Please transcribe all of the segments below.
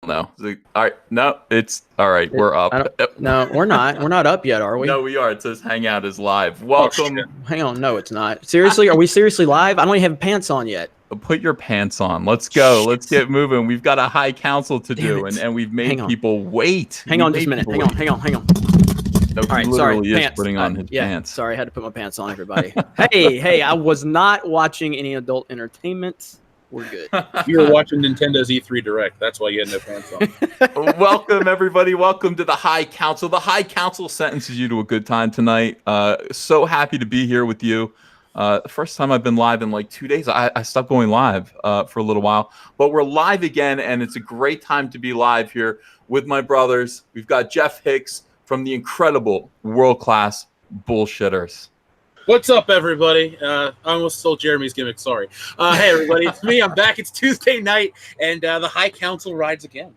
No. All right. No, it's all right. We're up. No, we're not. We're not up yet, are we? No, we are. It says Hangout is live. Oh, Welcome. Hang on. No, it's not. Seriously? Are we seriously live? I don't even have pants on yet. Put your pants on. Let's go. Let's get moving. We've got a high council to do, and we've made people wait. Hang on just a minute. Hang on. No, All right, sorry. Is pants. putting on his pants. Sorry, I had to put my pants on, everybody. hey, I was not watching any adult entertainment. We're good. You were watching Nintendo's E3 Direct. That's why you had no pants on. Welcome, everybody. Welcome to the High Council. The High Council sentences you to a good time tonight. So happy to be here with you. The first time I've been live in like 2 days. I stopped going live for a little while. But we're live again, and it's a great time to be live here with my brothers. We've got Jeff Hicks from the incredible world-class Bullshitters. What's up, everybody? I almost stole Jeremy's gimmick. Sorry. Hey, everybody. It's me. I'm back. It's Tuesday night, and the High Council rides again.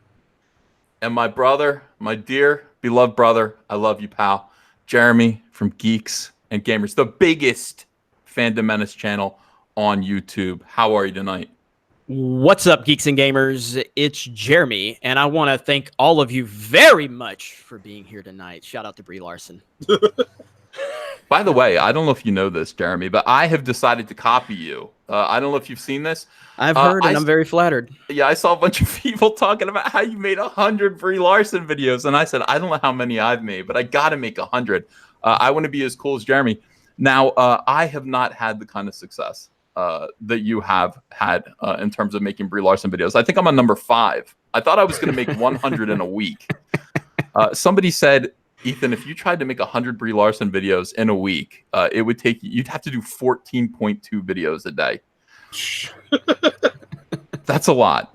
And my brother, my dear, beloved brother, I love you, pal, Jeremy from Geeks and Gamers, the biggest Fandom Menace channel on YouTube. How are you tonight? What's up, Geeks and Gamers? It's Jeremy, and I want to thank all of you very much for being here tonight. Shout out to Brie Larson. By the way, I don't know if you know this, Jeremy, but I have decided to copy you. I don't know if you've seen this. I've heard, and I'm very flattered. Yeah, I saw a bunch of people talking about how you made 100 Brie Larson videos, and I said, I don't know how many I've made, but I got to make 100. I want to be as cool as Jeremy. Now, I have not had the kind of success that you have had in terms of making Brie Larson videos. I think I'm on number 5. I thought I was going to make 100 in a week. Somebody said, Ethan, if you tried to make 100 Brie Larson videos in a week, it would take you'd have to do 14.2 videos a day. That's a lot.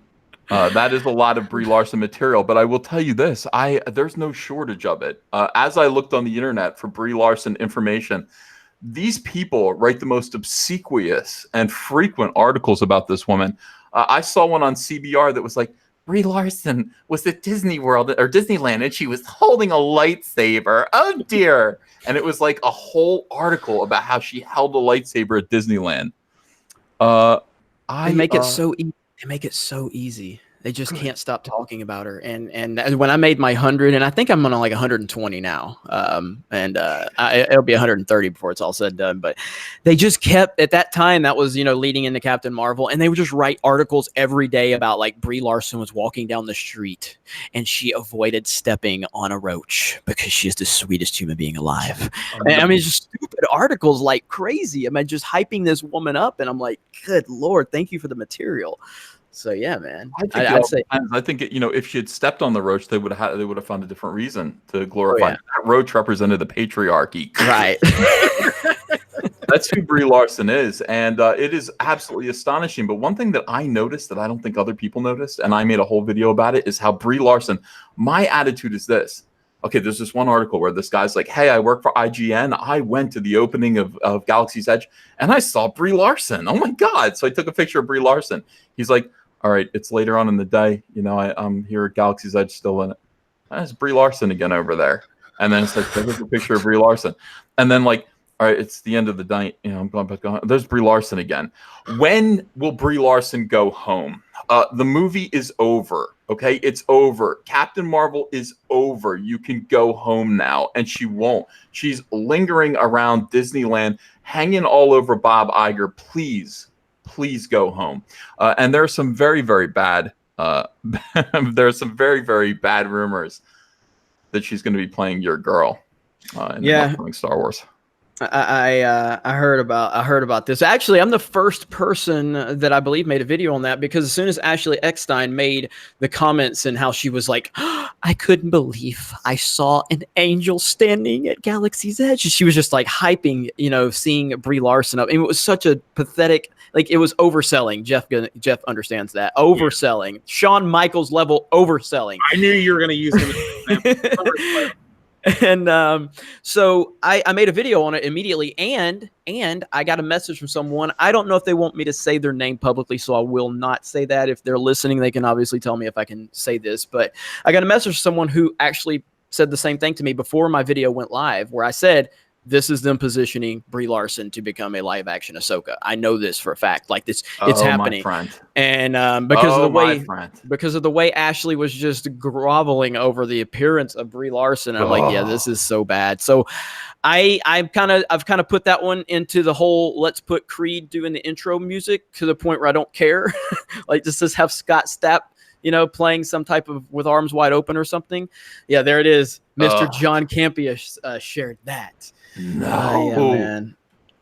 That is a lot of Brie Larson material. But I will tell you this: there's no shortage of it. As I looked on the internet for Brie Larson information, these people write the most obsequious and frequent articles about this woman. I saw one on CBR that was like, Brie Larson was at Disney World or Disneyland, and she was holding a lightsaber. Oh dear! And it was like a whole article about how she held a lightsaber at Disneyland. They make it so easy. They make it so easy. They just can't stop talking about her. And when I made my 100, and I think I'm on like 120 now, it'll be 130 before it's all said and done. But they just kept, at that time, that was, leading into Captain Marvel, and they would just write articles every day about like Brie Larson was walking down the street and she avoided stepping on a roach because she is the sweetest human being alive. And, I mean, just stupid articles like crazy. I mean, just hyping this woman up, and I'm like, good Lord, thank you for the material. So yeah, man. I think if she had stepped on the roach, they would have found a different reason to glorify. That roach represented the patriarchy. Right. That's who Brie Larson is, and it is absolutely astonishing. But one thing that I noticed that I don't think other people noticed, and I made a whole video about it, is how Brie Larson. My attitude is this. Okay, there's this one article where this guy's like, hey, I work for IGN. I went to the opening of Galaxy's Edge, and I saw Brie Larson. Oh, my God. So I took a picture of Brie Larson. He's like, all right, it's later on in the day. I'm here at Galaxy's Edge still in it. That's Brie Larson again over there. And then it's like, there's a picture of Brie Larson. And then like, all right, it's the end of the night. I'm going back home. There's Brie Larson again. When will Brie Larson go home? The movie is over. Okay, it's over. Captain Marvel is over. You can go home now. And she won't. She's lingering around Disneyland, hanging all over Bob Iger. Please go home. And there are some very, very bad. There are some very, very bad rumors that she's going to be playing your girl in the upcoming Star Wars. I heard about this. Actually, I'm the first person that I believe made a video on that, because as soon as Ashley Eckstein made the comments and how she was like, I couldn't believe I saw an angel standing at Galaxy's Edge. She was just like hyping, seeing Brie Larson up. And it was such a pathetic, like it was overselling. Jeff understands that. Overselling. Shawn Michaels level overselling. I knew you were going to use him as an example. And so I made a video on it immediately, and I got a message from someone. I don't know if they want me to say their name publicly, so I will not say that. If they're listening, they can obviously tell me if I can say this. But I got a message from someone who actually said the same thing to me before my video went live, where I said, this is them positioning Brie Larson to become a live action Ahsoka. I know this for a fact. Like this, it's happening. My friend. And because of the way Ashley was just groveling over the appearance of Brie Larson, I'm like, yeah, this is so bad. So I've kind of put that one into the whole let's put Creed doing the intro music to the point where I don't care. Like just have Scott Stapp, playing some type of With Arms Wide Open or something. Yeah, there it is. Mr. John Campea shared that. No, yeah, man.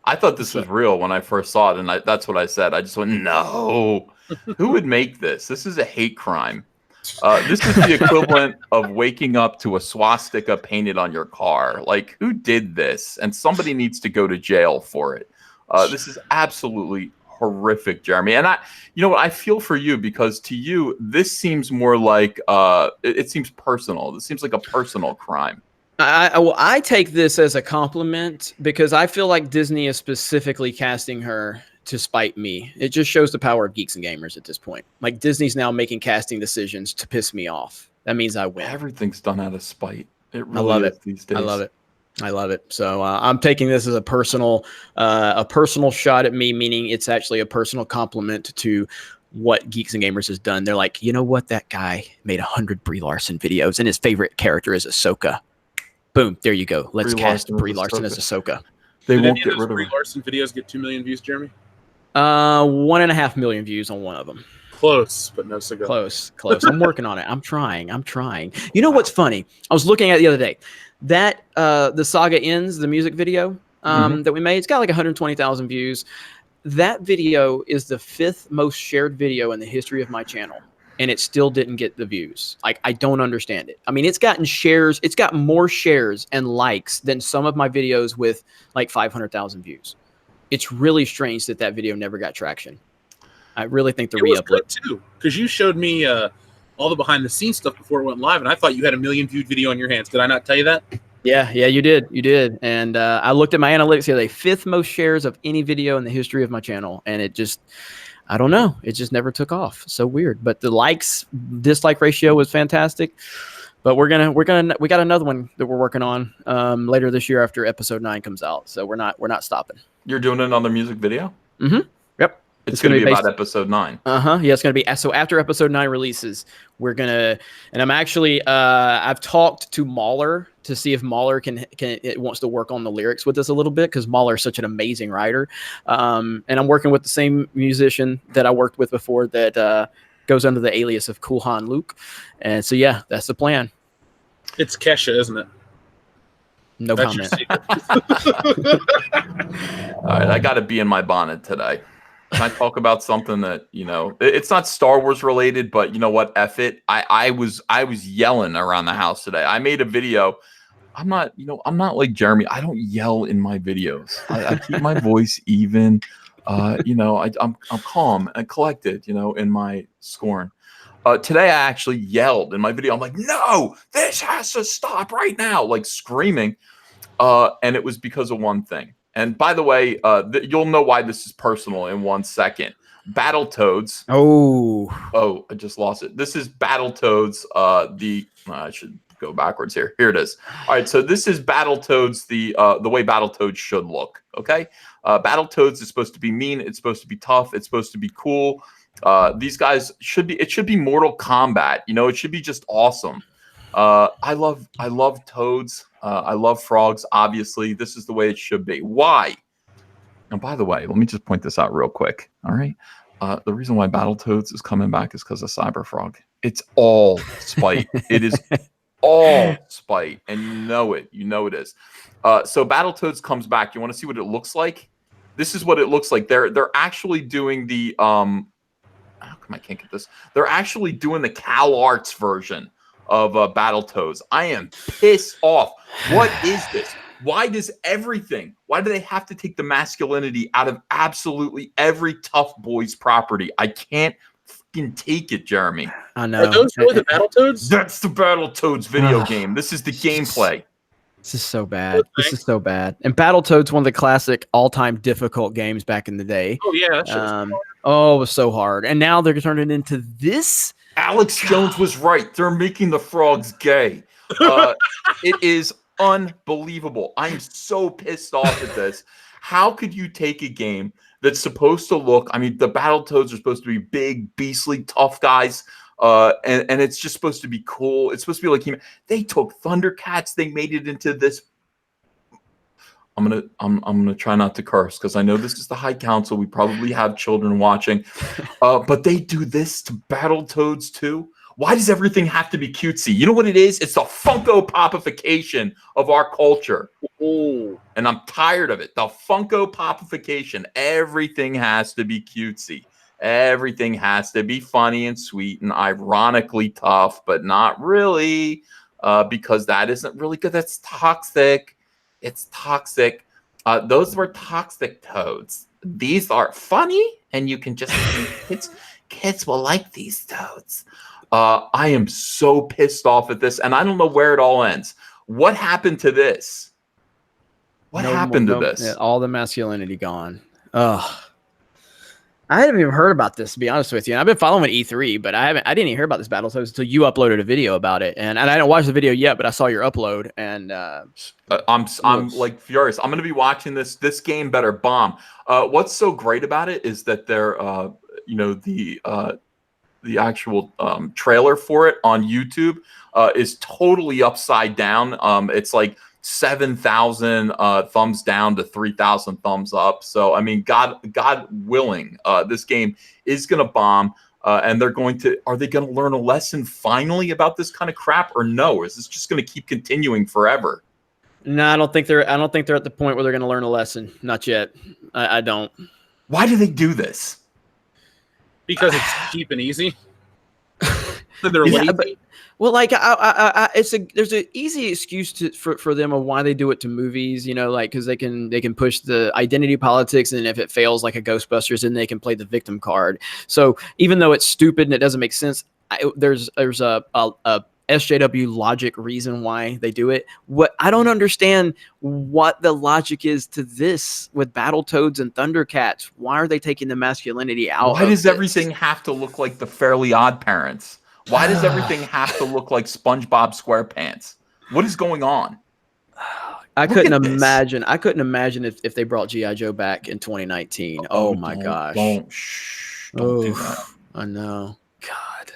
I thought this was real when I first saw it, and that's what I said. I just went, no. Who would make this? This is a hate crime. This is the equivalent of waking up to a swastika painted on your car. Like, who did this? And somebody needs to go to jail for it. This is absolutely horrific, Jeremy. And I feel for you, because to you, this seems more like it seems personal. This seems like a personal crime. I take this as a compliment, because I feel like Disney is specifically casting her to spite me. It just shows the power of Geeks and Gamers at this point. Like, Disney's now making casting decisions to piss me off. That means I win. Everything's done out of spite. It really I love is it. These days. I love it. So I'm taking this as a personal shot at me, meaning it's actually a personal compliment to what Geeks and Gamers has done. They're like, you know what? That guy made 100 Brie Larson videos, and his favorite character is Ahsoka. Boom, there you go. Let's cast Brie Larson as Ahsoka. They Did won't any get of those rid of Brie her. Larson videos get 2 million views, Jeremy? 1.5 million views on one of them. Close, but no cigar. Close. I'm working on it. I'm trying. You know what's funny? I was looking at it the other day. That The Saga Ends, the music video that we made, it's got like 120,000 views. That video is the 5th most shared video in the history of my channel, and it still didn't get the views. Like, I don't understand it. I mean, it's gotten shares. It's got more shares and likes than some of my videos with like 500,000 views. It's really strange that video never got traction. I really think the re-upload good too, because you showed me all the behind the scenes stuff before it went live, and I thought you had a 1 million viewed video on your hands. Did I not tell you that? Yeah, you did. And I looked at my analytics the other day, 5th most shares of any video in the history of my channel, and it just, I don't know, it just never took off. So weird. But the dislike ratio was fantastic. But we got another one that we're working on later this year after episode 9 comes out. So we're not stopping. You're doing another music video? Mm-hmm. Yep. It's going to be about episode 9. Yeah, it's going to be. So after episode 9 releases, we're going to, and I'm actually, I've talked to Mahler to see if Mahler wants to work on the lyrics with us a little bit, because Mahler is such an amazing writer. And I'm working with the same musician that I worked with before that goes under the alias of Cool Han Luke. And so, yeah, that's the plan. It's Kesha, isn't it? No comment. All right, I got to be in my bonnet today. Can I talk about something that, it's not Star Wars related, but you know what? F it. I was yelling around the house today. I made a video. I'm not like Jeremy. I don't yell in my videos. I keep my voice even. I'm calm and collected, in my scorn. Today I actually yelled in my video. I'm like, no, this has to stop right now, like screaming. And it was because of one thing. And by the way, you'll know why this is personal in 1 second. Battletoads. Oh, I just lost it. This is Battletoads. I should go backwards here. Here it is. All right, so this is Battletoads, the way Battletoads should look. Okay, Battletoads is supposed to be mean. It's supposed to be tough. It's supposed to be cool. These guys should be Mortal Kombat. It should be just awesome. I love toads. I love frogs. Obviously, this is the way it should be. Why? And by the way, let me just point this out real quick. All right. The reason why Battletoads is coming back is because of Cyberfrog. It's all spite. It is all spite, and you know it. You know it is. So Battletoads comes back. You want to see what it looks like? This is what it looks like. They're actually doing the how come I can't get this? They're actually doing the Cal Arts version of Battletoads. I am pissed off. What is this? Why do they have to take the masculinity out of absolutely every tough boy's property? I can't fucking take it, Jeremy. I know. Are those really the Battletoads? That's the Battletoads video game. This is the gameplay. This is so bad. This is so bad. And Battletoads, one of the classic all-time difficult games back in the day. Oh, yeah. That shit was hard. It was so hard. And now they're turning it into this. Alex Jones was right. They're making the frogs gay. It is unbelievable. I'm so pissed off at this. How could you take a game that's supposed to look, I mean, the Battletoads are supposed to be big, beastly, tough guys, and it's just supposed to be cool. It's supposed to be like, they took Thundercats, they made it into this. I'm gonna try not to curse because I know this is the High Council. We probably have children watching, but they do this to Battletoads too. Why does everything have to be cutesy? You know what it is? It's the Funko Popification of our culture. Oh. And I'm tired of it. The Funko Popification. Everything has to be cutesy. Everything has to be funny and sweet and ironically tough, but not really, because that isn't really good. That's toxic. It's toxic. Those were toxic toads. These are funny, and you can just kids will like these toads. I am so pissed off at this, and I don't know where it all ends. What happened to this? What happened to this? Yeah, all the masculinity gone. Ugh. I hadn't even heard about this, to be honest with you. And I've been following E3, but I didn't even hear about this Battletoads until you uploaded a video about it. And I didn't watch the video yet, but I saw your upload, and I'm like furious. I'm gonna be watching this. This game better bomb. What's so great about it is that they're the actual trailer for it on YouTube is totally upside down. It's like 7,000 thumbs down to 3,000 thumbs up. So I mean, God willing, this game is gonna bomb. And are they going to learn a lesson finally about this kind of crap, or no? Is this just going to keep continuing forever? No, I don't think they're at the point where they're going to learn a lesson. Not yet. I don't. Why do they do this? Because it's cheap and easy. They're lazy. Well, like there's an easy excuse for them of why they do it to movies, like because they can push the identity politics, and if it fails, like a Ghostbusters, then they can play the victim card. So even though it's stupid and it doesn't make sense, there's a SJW logic reason why they do it. What I don't understand what the logic is to this with Battletoads and Thundercats. Why are they taking the masculinity out? Why does everything have to look like the Fairly Odd Parents? Why does everything have to look like SpongeBob SquarePants? What is going on? I couldn't imagine if they brought G.I. Joe back in 2019. Oh my gosh. Don't do that. I know. God.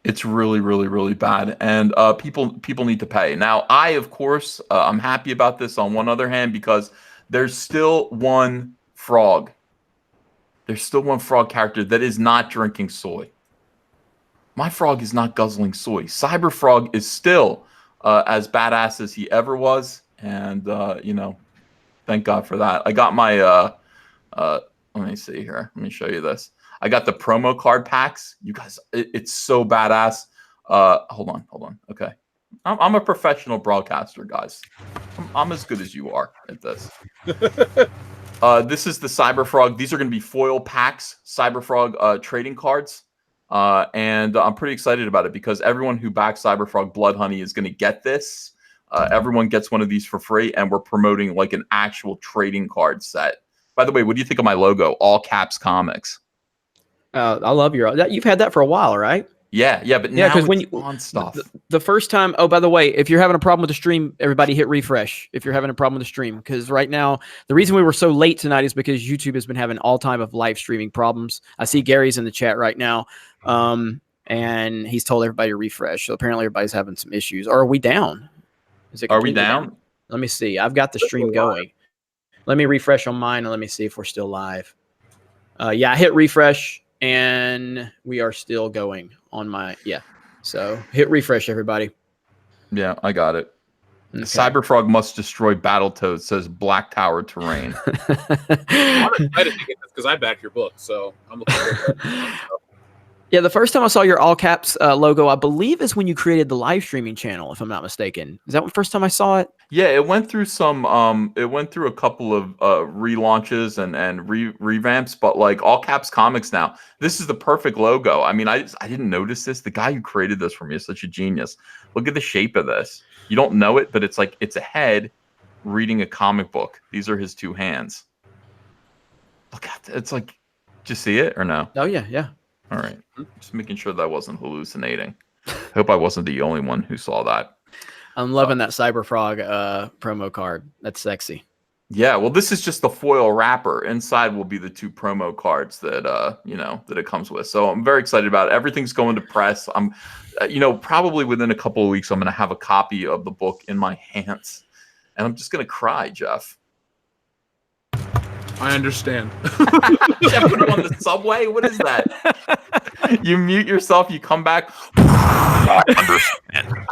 It's really, really, really bad. And people need to pay. Now, I, of course, I'm happy about this on one other hand because there's still one frog. There's still one frog character that is not drinking soy. My frog is not guzzling soy. Cyberfrog is still as badass as he ever was. And, thank God for that. I got my, let me see here. Let me show you this. I got the promo card packs. You guys, it's so badass. Hold on. Okay. I'm a professional broadcaster, guys. I'm as good as you are at this. This is the Cyberfrog. These are going to be foil packs, Cyberfrog trading cards. And I'm pretty excited about it because everyone who backs Cyberfrog Blood Honey is going to get this. Everyone gets one of these for free, and we're promoting like an actual trading card set. By the way, what do you think of my logo? All caps comics. I love you've had that for a while, right? Yeah, but now because when you on stuff. The first time, oh, by the way, if you're having a problem with the stream, everybody hit refresh if you're having a problem with the stream. Because right now, the reason we were so late tonight is because YouTube has been having all time of live streaming problems. I see Gary's in the chat right now. And he's told everybody to refresh. So apparently everybody's having some issues. Or are we down? Are we down? Let me see. I've got the stream going. Let me refresh on mine and let me see if we're still live. Yeah, I hit refresh and we are still going on my, yeah. So hit refresh, everybody. Yeah, I got it. Okay. Cyberfrog must destroy Battletoads, says Black Tower Terrain. I'm excited to get this because I backed your book, so I'm looking forward to it. Yeah, the first time I saw your all caps logo, I believe is when you created the live streaming channel, if I'm not mistaken. Is that the first time I saw it? Yeah, it went through it went through a couple of relaunches and revamps, but like All Caps Comics now, this is the perfect logo. I mean, I didn't notice this. The guy who created this for me is such a genius. Look at the shape of this. You don't know it, but it's like it's a head reading a comic book. These are his two hands. Look at it. It's like, did you see it or no? Oh yeah. All right. Just making sure that I wasn't hallucinating. I hope I wasn't the only one who saw that. I'm loving that Cyberfrog promo card. That's sexy. Yeah, well, this is just the foil wrapper. Inside will be the 2 promo cards that that it comes with. So I'm very excited about it. Everything's going to press. I'm, probably within a couple of weeks, I'm going to have a copy of the book in my hands, and I'm just going to cry, Jeff. I understand. Jeff, put it on the subway. What is that? You mute yourself. You come back. I understand.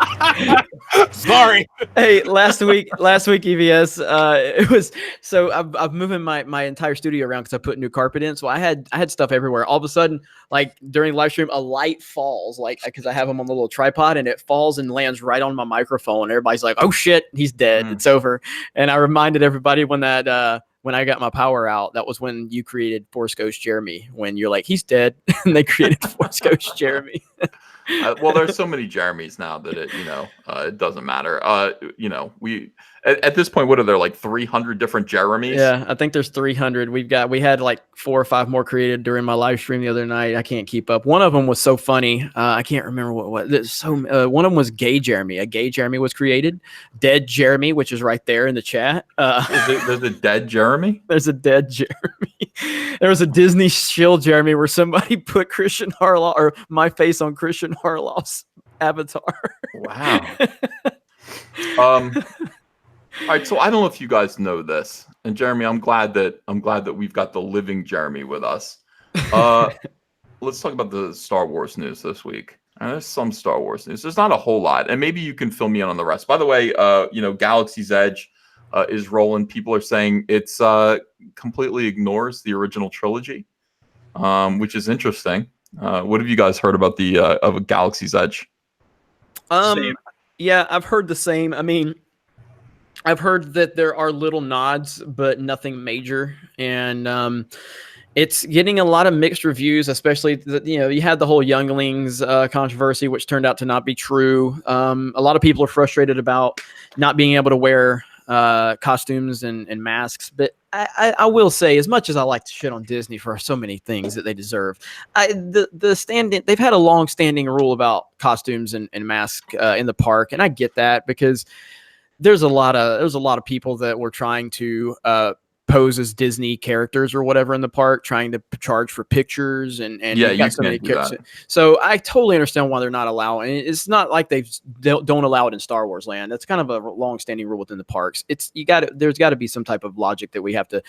Sorry. Hey, last week EVS, it was so I'm moving my entire studio around because I put new carpet in. So I had stuff everywhere. All of a sudden, like during live stream, a light falls, like because I have them on the little tripod, and it falls and lands right on my microphone. Everybody's like, "Oh shit, he's dead. It's over." And I reminded everybody when that. When I got my power out, that was when you created Force Ghost Jeremy. When you're like, he's dead, and they created Force Ghost Jeremy. Well, there's so many Jeremys now that it doesn't matter. We at this point, what are there, like 300 different Jeremys? Yeah, I think there's 300. We had like 4 or 5 more created during my live stream the other night. I can't keep up. One of them was so funny. I can't remember what. One of them was Gay Jeremy. A Gay Jeremy was created. Dead Jeremy, which is right there in the chat. There's a dead Jeremy. There's a dead Jeremy. There was a Disney shill Jeremy where somebody put Christian Harloff or my face on Christian Harloff's avatar. Wow. All right, so I don't know if you guys know this, and Jeremy, I'm glad that we've got the living Jeremy with us. Let's talk about the Star Wars news this week. There's some Star Wars news. There's not a whole lot, and maybe you can fill me in on the rest. By the way, Galaxy's Edge is rolling. People are saying it's completely ignores the original trilogy, which is interesting. What have you guys heard about the of Galaxy's Edge? Yeah, I've heard the same. I mean, I've heard that there are little nods, but nothing major, and it's getting a lot of mixed reviews. Especially, you had the whole Younglings controversy, which turned out to not be true. A lot of people are frustrated about not being able to wear costumes and masks, but I will say, as much as I like to shit on Disney for so many things that they deserve, they've had a long-standing rule about costumes and masks in the park, and I get that because there's a lot of people that were trying to pose as Disney characters or whatever in the park, trying to charge for pictures and yeah, you got so many characters. So I totally understand why they're not allowing. It's not like they don't allow it in Star Wars land. That's kind of a long-standing rule within the parks. There's got to be some type of logic that we have to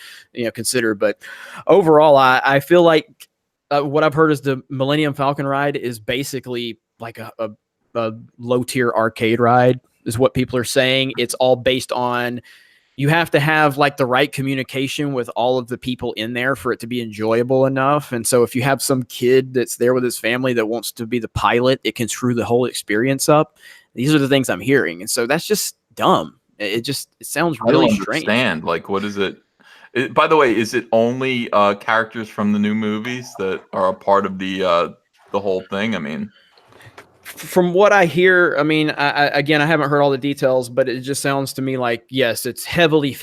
consider. But overall, I feel like what I've heard is the Millennium Falcon ride is basically like a low-tier arcade ride, is what people are saying. It's all based on, you have to have like the right communication with all of the people in there for it to be enjoyable enough. And so if you have some kid that's there with his family that wants to be the pilot, it can screw the whole experience up. These are the things I'm hearing. And so that's just dumb. It sounds really strange. Understand. Like, what is it? By the way, is it only characters from the new movies that are a part of the whole thing? I mean, from what I hear, I mean, I haven't heard all the details, but it just sounds to me like, yes, it's heavily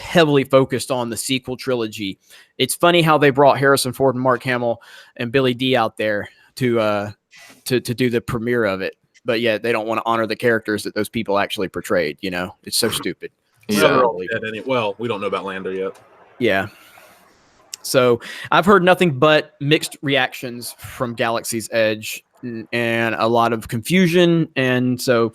focused on the sequel trilogy. It's funny how they brought Harrison Ford and Mark Hamill and Billy Dee out there to do the premiere of it, but yet they don't want to honor the characters that those people actually portrayed. It's so stupid. Yeah. Well, we don't know about Lando yet. Yeah. So I've heard nothing but mixed reactions from Galaxy's Edge and a lot of confusion. And so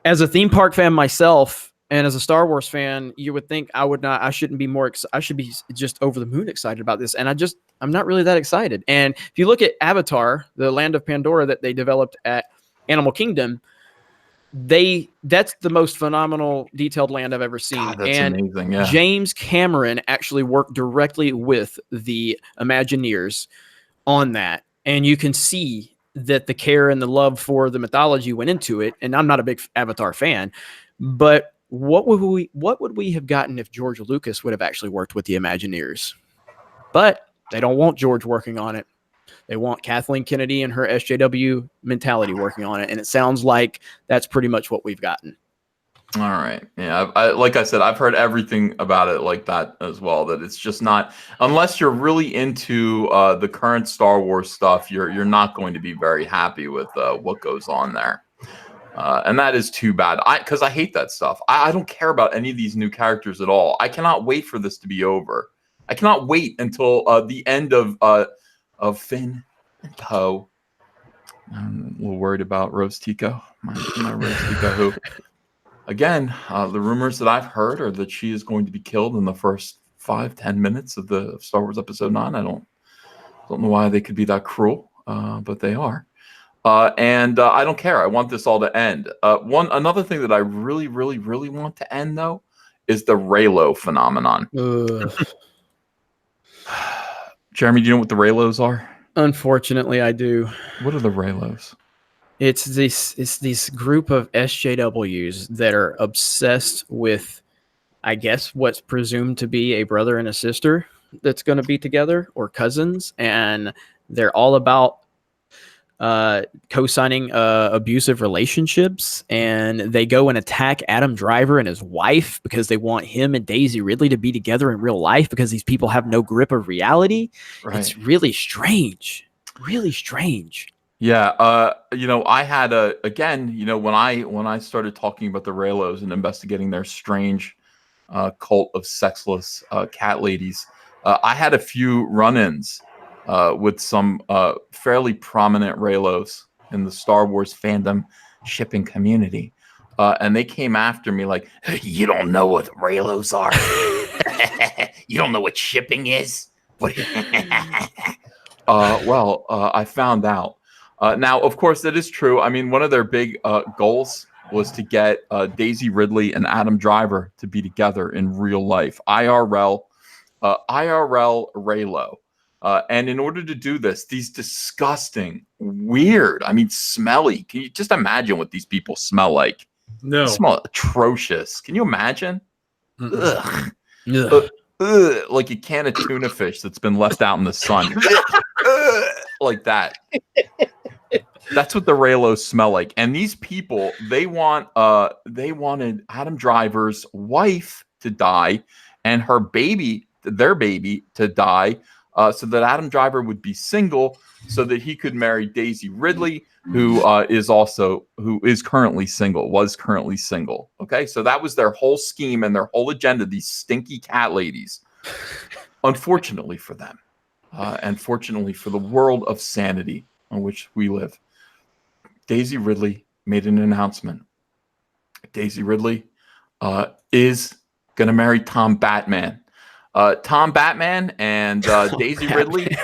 as a theme park fan myself and as a Star Wars fan, you would think I shouldn't be more I should be just over the moon excited about this. And I'm not really that excited. And if you look at Avatar, the Land of Pandora that they developed at Animal Kingdom, that's the most phenomenal detailed land I've ever seen. God, that's amazing. Yeah. James Cameron actually worked directly with the Imagineers on that. And you can see that the care and the love for the mythology went into it. And I'm not a big Avatar fan, but what would we have gotten if George Lucas would have actually worked with the Imagineers? But they don't want George working on it. They want Kathleen Kennedy and her SJW mentality working on it. And it sounds like that's pretty much what we've gotten. All right. Yeah. Like I said, I've heard everything about it like that as well, that it's just not, unless you're really into the current Star Wars stuff, you're not going to be very happy with what goes on there. And that is too bad. Because I hate that stuff. I don't care about any of these new characters at all. I cannot wait for this to be over. I cannot wait until the end of Finn and Poe. I'm a little worried about Rose Tico. My Rose Tico, who, again, the rumors that I've heard are that she is going to be killed in the first 5-10 minutes of the Star Wars Episode 9. I don't know why they could be that cruel, but they are. And I don't care. I want this all to end. Another thing that I really, really, really want to end, though, is the Reylo phenomenon. Jeremy, do you know what the Reylos are? Unfortunately, I do. What are the Reylos? It's this group of SJWs that are obsessed with, I guess, what's presumed to be a brother and a sister that's going to be together, or cousins, and they're all about co-signing abusive relationships, and they go and attack Adam Driver and his wife because they want him and Daisy Ridley to be together in real life because these people have no grip of reality. Right. It's really strange. Yeah, I had when I started talking about the Reylos and investigating their strange cult of sexless cat ladies, I had a few run-ins with some fairly prominent Reylos in the Star Wars fandom shipping community. And they came after me like, you don't know what Reylos are? You don't know what shipping is? I found out. Now, of course, that is true. I mean, one of their big goals was to get Daisy Ridley and Adam Driver to be together in real life. IRL Reylo. And in order to do this, these disgusting, weird, smelly. Can you just imagine what these people smell like? No. They smell atrocious. Can you imagine? Ugh. Like a can of tuna fish that's been left out in the sun. Like that. That's what the Reylos smell like. And these people, they wanted Adam Driver's wife to die and their baby to die, so that Adam Driver would be single, so that he could marry Daisy Ridley, who was currently single. Okay, so that was their whole scheme and their whole agenda. These stinky cat ladies. Unfortunately for them, and fortunately for the world of sanity on which we live, Daisy Ridley made an announcement. Daisy Ridley is going to marry Tom Batman. Tom Batman and Daisy Ridley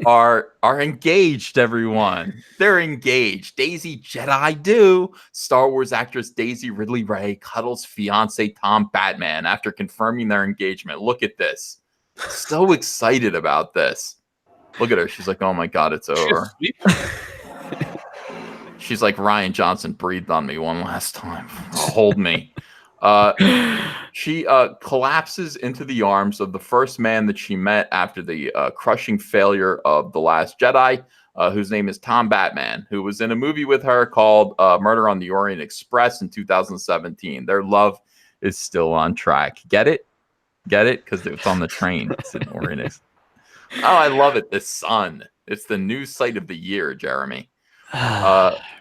are engaged, everyone. They're engaged. Daisy Jedi do. Star Wars actress Daisy Ridley Ray cuddles fiance Tom Batman after confirming their engagement. Look at this. So excited about this. Look at her. She's like, oh my God, it's over. She's like, Ryan Johnson breathed on me one last time. Hold me. She collapses into the arms of the first man that she met after the crushing failure of The Last Jedi, whose name is Tom Batman, who was in a movie with her called Murder on the Orient Express in 2017. Their love is still on track. Get it? Because it's on the train. It's in Orient Express. Oh, I love it. The sun. It's the news site of the year, Jeremy.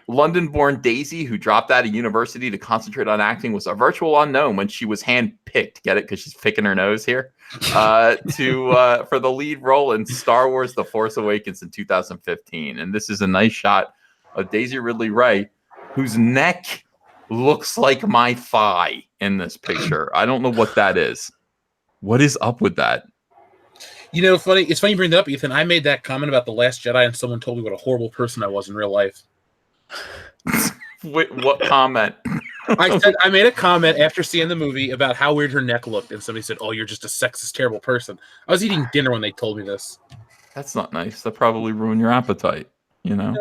London-born Daisy, who dropped out of university to concentrate on acting, was a virtual unknown when she was handpicked. Get it? Because she's picking her nose here. For the lead role in Star Wars: The Force Awakens in 2015. And this is a nice shot of Daisy Ridley Ray, whose neck looks like my thigh in this picture. I don't know what that is. What is up with that? You know, funny. It's funny you bring that up, Ethan. I made that comment about The Last Jedi, and someone told me what a horrible person I was in real life. Wait, what comment? I made a comment after seeing the movie about how weird her neck looked, and somebody said, "Oh, you're just a sexist, terrible person." I was eating dinner when they told me this. That's not nice. That probably ruined your appetite. You know,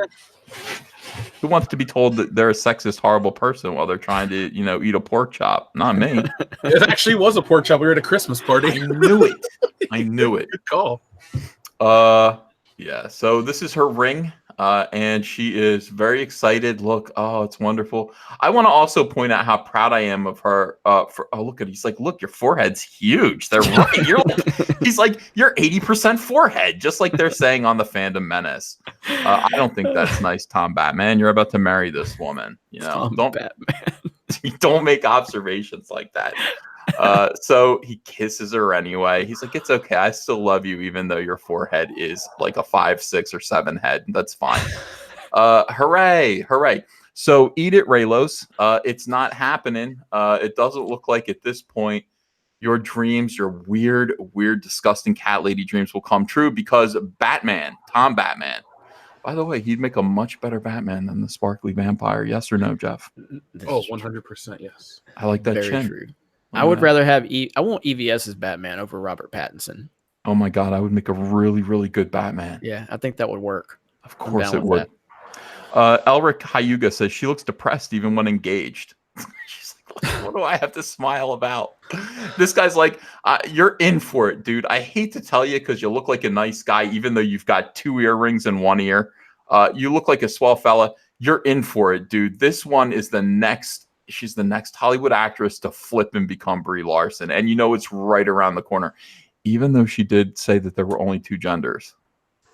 who wants to be told that they're a sexist, horrible person while they're trying to, eat a pork chop? Not me. It actually was a pork chop. We were at a Christmas party. I knew it. Good call. Yeah. So this is her ring. and she is very excited. Look, oh, it's wonderful. I want to also point out how proud I am of her. Look at, he's like, look, your forehead's huge. They're right. He's like, you're 80% forehead, just like they're saying on the Fandom Menace. I don't think that's nice, Tom Batman. You're about to marry this woman. You know, don't make observations like that. So he kisses her anyway. He's like, it's okay. I still love you, even though your forehead is like a 5, 6, or 7 head. That's fine. Hooray. Hooray. So eat it, Raylos. It's not happening. It doesn't look like at this point your dreams, your weird, disgusting cat lady dreams will come true because Batman, Tom Batman. By the way, he'd make a much better Batman than the sparkly vampire. Yes or no, Jeff? 100% yes. I like that Very chin. true. I would rather have I want EVS as Batman over Robert Pattinson. Oh my God, I would make a really good Batman. Yeah, I think that would work. Of course it would. Elric Hyuga says she looks depressed even when engaged. She's like, what do I have to smile about? This guy's like, you're in for it, dude. I hate to tell you because you look like a nice guy, even though you've got 2 earrings in 1 ear. You look like a swell fella. You're in for it, dude. This one is she's the next Hollywood actress to flip and become Brie Larson. And you know it's right around the corner. Even though she did say that there were only 2 genders.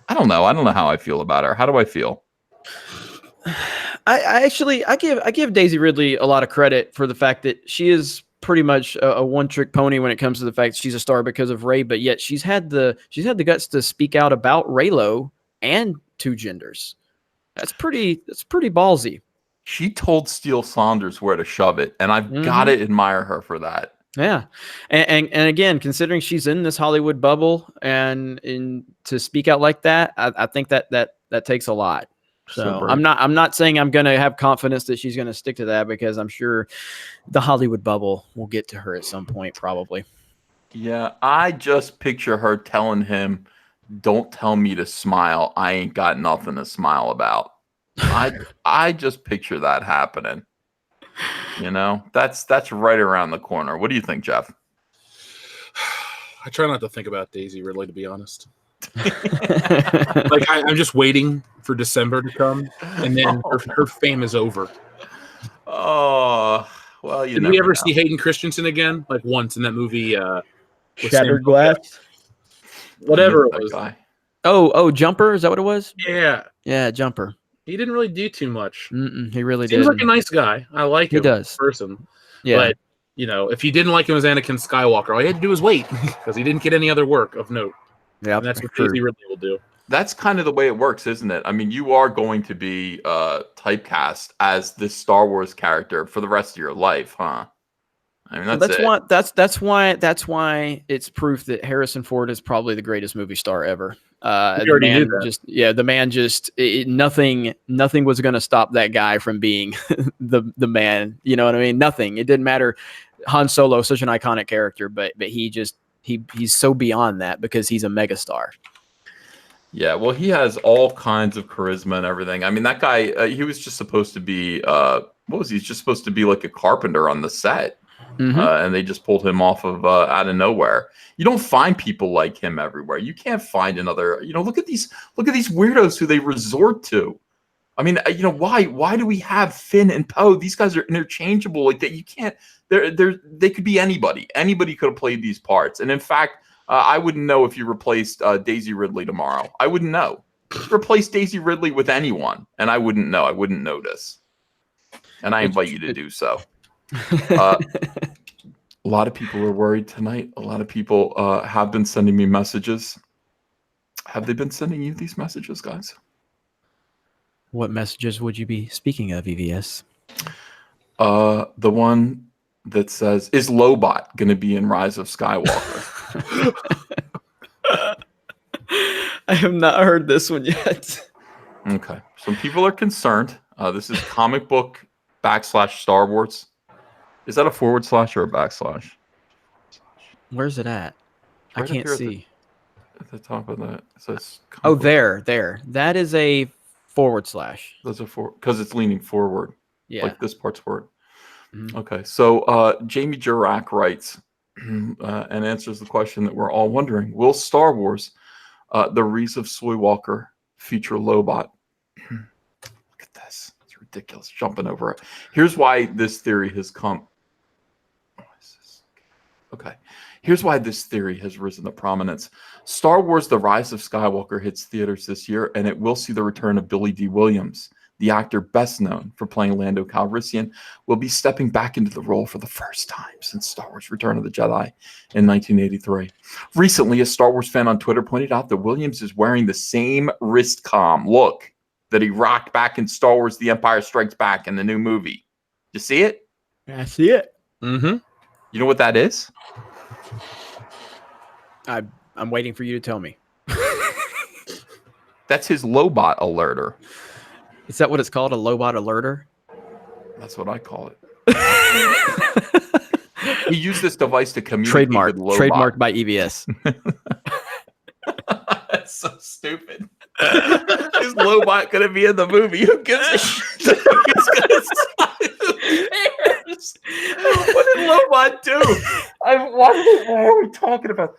I don't know. I don't know how I feel about her. How do I feel? I give Daisy Ridley a lot of credit for the fact that she is pretty much a one-trick pony when it comes to the fact that she's a star because of Rey, but yet she's had the guts to speak out about Reylo and 2 genders. That's pretty ballsy. She told Steele Saunders where to shove it, and I've got to admire her for that. Yeah, and again, considering she's in this Hollywood bubble and to speak out like that, I think that takes a lot. So I'm not saying I'm going to have confidence that she's going to stick to that because I'm sure the Hollywood bubble will get to her at some point, probably. Yeah, I just picture her telling him, "Don't tell me to smile. I ain't got nothing to smile about." I just picture that happening. You know, that's right around the corner. What do you think, Jeff? I try not to think about Daisy Ridley, to be honest. Like I'm just waiting for December to come, and then her fame is over. Oh, well, did we ever see Hayden Christensen again? Like once in that movie, Shattered Glass, whatever it was. Guy. Oh, Jumper. Is that what it was? Yeah, Jumper. He didn't really do too much. He really seems like a nice guy. I like him. He does. As a person. Yeah. But you know, if you didn't like him as Anakin Skywalker, all you had to do was wait because he didn't get any other work of note. Yeah, and that's what Daisy Ridley will do. That's kind of the way it works, isn't it? I mean, you are going to be typecast as this Star Wars character for the rest of your life, huh? I mean, that's why it's proof that Harrison Ford is probably the greatest movie star ever. The man nothing was going to stop that guy from being the man. You know what I mean? Nothing. It didn't matter. Han Solo, such an iconic character, but he's so beyond that because he's a megastar. Yeah, well, he has all kinds of charisma and everything. I mean, that guy, he was just supposed to be, what was he? He's just supposed to be like a carpenter on the set. And they just pulled him off of out of nowhere. You don't find people like him everywhere. You can't find another, look at these weirdos who they resort to. I mean, why do we have Finn and Poe? These guys are interchangeable like that. You can't, they could be anybody. Anybody could have played these parts. And in fact, I wouldn't know if you replaced Daisy Ridley tomorrow. I wouldn't know. Just replace Daisy Ridley with anyone, and I wouldn't know. I wouldn't notice. And I invite you to do so. A lot of people are worried tonight. A lot of people have been sending me messages. Have they been sending you these messages, guys? What messages would you be speaking of, EVS? The one that says, "Is Lobot going to be in Rise of Skywalker?" I have not heard this one yet. Okay. Some people are concerned. This is comic book /Star Wars. Is that a / or a /? Where's it at? Right, I can't see. At the top of that, it says. Oh, there. That is a /. Those are because it's leaning forward. Yeah. Like this part's forward. Okay. So Jamie Jurak writes and answers the question that we're all wondering: will Star Wars, the Reese of Skywalker, feature Lobot? Look at this. It's ridiculous. Jumping over it. Here's why this theory has come. What is this? Okay. Here's why this theory has risen to prominence. Star Wars The Rise of Skywalker hits theaters this year, and it will see the return of Billy D. Williams. The actor best known for playing Lando Calrissian will be stepping back into the role for the first time since Star Wars Return of the Jedi in 1983. Recently, a Star Wars fan on Twitter pointed out that Williams is wearing the same wrist comm look that he rocked back in Star Wars The Empire Strikes Back in the new movie. You see it? I see it. Mm-hmm. You know what that is? I'm waiting for you to tell me. That's his Lobot alerter. Is that what it's called? A Lobot alerter? That's what I call it. He used this device to communicate with Lobot. Trademarked by EVS. That's so stupid. Is Lobot going to be in the movie? Who gives a shit? Who cares? What did Lobot do? Why are we talking about?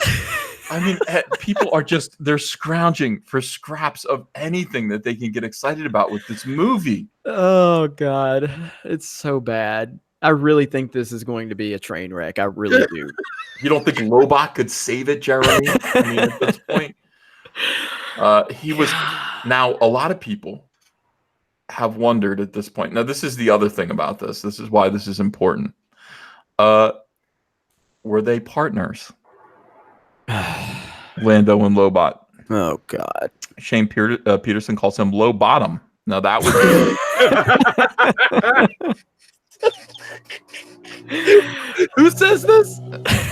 I mean, people are they're scrounging for scraps of anything that they can get excited about with this movie. Oh, God. It's so bad. I really think this is going to be a train wreck. I really do. You don't think Lobot could save it, Jeremy? I mean, at this point, he was. Now, a lot of people have wondered at this point. Now, this is the other thing about this. This is why this is important. Were they partners? Lando and Lobot. Oh, God. Shane Peterson calls him low bottom. Now that would Who says this?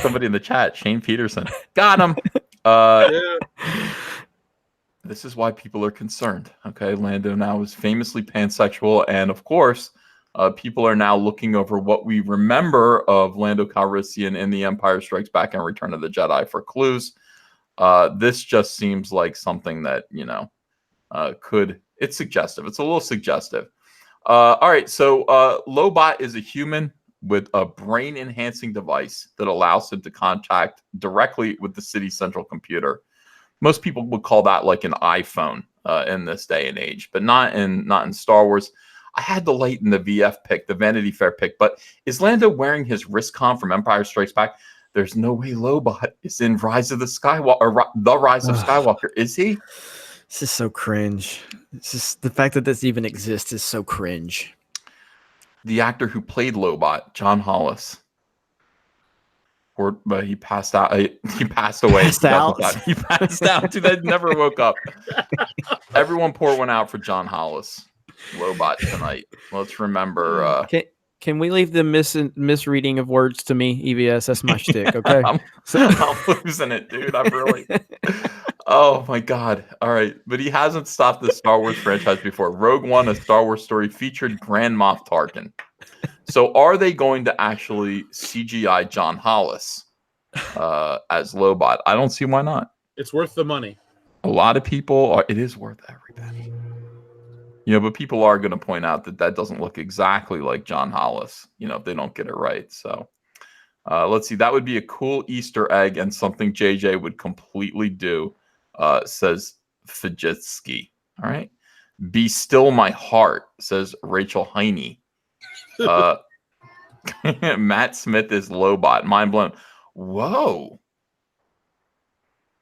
Somebody in the chat. Shane Peterson. Got him. This is why people are concerned. Okay, Lando now is famously pansexual, and of course, people are now looking over what we remember of Lando Calrissian in The Empire Strikes Back and Return of the Jedi for clues. This just seems like something that, it's suggestive. It's a little suggestive. All right, so Lobot is a human with a brain-enhancing device that allows him to contact directly with the city's central computer. Most people would call that like an iPhone in this day and age, but not in Star Wars. I had the light in the VF pick, the Vanity Fair pick, but is Lando wearing his wrist comm from Empire Strikes Back? There's no way Lobot is in Rise of the Skywalker, or The Rise of Skywalker. Is he? This is so cringe. It's just the fact that this even exists is so cringe. The actor who played Lobot, John Hollis, but he passed out. He passed away. Passed out. He passed out. Dude, that never woke up. Everyone pour one out for John Hollis. Lobot tonight. Let's remember. Can we leave the misreading of words to me, EVS? That's my shtick, okay? I'm losing it, dude. I'm really. Oh my God. All right. But he hasn't stopped the Star Wars franchise before. Rogue One, a Star Wars story, featured Grand Moff Tarkin. So are they going to actually CGI John Hollis as Lobot? I don't see why not. It's worth the money. A lot of people are. It is worth every penny. But people are going to point out that doesn't look exactly like John Hollis, if they don't get it right. So let's see. That would be a cool Easter egg and something JJ would completely do, says Fajitsky. All right. Be still my heart, says Rachel Heine. Matt Smith is Lobot. Mind blown. Whoa.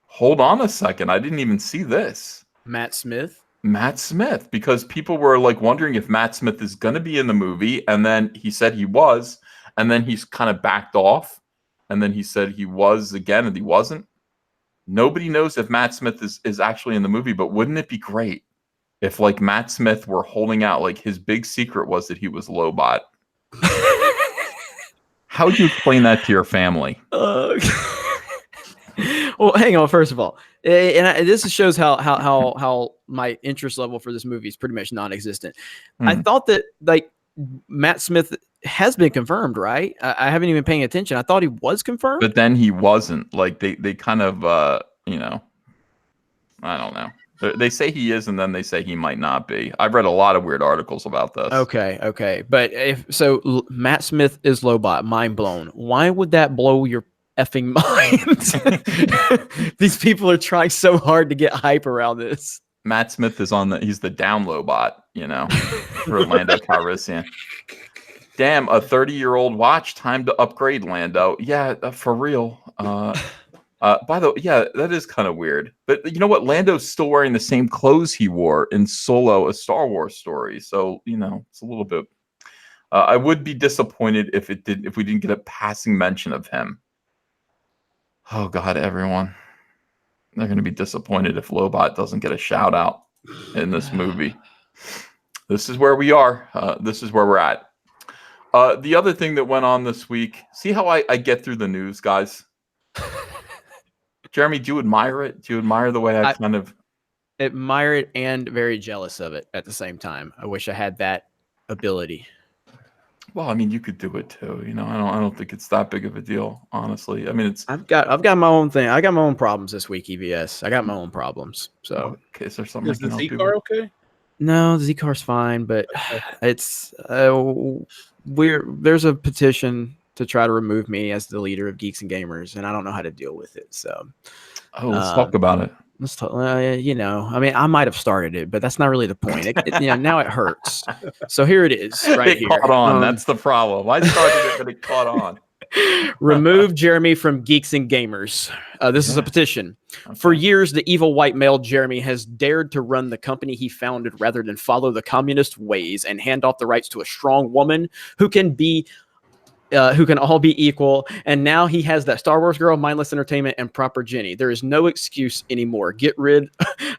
Hold on a second. I didn't even see this. Matt Smith, because people were like wondering if Matt Smith is going to be in the movie, and then he said he was, and then he's kind of backed off, and then he said he was again, and he wasn't. Nobody knows if Matt Smith is actually in the movie, but wouldn't it be great if like Matt Smith were holding out, like his big secret was that he was Lobot? How would you explain that to your family? Well, hang on. First of all, this shows how my interest level for this movie is pretty much non-existent. I thought that like Matt Smith has been confirmed, right? I haven't even been paying attention. I thought he was confirmed, but then he wasn't. Like they kind of I don't know. They say he is, and then they say he might not be. I've read a lot of weird articles about this. Okay. But if so, Matt Smith is Lobot. Mind blown. Why would that blow your effing mind? These people are trying so hard to get hype around this. Matt Smith is he's the down low bot, for Lando Calrissian. Damn, a 30-year-old watch. Time to upgrade, Lando. Yeah, for real. By the way, yeah, that is kind of weird. But you know what? Lando's still wearing the same clothes he wore in Solo, a Star Wars story. So, it's a little bit. I would be disappointed if we didn't get a passing mention of him. Oh God, everyone. They're going to be disappointed if Lobot doesn't get a shout out in this movie. This is where we are. This is where we're at. The other thing that went on this week, see how I get through the news, guys? Jeremy, do you admire it? Do you admire the way I kind of admire it and very jealous of it at the same time? I wish I had that ability. Well, I mean, you could do it too. I don't think it's that big of a deal, honestly. I mean, I've got my own thing. I got my own problems this week, EVS. I got my own problems. So, okay, is there something? Is the Z-Car okay? No, the Z-Car's fine, but it's there's a petition to try to remove me as the leader of Geeks and Gamers, and I don't know how to deal with it. So, let's talk about it. Let's talk. I mean, I might have started it, but that's not really the point. Now it hurts. So here it is, right here. It caught on. That's the problem. I started it, but it caught on. Remove Jeremy from Geeks and Gamers. This is a petition. Okay. For years, the evil white male Jeremy has dared to run the company he founded rather than follow the communist ways and hand off the rights to a strong woman who can all be equal. And now he has that Star Wars girl, mindless entertainment, and proper Jenny. There is no excuse anymore. Get rid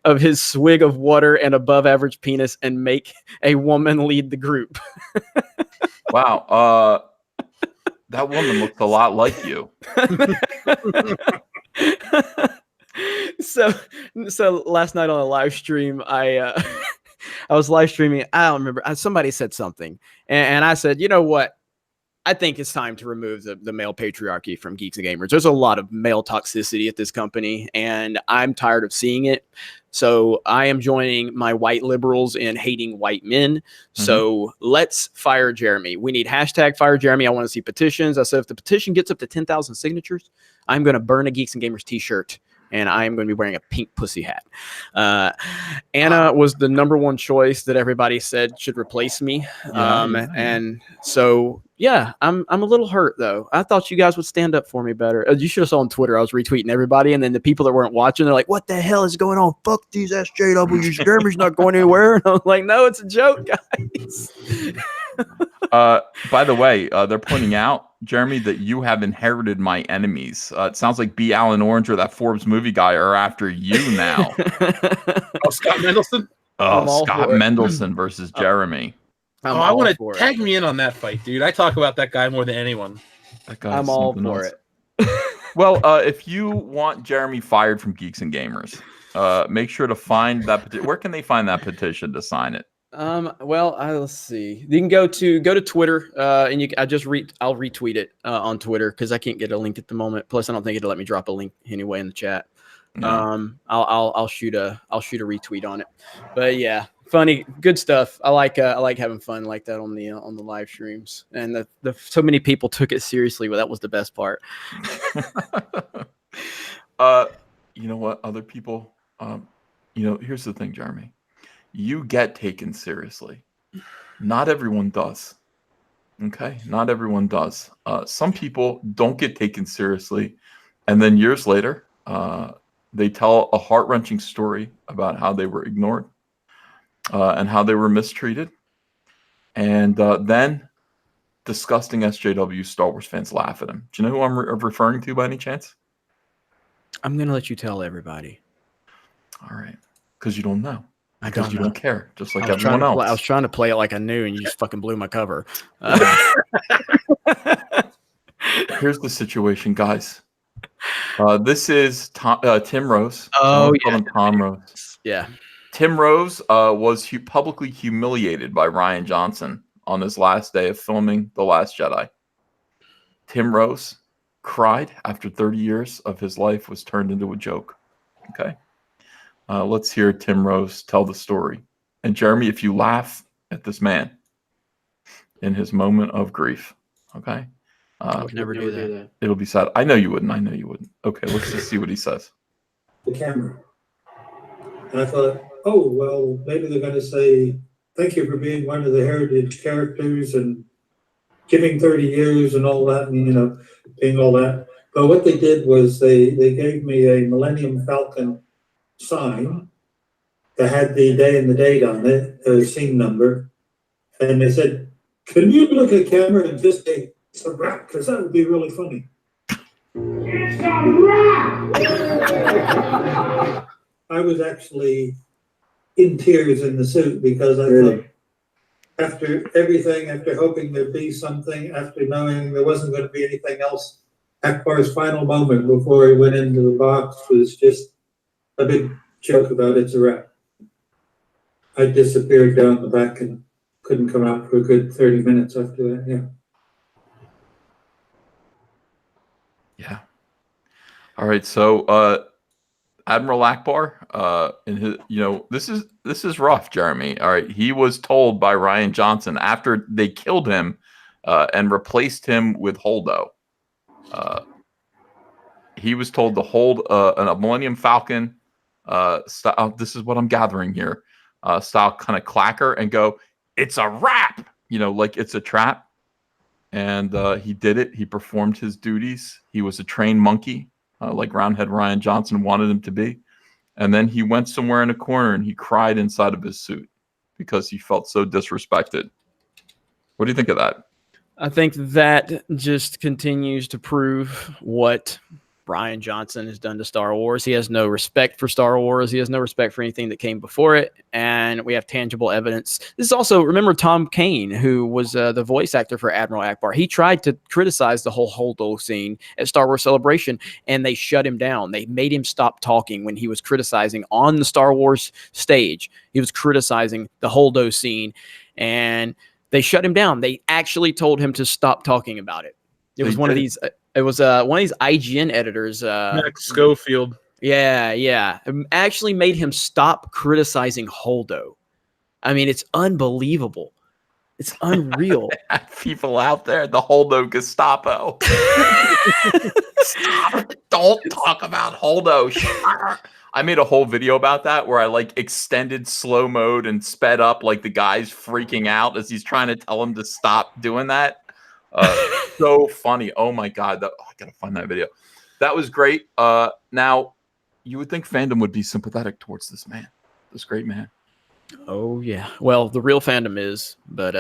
of his swig of water and above average penis and make a woman lead the group. Wow. That woman looks a lot like you. So last night on a live stream, I was live streaming. I don't remember. Somebody said something, and I said, you know what? I think it's time to remove the male patriarchy from Geeks and Gamers. There's a lot of male toxicity at this company, and I'm tired of seeing it. So I am joining my white liberals in hating white men. Mm-hmm. So let's fire Jeremy. We need #fire Jeremy. I want to see petitions. I said, if the petition gets up to 10,000 signatures, I'm going to burn a Geeks and Gamers t-shirt. And I am going to be wearing a pink pussy hat. Anna was the #1 choice that everybody said should replace me. And so, yeah, I'm a little hurt, though. I thought you guys would stand up for me better. You should have saw on Twitter. I was retweeting everybody. And then the people that weren't watching, they're like, what the hell is going on? Fuck these SJWs. Jeremy's not going anywhere. And I'm like, no, it's a joke, guys. By the way, they're pointing out, Jeremy, that you have inherited my enemies. It sounds like B. Alan Orange or that Forbes movie guy are after you now. Scott Mendelson? Scott Mendelson versus Jeremy. I want to tag me in on that fight, dude. I talk about that guy more than anyone. I'm all for it. Well, if you want Jeremy fired from Geeks and Gamers, make sure to find that petition. Where can they find that petition to sign it? Well, let's see. You can go to Twitter, and I'll retweet it on Twitter because I can't get a link at the moment. Plus, I don't think it'll let me drop a link anyway in the chat. No. I'll shoot a retweet on it. But yeah, funny, good stuff. I like having fun like that on the live streams, and the so many people took it seriously. But that was the best part. You know what? Other people, here's the thing, Jeremy. You get taken seriously. Not everyone does. Okay? Not everyone does. Some people don't get taken seriously. And then years later, they tell a heart-wrenching story about how they were ignored and how they were mistreated. And then disgusting SJW Star Wars fans laugh at them. Do you know who I'm referring to by any chance? I'm going to let you tell everybody. All right. Because you don't know. Because you don't care, just like everyone else. I was trying to play it like I knew, and you just fucking blew my cover. Here's the situation, guys. This is Tim Rose. Oh, yeah. Tom Rose. Yeah. Tim Rose was publicly humiliated by Rian Johnson on his last day of filming The Last Jedi. Tim Rose cried after 30 years of his life was turned into a joke. Okay. Let's hear Tim Rose tell the story. And Jeremy, if you laugh at this man in his moment of grief, okay? I would never do that. It'll be sad. I know you wouldn't. Okay, let's just see what he says. The camera. And I thought, oh, well, maybe they're going to say, thank you for being one of the heritage characters and giving 30 years and all that, and, being all that. But what they did was they gave me a Millennium Falcon sign that had the day and the date on it, a scene number. And they said, can you look at camera and just say, it's a wrap? Because that would be really funny. It's a wrap! I was actually in tears in the suit because I thought, after everything, after hoping there'd be something, after knowing there wasn't going to be anything else, Akbar's final moment before he went into the box was just a big joke about it's a wrap. I disappeared down the back and couldn't come out for a good 30 minutes after that. Yeah. Yeah. All right. So, Admiral Akbar, in his, this is rough, Jeremy. All right. He was told by Rian Johnson after they killed him, and replaced him with Holdo. He was told to hold a Millennium Falcon style. This is what I'm gathering here. Style kind of clacker and go, it's a wrap, like it's a trap. And he did it. He performed his duties. He was a trained monkey, like Roundhead Rian Johnson wanted him to be. And then he went somewhere in a corner and he cried inside of his suit because he felt so disrespected. What do you think of that? I think that just continues to prove what Rian Johnson has done to Star Wars. He has no respect for Star Wars. He has no respect for anything that came before it. And we have tangible evidence. This is also, remember Tom Kane, who was the voice actor for Admiral Akbar. He tried to criticize the whole Holdo scene at Star Wars Celebration, and they shut him down. They made him stop talking when he was criticizing on the Star Wars stage. He was criticizing the Holdo scene, and they shut him down. They actually told him to stop talking about it. It was one of these. It was one of these IGN editors. Max Schofield. Yeah. Actually made him stop criticizing Holdo. I mean, it's unbelievable. It's unreal. People out there, the Holdo Gestapo. Stop. Don't talk about Holdo. I made a whole video about that where I extended slow mode and sped up like the guy's freaking out as he's trying to tell him to stop doing that. So funny. Oh my God. I gotta find that video. That was great. Now you would think fandom would be sympathetic towards this man, this great man. Oh yeah. Well, the real fandom is, but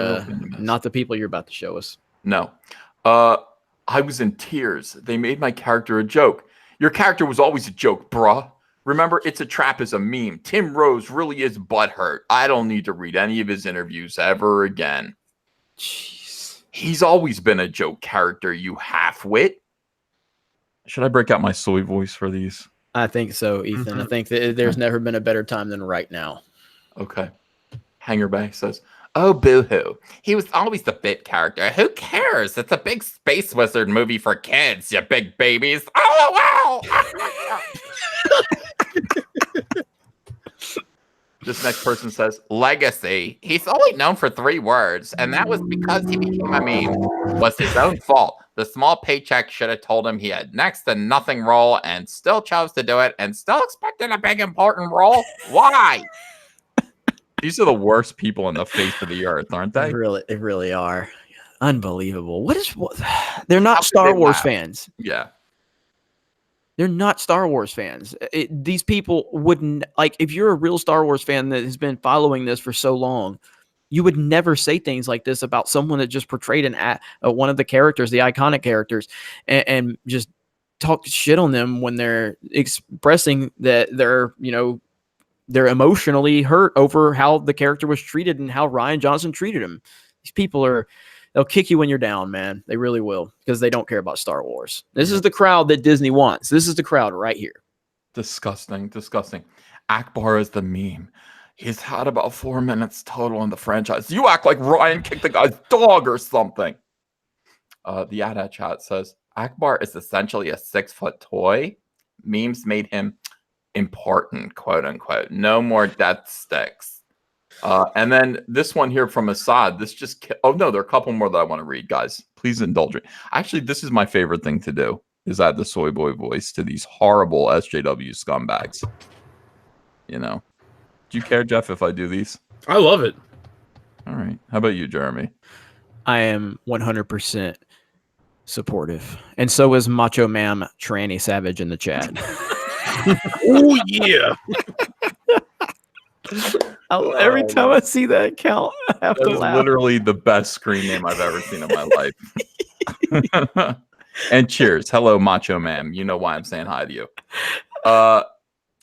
not the people you're about to show us. No. I was in tears. They made my character a joke. Your character was always a joke, bruh. Remember, It's a Trap is a meme. Tim Rose really is butthurt. I don't need to read any of his interviews ever again. Jeez. He's always been a joke character, you half-wit. Should I break out my soy voice for these? I think so, Ethan. I think that there's never been a better time than right now. Okay. Hangerbay says, oh, boo-hoo. He was always the bit character. Who cares? It's a big space wizard movie for kids, you big babies. Oh, wow. This next person says, legacy. He's only known for 3 words, and that was because he became a meme. Was his own fault. The small paycheck should have told him he had next to nothing role and still chose to do it and still expected a big important role. Why? These are the worst people on the face of the earth, aren't they? They really are. Unbelievable. They're not Star Wars fans. Yeah. They're not Star Wars fans. These people wouldn't, if you're a real Star Wars fan that has been following this for so long, you would never say things like this about someone that just portrayed one of the characters, the iconic characters, and just talk shit on them when they're expressing that they're emotionally hurt over how the character was treated and how Rian Johnson treated him. These people they'll kick you when you're down, man. They really will, because they don't care about Star Wars. This is the crowd that Disney wants. This is the crowd right here. Disgusting. Akbar is the meme. He's had about 4 minutes total in the franchise. You act like Ryan kicked the guy's dog or something. The AT-AT chat says, Akbar is essentially a 6-foot toy. Memes made him important, quote unquote. No more death sticks. And then this one here from Assad. This just there are a couple more that I want to read, guys. Please indulge me. Actually, this is my favorite thing to do, is add the soy boy voice to these horrible SJW scumbags. Do you care, Jeff, if I do these? I love it. All right. How about you, Jeremy? I am 100% supportive, and so is Macho Man Tranny Savage in the chat. Oh yeah. Every time I see that account, I have to That is laugh. literally the best screen name I've ever seen in my life. And cheers. Hello, Macho Man. You know why I'm saying hi to you.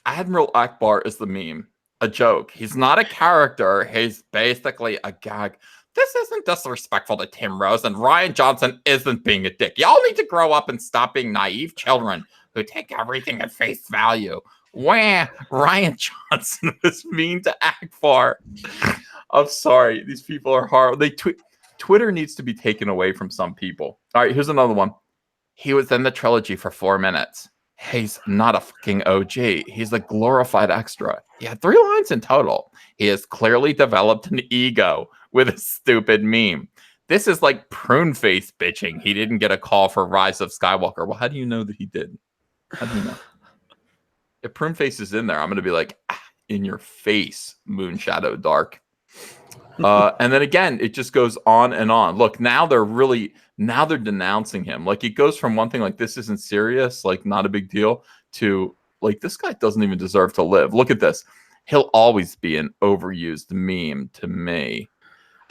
Admiral Akbar is the meme. A joke. He's not a character. He's basically a gag. This isn't disrespectful to Tim Rose, and Ryan Johnson isn't being a dick. Y'all need to grow up and stop being naive children who take everything at face value. Wah! Ryan Johnson was mean to Akbar. I'm sorry. These people are horrible. Twitter needs to be taken away from some people. All right, here's another one. He was in the trilogy for 4 minutes. He's not a fucking OG. He's a glorified extra. He had 3 lines in total. He has clearly developed an ego with a stupid meme. This is like prune face bitching. He didn't get a call for Rise of Skywalker. Well, how do you know that he did? How do you know? If prune face is in there, I'm going to be like, in your face, Moonshadow Dark. And then again, it just goes on and on. Look, now they're denouncing him. Like, it goes from one thing like, this isn't serious, like not a big deal, to like, this guy doesn't even deserve to live. Look at this. He'll always be an overused meme to me.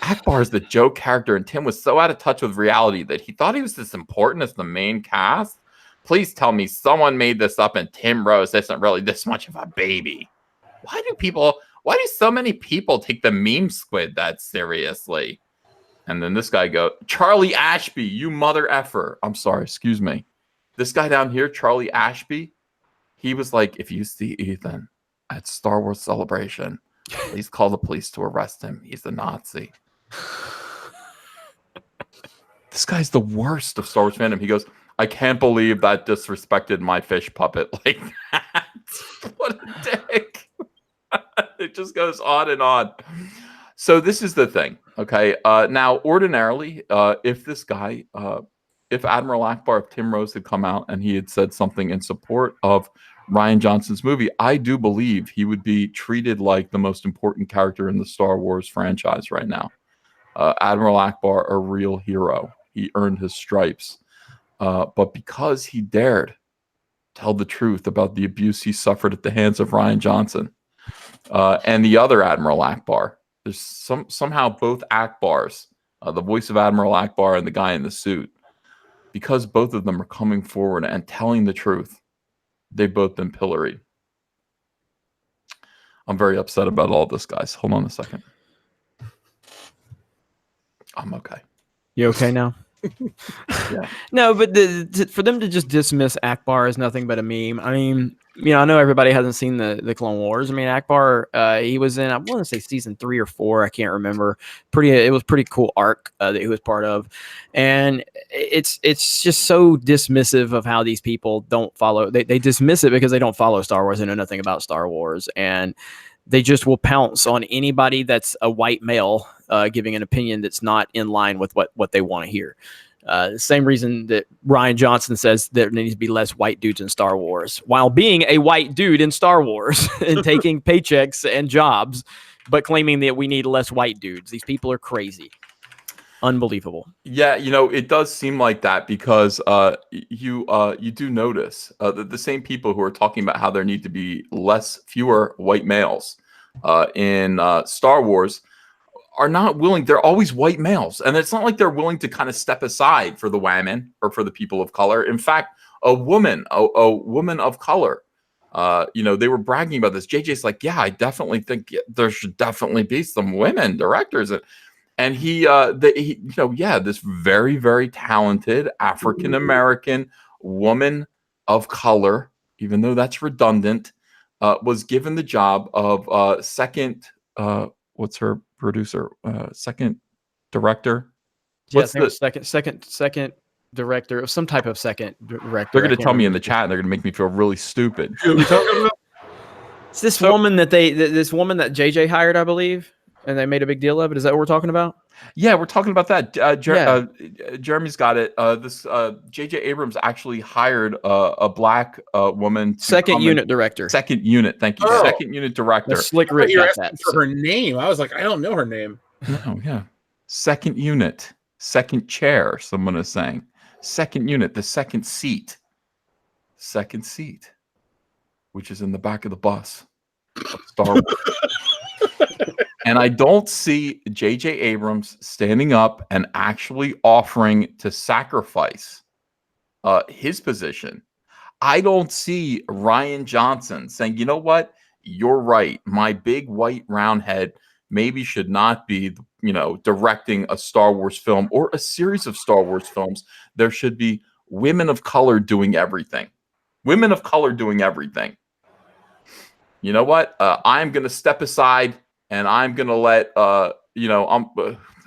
Akbar is the joke character, and Tim was so out of touch with reality that he thought he was as important as the main cast. Please tell me someone made this up and Tim Rose isn't really this much of a baby. Why do so many people take the meme squid that seriously? And then this guy goes, Charlie Ashby, you mother effer. I'm sorry, excuse me. This guy down here, Charlie Ashby, he was like, if you see Ethan at Star Wars Celebration, please call the police to arrest him. He's a Nazi. This guy's the worst of Star Wars fandom. He goes, I can't believe that disrespected my fish puppet like that. What a dick. It just goes on and on. So this is the thing, okay? Now, ordinarily, if this guy, if Admiral Akbar, if Tim Rose had come out and he had said something in support of Ryan Johnson's movie, I do believe he would be treated like the most important character in the Star Wars franchise right now. Admiral Akbar, a real hero. He earned his stripes. But because he dared tell the truth about the abuse he suffered at the hands of Ryan Johnson and the other Admiral Akbar, there's somehow both Akbars, the voice of Admiral Akbar and the guy in the suit, because both of them are coming forward and telling the truth, they've both been pilloried. I'm very upset about all this, guys. Hold on a second. I'm okay. You okay now? Yeah. No, but for them to just dismiss Akbar as nothing but a meme. I mean, you know, I know everybody hasn't seen the Clone Wars. I mean, Akbar, he was in, I want to say season 3 or 4. I can't remember. It was pretty cool arc that he was part of, and it's just so dismissive of how these people don't follow. They dismiss it because they don't follow Star Wars and know nothing about Star Wars, and they just will pounce on anybody that's a white male giving an opinion that's not in line with what they want to hear. The same reason that Ryan Johnson says there needs to be less white dudes in Star Wars, while being a white dude in Star Wars and taking paychecks and jobs, but claiming that we need less white dudes. These people are crazy. Unbelievable. Yeah, you know, it does seem like that because you do notice that the same people who are talking about how there need to be fewer white males in Star Wars are not willing. They're always white males, and it's not like they're willing to kind of step aside for the women or for the people of color. In fact, a woman of color, you know, they were bragging about this. JJ's like, yeah, I definitely think there should definitely be some women directors. And he, you know, yeah, this very, very talented African-American woman of color, even though that's redundant, was given the job of second, what's her producer? Second director? What's the second director of some type of second director? They're going to tell me in the chat, and they're going to make me feel really stupid. It's this woman that this woman that JJ hired, I believe, and they made a big deal of it. Is that what we're talking about? Yeah, we're talking about that. Yeah. Jeremy's got it. This J.J. Abrams actually hired a black woman to Second come in- unit director. Second unit, thank you. Oh. Second unit director. Slick I thought Rick you were got asking that. for her name. I was like, I don't know her name. No, yeah. Second unit, second chair, someone is saying. Second unit, the second seat. Second seat, which is in the back of the bus of Star Wars. And I don't see J.J. Abrams standing up and actually offering to sacrifice his position. I don't see Rian Johnson saying, you know what? You're right. My big white round head maybe should not be, directing a Star Wars film or a series of Star Wars films. There should be women of color doing everything. Women of color doing everything. You know what? I'm going to step aside and I'm going to let,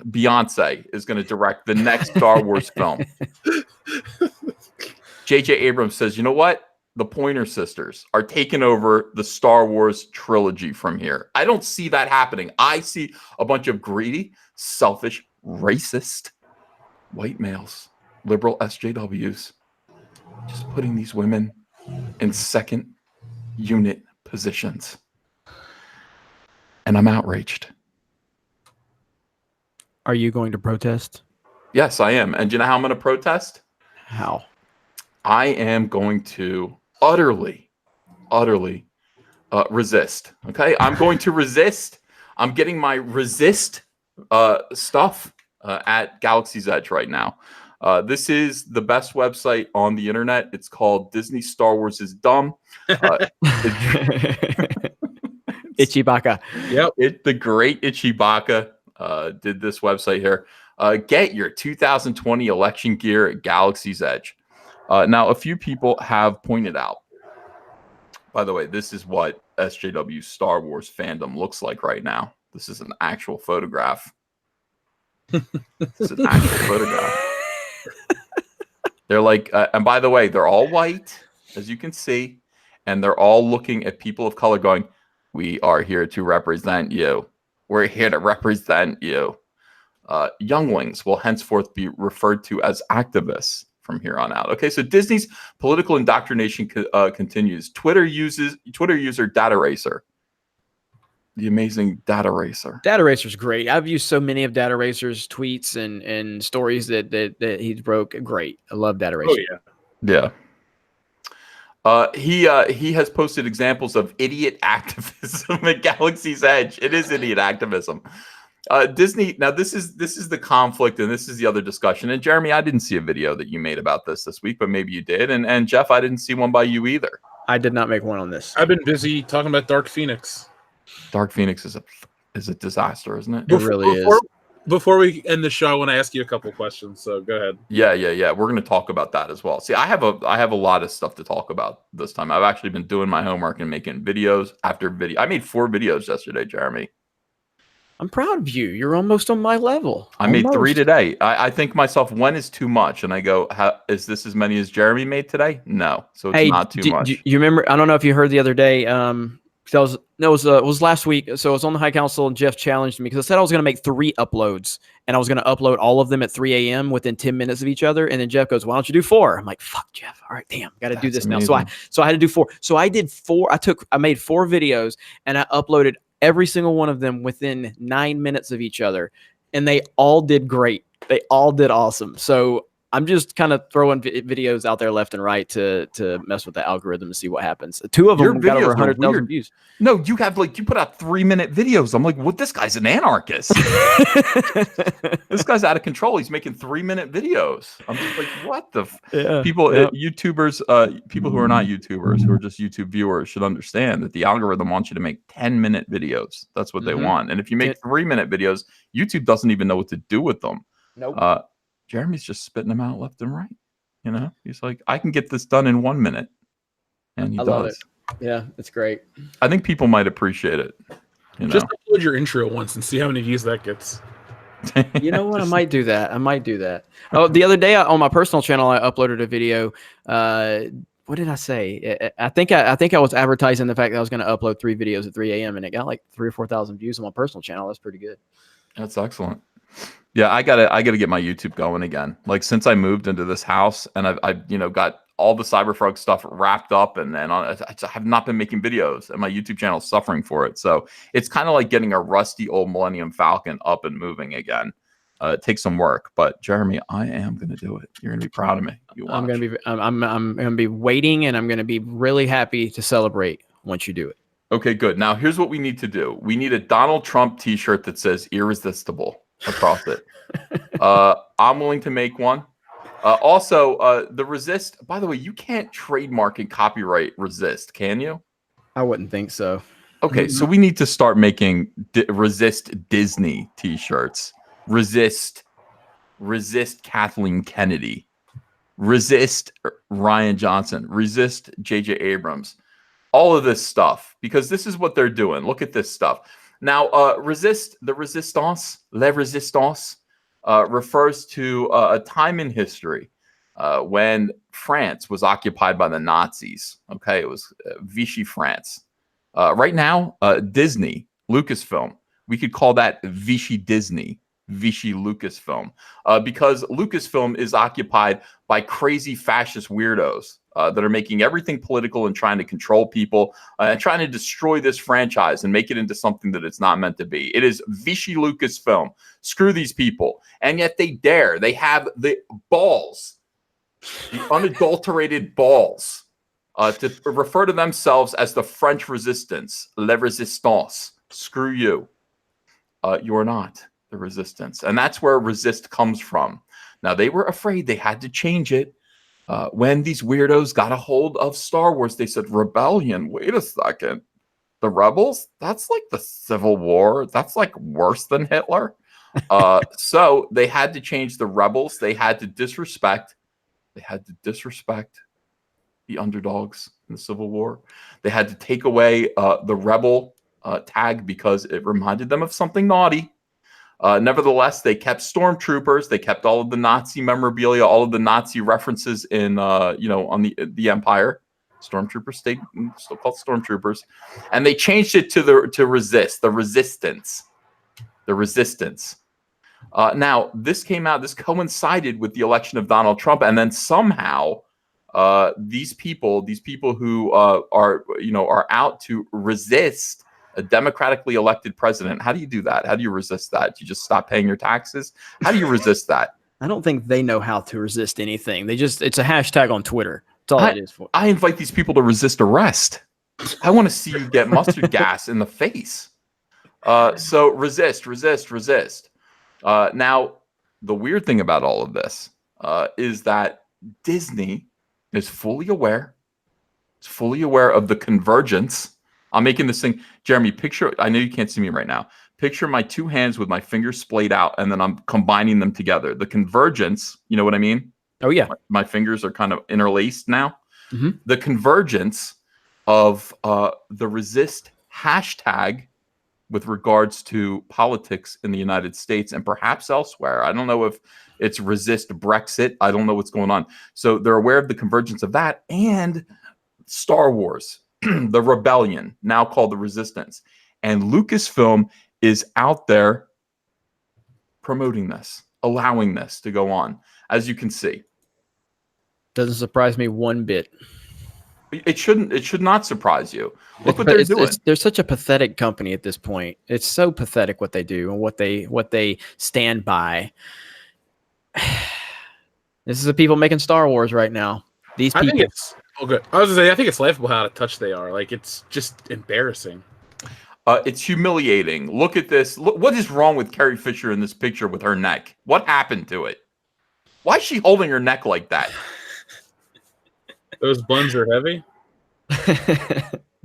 Beyonce is going to direct the next Star Wars film. J.J. Abrams says, you know what? The Pointer Sisters are taking over the Star Wars trilogy from here. I don't see that happening. I see a bunch of greedy, selfish, racist white males, liberal SJWs, just putting these women in second unit positions. And I'm outraged. Are you going to protest? Yes, I am. And do you know how I'm going to protest? How? I am going to utterly resist. Okay, I'm going to resist. I'm getting my resist stuff at Galaxy's Edge right now. This is the best website on the internet. It's called Disney Star Wars is Dumb. Ichibaka. Yep. The great Ichibaka did this website here. Get your 2020 election gear at Galaxy's Edge. Now, a few people have pointed out, by the way, this is what SJW Star Wars fandom looks like right now. This is an actual photograph. This is an actual photograph. They're like, and by the way, they're all white, as you can see, and they're all looking at people of color going, we are here to represent you. We're here to represent you. Younglings will henceforth be referred to as activists from here on out. Okay, so Disney's political indoctrination continues. Twitter user Data Racer. The amazing Data Racer. Data Racer's great. I've used so many of Data Racer's tweets and stories that he's broke. Great. I love Data Racer. Oh yeah. Yeah. He has posted examples of idiot activism at Galaxy's Edge. It is idiot activism. Disney. Now this is the conflict, and this is the other discussion. And Jeremy, I didn't see a video that you made about this week, but maybe you did. And Jeff, I didn't see one by you either. I did not make one on this. I've been busy talking about Dark Phoenix. Dark Phoenix is a disaster, isn't it? It really is. Before we end the show, I want to ask you a couple questions. So go ahead. Yeah. We're going to talk about that as well. See, I have a lot of stuff to talk about this time. I've actually been doing my homework and making videos after video. I made 4 videos yesterday, Jeremy. I'm proud of you. You're almost on my level. I made 3 today. I think myself, when is too much? And I go, is this as many as Jeremy made today? No. So it's not too much. You remember? I don't know if you heard the other day. It was last week. So I was on the High Council and Jeff challenged me because I said I was going to make 3 uploads and I was going to upload all of them at 3 a.m. within 10 minutes of each other. And then Jeff goes, why don't you do 4? I'm like, fuck Jeff. All right, damn, got to do this amazing. now. So I had to do 4. So I did 4. I made 4 videos and I uploaded every single one of them within 9 minutes of each other. And they all did great. They all did awesome. So I'm just kind of throwing videos out there left and right to mess with the algorithm and see what happens. 2 of them got over 100,000 views. No, you put out 3-minute videos. I'm like, well, this guy's an anarchist. This guy's out of control. He's making 3-minute videos. I'm just like, what the people, YouTubers, people who are not YouTubers, who are just YouTube viewers, should understand that the algorithm wants you to make 10-minute videos. That's what they want. And if you make 3-minute videos, YouTube doesn't even know what to do with them. Nope. Jeremy's just spitting them out left and right. You know, he's like, I can get this done in 1 minute. And he love does. it. Yeah, it's great. I think people might appreciate it. Just upload your intro once and see how many views that gets. You know what? I might do that. Oh, the other day on my personal channel, I uploaded a video. What did I say? I think I was advertising the fact that I was going to upload 3 videos at 3 a.m. and it got like 3,000 or 4,000 views on my personal channel. That's pretty good. That's excellent. Yeah, I gotta get my YouTube going again. Like since I moved into this house and I've got all the Cyberfrog stuff wrapped up and I have not been making videos and my YouTube channel is suffering for it. So it's kind of like getting a rusty old Millennium Falcon up and moving again. It takes some work, but Jeremy, I am gonna do it. You're gonna be proud of me. I'm gonna be waiting, and I'm gonna be really happy to celebrate once you do it. Okay, good. Now here's what we need to do. We need a Donald Trump T-shirt that says "Irresistible" across it. I'm willing to make one. Also, the Resist. By the way, you can't trademark and copyright Resist, can you? I wouldn't think so. Okay, so we need to start making Resist Disney T-shirts. Resist Kathleen Kennedy. Resist Ryan Johnson. Resist J.J. Abrams. All of this stuff, because this is what they're doing. Look at this stuff. Now, the Resistance, Le Resistance, refers to a time in history when France was occupied by the Nazis. Okay, it was Vichy France. Right now, Disney, Lucasfilm, we could call that Vichy Disney, Vichy Lucasfilm, because Lucasfilm is occupied by crazy fascist weirdos that are making everything political and trying to control people and trying to destroy this franchise and make it into something that it's not meant to be. It is Vichy Lucasfilm. Screw these people. And yet they dare. They have the balls, the unadulterated balls, to refer to themselves as the French Resistance, Le Resistance. Screw you. You are not the Resistance. And that's where resist comes from. Now, they were afraid they had to change it. When these weirdos got a hold of Star Wars, they said, rebellion, wait a second. The rebels? That's like the Civil War. That's like worse than Hitler. So they had to change the rebels. They had to disrespect the underdogs in the Civil War. They had to take away the rebel tag because it reminded them of something naughty. Nevertheless, they kept stormtroopers. They kept all of the Nazi memorabilia, all of the Nazi references in, on the Empire. Stormtroopers stayed still called stormtroopers, and they changed it to the resistance. Now, this came out. This coincided with the election of Donald Trump, and then somehow, these people who are out to resist a democratically elected president. How do you do that? How do you resist that? Do you just stop paying your taxes? How do you resist that? I don't think they know how to resist anything. It's a hashtag on Twitter. That's all it is for. I invite these people to resist arrest. I want to see you get mustard gas in the face. So resist. Now, the weird thing about all of this is that Disney is fully aware. It's fully aware of the convergence. I'm making this thing, Jeremy, picture, I know you can't see me right now. Picture my two hands with my fingers splayed out, and then I'm combining them together. The convergence, you know what I mean? Oh, yeah. My fingers are kind of interlaced now. Mm-hmm. The convergence of the resist hashtag with regards to politics in the United States and perhaps elsewhere. I don't know if it's resist Brexit. I don't know what's going on. So they're aware of the convergence of that and Star Wars. The rebellion, now called the Resistance. And Lucasfilm is out there promoting this, allowing this to go on, as you can see. Doesn't surprise me one bit. It should not surprise you. Look what they're doing. They're such a pathetic company at this point. It's so pathetic what they do and what they stand by. This is the people making Star Wars right now. These people. I think it's good. I was gonna say, I think it's laughable how out of touch they are. Like, it's just embarrassing. It's humiliating. Look at this. Look, what is wrong with Carrie Fisher in this picture with her neck? What happened to it? Why is she holding her neck like that? Those buns are heavy.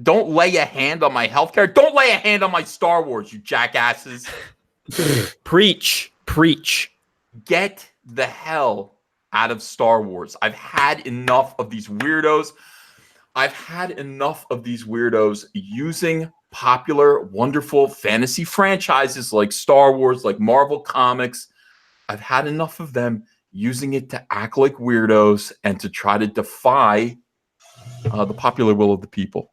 Don't lay a hand on my healthcare. Don't lay a hand on my Star Wars, you jackasses. Preach. Get the hell out of Star Wars. I've had enough of these weirdos. I've had enough of these weirdos using popular, wonderful fantasy franchises like Star Wars, like Marvel Comics. I've had enough of them using it to act like weirdos and to try to defy the popular will of the people.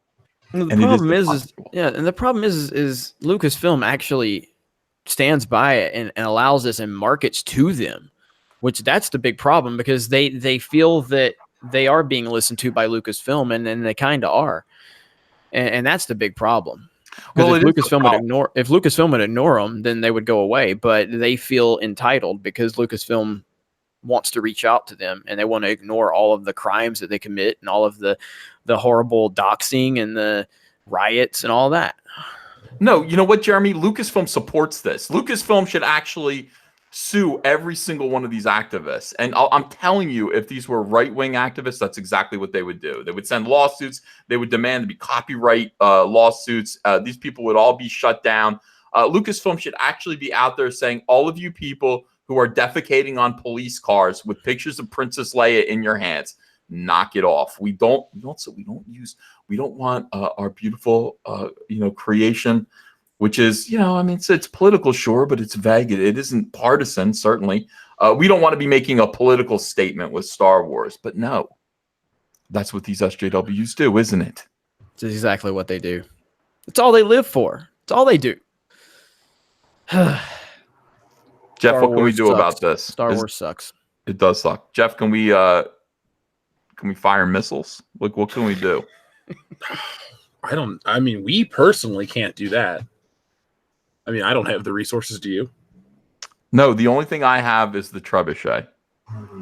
And the problem is Lucasfilm actually stands by it and allows this and markets to them, which that's the big problem, because they feel that they are being listened to by Lucasfilm, and they kind of are. And that's the big problem. Because if Lucasfilm would ignore them, then they would go away. But they feel entitled because Lucasfilm wants to reach out to them, and they want to ignore all of the crimes that they commit and all of the horrible doxing and the riots and all that. No, you know what, Jeremy? Lucasfilm supports this. Lucasfilm should actually sue every single one of these activists. And I'm telling you, if these were right-wing activists, that's exactly what they would do. They would send lawsuits. They would demand to be copyright lawsuits. These people would all be shut down. Lucasfilm should actually be out there saying, all of you people who are defecating on police cars with pictures of Princess Leia in your hands, knock it off. We don't want our beautiful creation, which is, it's political, sure, but it's vague. It isn't partisan, certainly. We don't want to be making a political statement with Star Wars, but no, that's what these SJWs do, isn't it? It's exactly what they do. It's all they live for. It's all they do. Jeff, what can we do about this? Star Wars sucks. It does suck. Jeff, can we fire missiles? Like, what can we do? We personally can't do that. I don't have the resources. Do you? No, the only thing I have is the trebuchet.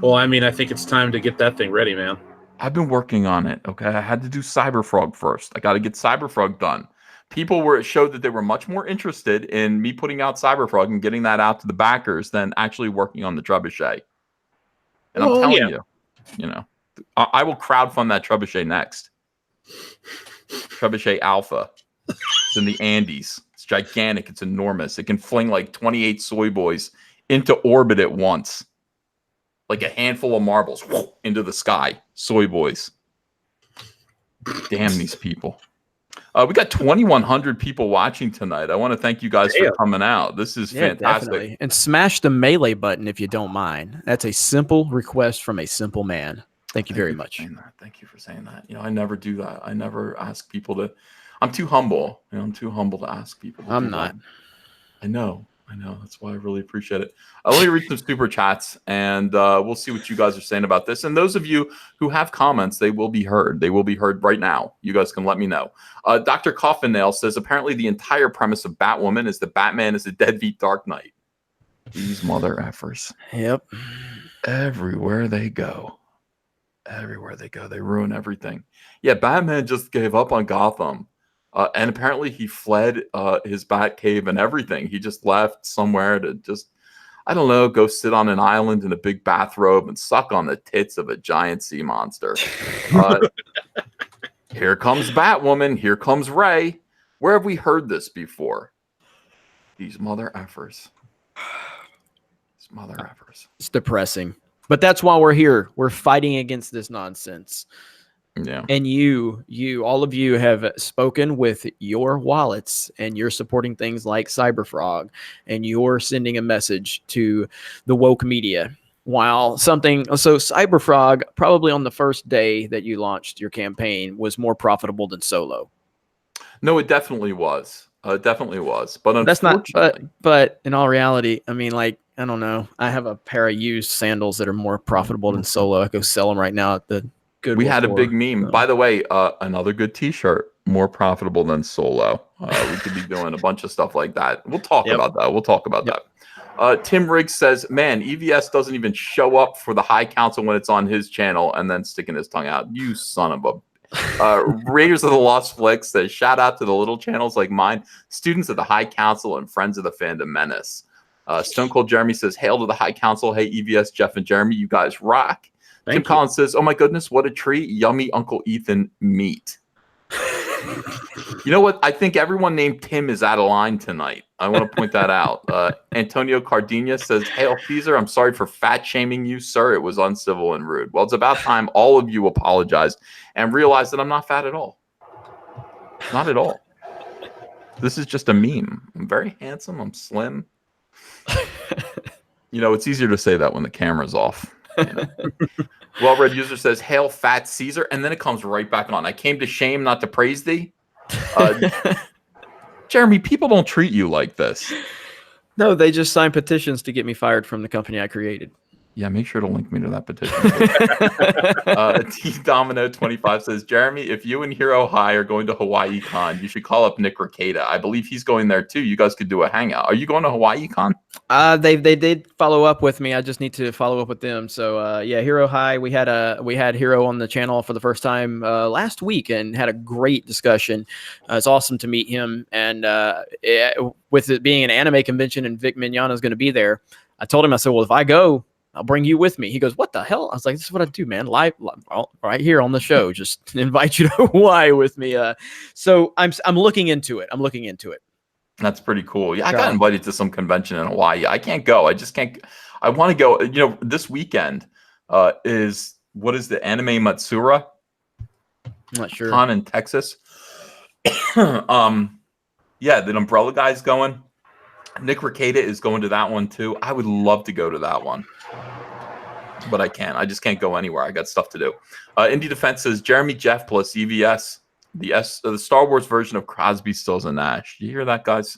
Well, I think it's time to get that thing ready, man. I've been working on it. Okay, I had to do Cyberfrog first. I got to get Cyberfrog done. People showed that they were much more interested in me putting out Cyberfrog and getting that out to the backers than actually working on the trebuchet. And I'm telling you, I will crowdfund that trebuchet next. Trebuchet Alpha. It's in the Andes. It's gigantic. It's enormous. It can fling like 28 soy boys into orbit at once. Like a handful of marbles into the sky. Soy boys. Damn these people. We got 2,100 people watching tonight. I want to thank you guys for coming out. This is fantastic. Definitely. And smash the melee button if you don't mind. That's a simple request from a simple man. Thank you very much. Thank you for saying that. I never do that. I never ask people to. I'm too humble. I'm too humble to ask people. I'm not. I know. That's why I really appreciate it. Let me read some super chats, and we'll see what you guys are saying about this. And those of you who have comments, they will be heard. They will be heard right now. You guys can let me know. Dr. Coffin-Nail says, apparently the entire premise of Batwoman is that Batman is a deadbeat Dark Knight. These mother effers. Yep. Everywhere they go, they ruin everything. Yeah, Batman just gave up on Gotham. And apparently he fled his bat cave and everything. He just left somewhere to just, I don't know, go sit on an island in a big bathrobe and suck on the tits of a giant sea monster. Here comes Batwoman. Here comes Ray. Where have we heard this before? These mother effers. These mother effers. It's depressing. But that's why we're here. We're fighting against this nonsense. Yeah. And all of you have spoken with your wallets, and you're supporting things like Cyberfrog, and you're sending a message to the woke media. So Cyberfrog, probably on the first day that you launched your campaign, was more profitable than Solo. No, it definitely was. It definitely was. But that's not. But in all reality, I don't know. I have a pair of used sandals that are more profitable than Solo. I go sell them right now at the Goodwill. We had a big meme. So. By the way, another good T-shirt, more profitable than Solo. We could be doing a bunch of stuff like that. We'll talk about that. Tim Riggs says, man, EVS doesn't even show up for the High Council when it's on his channel and then sticking his tongue out. You son of a... Raiders of the Lost Flicks says, shout out to the little channels like mine, students of the High Council and friends of the Fandom Menace. Stone Cold Jeremy says, hail to the High Council. Hey, EVS, Jeff and Jeremy, you guys rock. Tim Collins says, oh my goodness, what a treat. Yummy Uncle Ethan meat. You know what? I think everyone named Tim is out of line tonight. I want to point that out. Antonio Cardina says, hail Caesar, I'm sorry for fat shaming you, sir. It was uncivil and rude. Well, it's about time all of you apologized and realized that I'm not fat at all. Not at all. This is just a meme. I'm very handsome. I'm slim. It's easier to say that when the camera's off. Well-read user says, hail fat Caesar, and then it comes right back on. I came to shame, not to praise thee. Jeremy, people don't treat you like this. No, they just signed petitions to get me fired from the company I created. Yeah, make sure to link me to that petition. T Domino 25 says, Jeremy, if you and Hero High are going to Hawaii Con, you should call up Nick Rekieta. I believe he's going there too. You guys could do a hangout. Are you going to Hawaii Con? They did follow up with me. I just need to follow up with them. So yeah, Hero High. We had Hero on the channel for the first time last week and had a great discussion. It's awesome to meet him. And with it being an anime convention and Vic Mignogna is going to be there, I told him, I said, well, if I go, I'll bring you with me. He goes, what the hell? I was like, this is what I do, man. Live right here on the show. Just invite you to Hawaii with me. So I'm looking into it. That's pretty cool. Yeah, I got invited to some convention in Hawaii. I can't go. I just can't. I want to go. You know, this weekend is the Anime Matsura? I'm not sure. Con in Texas. Yeah, the Umbrella guy's going. Nick Rekieta is going to that one too. I would love to go to that one, but I can't. I just can't go anywhere. I got stuff to do. Indie Defense says Jeremy Jeff plus EVS, the Star Wars version of Crosby, Stills, and Nash. You hear that, guys?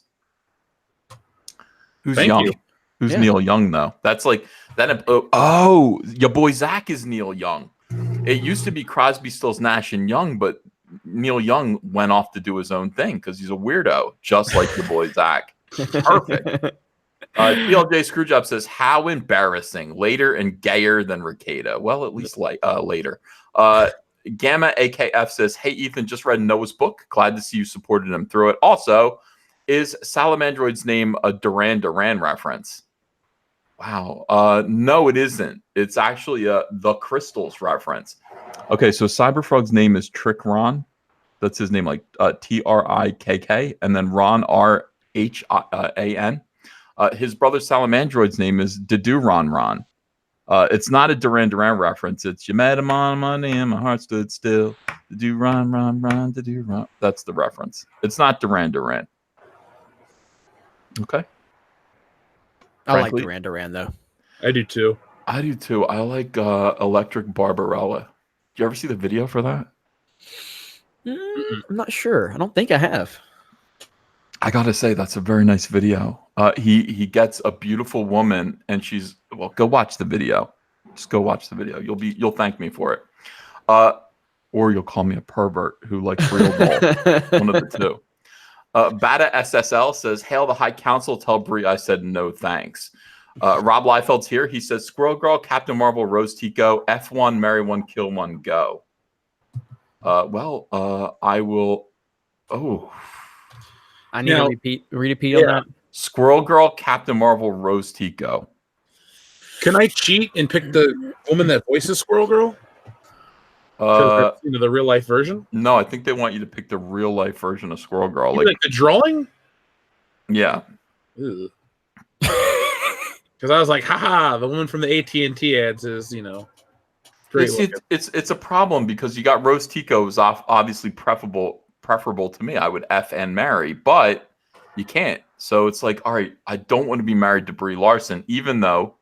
Who's Thank Young? you. Who's Neil Young though? That's like that. Oh, your boy Zach is Neil Young. It used to be Crosby, Stills, Nash, and Young, but Neil Young went off to do his own thing because he's a weirdo, just like your boy Zach. Perfect. PLJ Screwjob says, how embarrassing. Later and gayer than Rekieta. Well, at least later. Gamma AKF says, hey, Ethan, just read Noah's book. Glad to see you supported him through it. Also, is Salamandroid's name a Duran Duran reference? Wow. No, it isn't. It's actually the Crystals reference. Okay, so Cyberfrog's name is Trick Ron. That's his name, like Trikk, and then Ron R. H-A-N. His brother Salamandroid's name is Didu Ron. It's not a Duran Duran reference. It's you met him on Monday and my heart stood still. Didu Ron, Didu Ron. That's the reference. It's not Duran Duran. Okay. I like Duran Duran though. I do too. I do too. I like Electric Barbarella. Did you ever see the video for that? I'm not sure. I don't think I have. I gotta say that's a very nice video. He gets a beautiful woman, and she's go watch the video. Just go watch the video. You'll thank me for it, or you'll call me a pervert who likes real ball. One of the two. Bata SSL says, "Hail the High Council. Tell Brie I said no thanks." Rob Liefeld's here. He says, "Squirrel Girl, Captain Marvel, Rose Tico, F1, marry one, kill one, go." I will. Oh. I need to repeat on that. Squirrel Girl, Captain Marvel, Rose Tico. Can I cheat and pick the woman that voices Squirrel Girl? The real life version? No, I think they want you to pick the real life version of Squirrel Girl. Like the drawing? Yeah. Because I was like, haha, the woman from the AT&T ads is, great. It's a problem because you got Rose Tico who's obviously preferable to me. I would F and marry, but you can't. So it's like, all right, I don't want to be married to Brie Larson, even though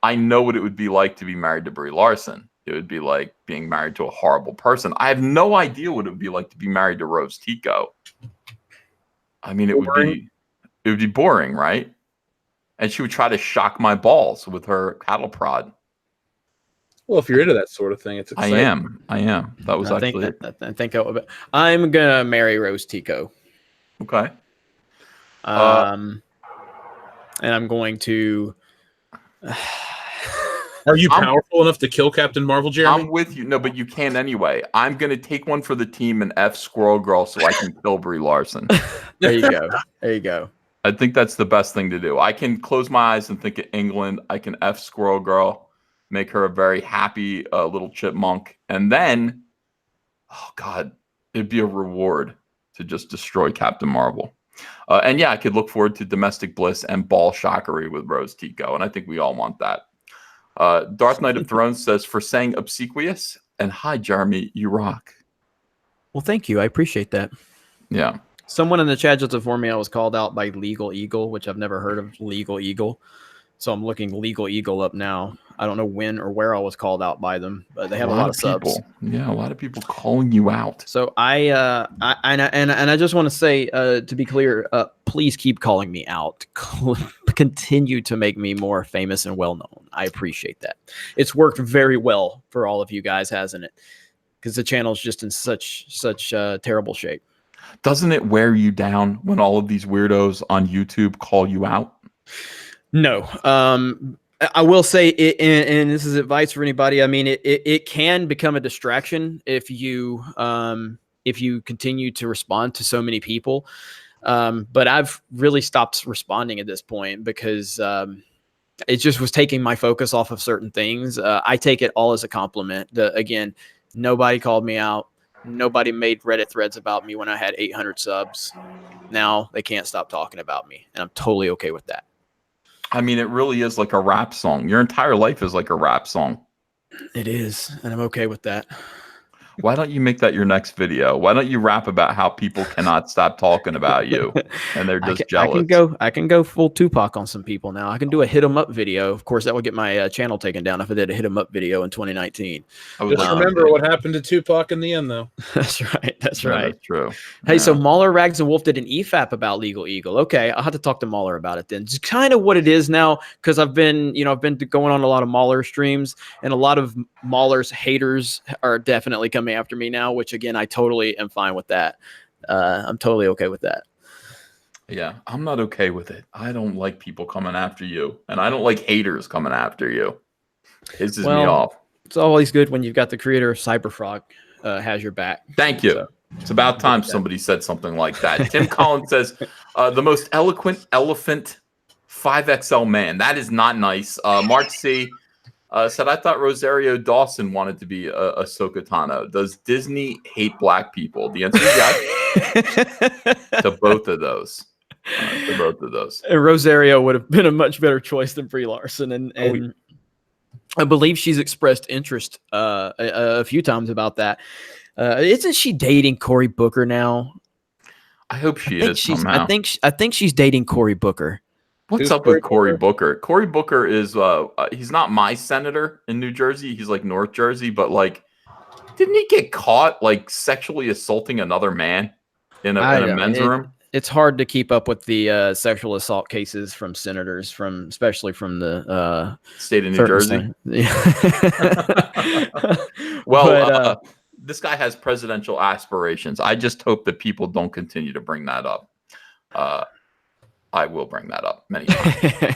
I know what it would be like to be married to Brie Larson. It would be like being married to a horrible person. I have no idea what it would be like to be married to Rose Tico. I mean, it would be boring, right? And she would try to shock my balls with her cattle prod. Well, if you're into that sort of thing, it's exciting. I am. That was I think I'm gonna marry Rose Tico. Okay. And I'm going to. Are you powerful enough to kill Captain Marvel, Jeremy? I'm with you. No, but you can't anyway. I'm gonna take one for the team and F Squirrel Girl so I can kill Brie Larson. There you go. There you go. I think that's the best thing to do. I can close my eyes and think of England. I can F Squirrel Girl, make her a very happy little chipmunk, and then, oh God, it'd be a reward to just destroy Captain Marvel. And yeah, I could look forward to domestic bliss and ball shockery with Rose Tico, and I think we all want that. Darth Knight of Thrones says, for saying obsequious, and hi, Jeremy, you rock. Well, thank you. I appreciate that. Yeah. Someone in the chat just informed me I was called out by Legal Eagle, which I've never heard of Legal Eagle. So I'm looking Legal Eagle up now. I don't know when or where I was called out by them, but they have a lot of subs. People. Yeah, a lot of people calling you out. So I just want to say, to be clear, please keep calling me out. Continue to make me more famous and well known. I appreciate that. It's worked very well for all of you guys, hasn't it? Because the channel is just in such terrible shape. Doesn't it wear you down when all of these weirdos on YouTube call you out? No. I will say, and this is advice for anybody. I mean, it can become a distraction if you continue to respond to so many people. But I've really stopped responding at this point because it just was taking my focus off of certain things. I take it all as a compliment. Again, nobody called me out. Nobody made Reddit threads about me when I had 800 subs. Now they can't stop talking about me, and I'm totally okay with that. I mean, it really is like a rap song. Your entire life is like a rap song. It is, and I'm okay with that. Why don't you make that your next video? Why don't you rap about how people cannot stop talking about you and they're just jealous? I can go full Tupac on some people now. I can do a hit 'em up video. Of course, that would get my channel taken down if I did a hit 'em up video in 2019. Just remember what happened to Tupac in the end, though. That's right. That's right. That's true. Hey, so Mauler, Rags, and Wolf did an EFAP about Legal Eagle. Okay, I'll have to talk to Mauler about it then. It's kind of what it is now, because I've been going on a lot of Mauler streams, and a lot of Mauler's haters are definitely coming after me now, which again, I totally am fine with that. I'm totally okay with that. Yeah, I'm not okay with it. I don't like people coming after you, and I don't like haters coming after you. It pisses me off. It's always good when you've got the creator of Cyberfrog has your back. Thank you. So, it's about time somebody said something like that. Tim Collins says, the most eloquent elephant 5XL man. That is not nice. Mark C. Said, I thought Rosario Dawson wanted to be Ahsoka Tano. Does Disney hate black people? The answer is yes. To both of those. And Rosario would have been a much better choice than Brie Larson. And I believe she's expressed interest a few times about that. Isn't she dating Cory Booker now? I hope she is somehow. I think she's dating Cory Booker. What's up with Cory Booker? Cory Booker is he's not my senator in New Jersey. He's like North Jersey, but like, didn't he get caught like sexually assaulting another man in a men's room? It's hard to keep up with the sexual assault cases from senators, especially from the state of New Jersey. Well, this guy has presidential aspirations. I just hope that people don't continue to bring that up. I will bring that up many times.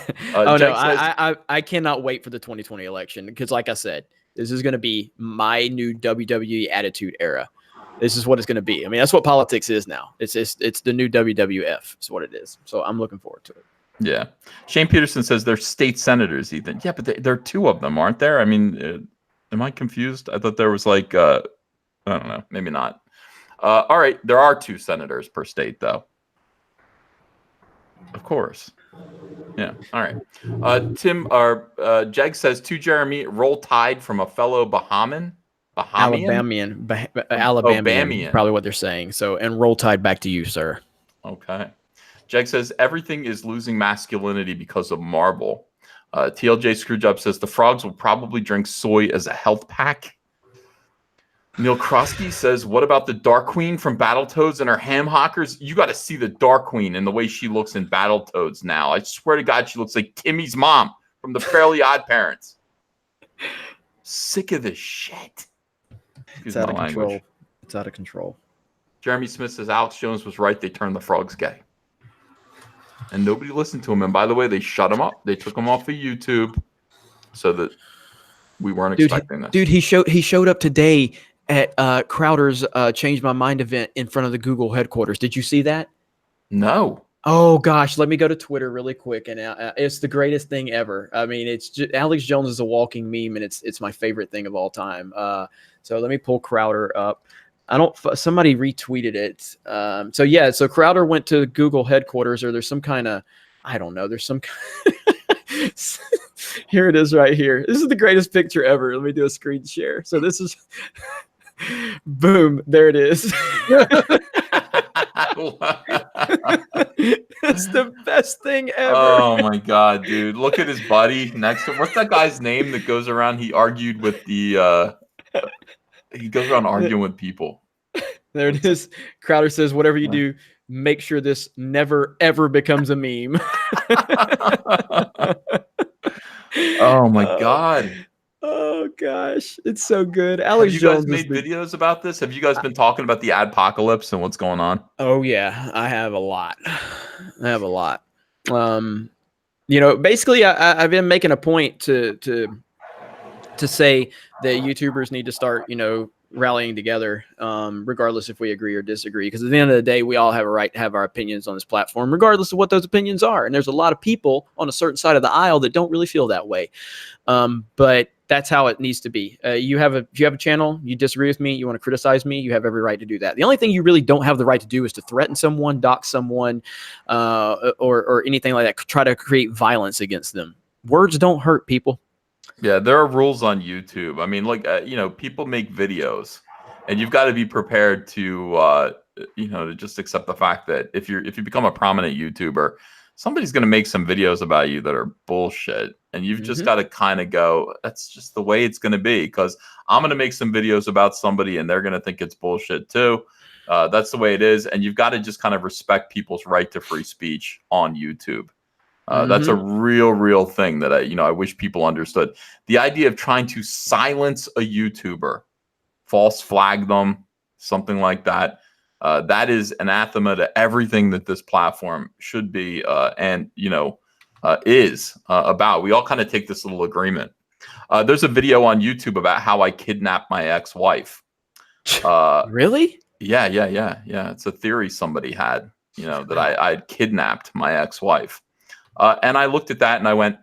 I cannot wait for the 2020 election because, like I said, this is going to be my new WWE Attitude Era. This is what it's going to be. I mean, that's what politics is now. It's the new WWF. It's what it is. So I'm looking forward to it. Yeah. Shane Peterson says they're state senators, Ethan. Yeah, but there are two of them, aren't there? I mean, am I confused? I thought there was like, I don't know, maybe not. All right. There are two senators per state, though. Of course. Yeah. All right. Tim Jeg says to Jeremy, roll tide from a fellow Alabamian, probably what they're saying. So, and roll tide back to you, sir. Okay. Jeg says everything is losing masculinity because of Marvel. TLJ Screwjob says the frogs will probably drink soy as a health pack. Neil Krosky says, what about the Dark Queen from Battletoads and her ham hockers? You got to see the Dark Queen and the way she looks in Battletoads now. I swear to God, she looks like Timmy's mom from the Fairly Odd Parents. Sick of this shit. It's out of control. It's out of control. Jeremy Smith says, Alex Jones was right. They turned the frogs gay. And nobody listened to him. And by the way, they shut him up. They took him off of YouTube so that we weren't expecting this. Dude, he showed up today at Crowder's Change My Mind event in front of the Google headquarters. Did you see that? No. Oh gosh, let me go to Twitter really quick, and it's the greatest thing ever. I mean, it's just, Alex Jones is a walking meme, and it's my favorite thing of all time. So let me pull Crowder up. Somebody retweeted it. So Crowder went to Google headquarters, or there's some kind of, I don't know, there's some here it is right here. This is the greatest picture ever. Let me do a screen share. So this is boom, there it is. It's the best thing ever. Oh my god, dude! Look at his buddy next to him. What's that guy's name that goes around? He argued with the. He goes around arguing with people. There it is. Crowder says, "Whatever you do, make sure this never ever becomes a meme." Oh my god! Oh gosh, it's so good. Alex Have you Jones guys made videos about this? Have you guys been talking about the adpocalypse and what's going on? Oh yeah, I have a lot. Basically, I've been making a point to say that YouTubers need to start, rallying together, regardless if we agree or disagree. Because at the end of the day, we all have a right to have our opinions on this platform, regardless of what those opinions are. And there's a lot of people on a certain side of the aisle that don't really feel that way. But that's how it needs to be. If you have a channel, you disagree with me, you want to criticize me, you have every right to do that. The only thing you really don't have the right to do is to threaten someone, dox someone, or anything like that. Try to create violence against them. Words don't hurt people. Yeah, there are rules on YouTube. I mean, people make videos, and you've got to be prepared to, to just accept the fact that if you become a prominent YouTuber, somebody's going to make some videos about you that are bullshit, and you've just got to kind of go, that's just the way it's going to be, because I'm going to make some videos about somebody, and they're going to think it's bullshit too. That's the way it is, and you've got to just kind of respect people's right to free speech on YouTube. That's a real thing that I wish people understood. The idea of trying to silence a YouTuber, false flag them, something like that, that is anathema to everything that this platform should be is about. We all kind of take this little agreement. There's a video on YouTube about how I kidnapped my ex-wife. Really? Yeah. It's a theory somebody had, that I'd kidnapped my ex-wife. And I looked at that and I went,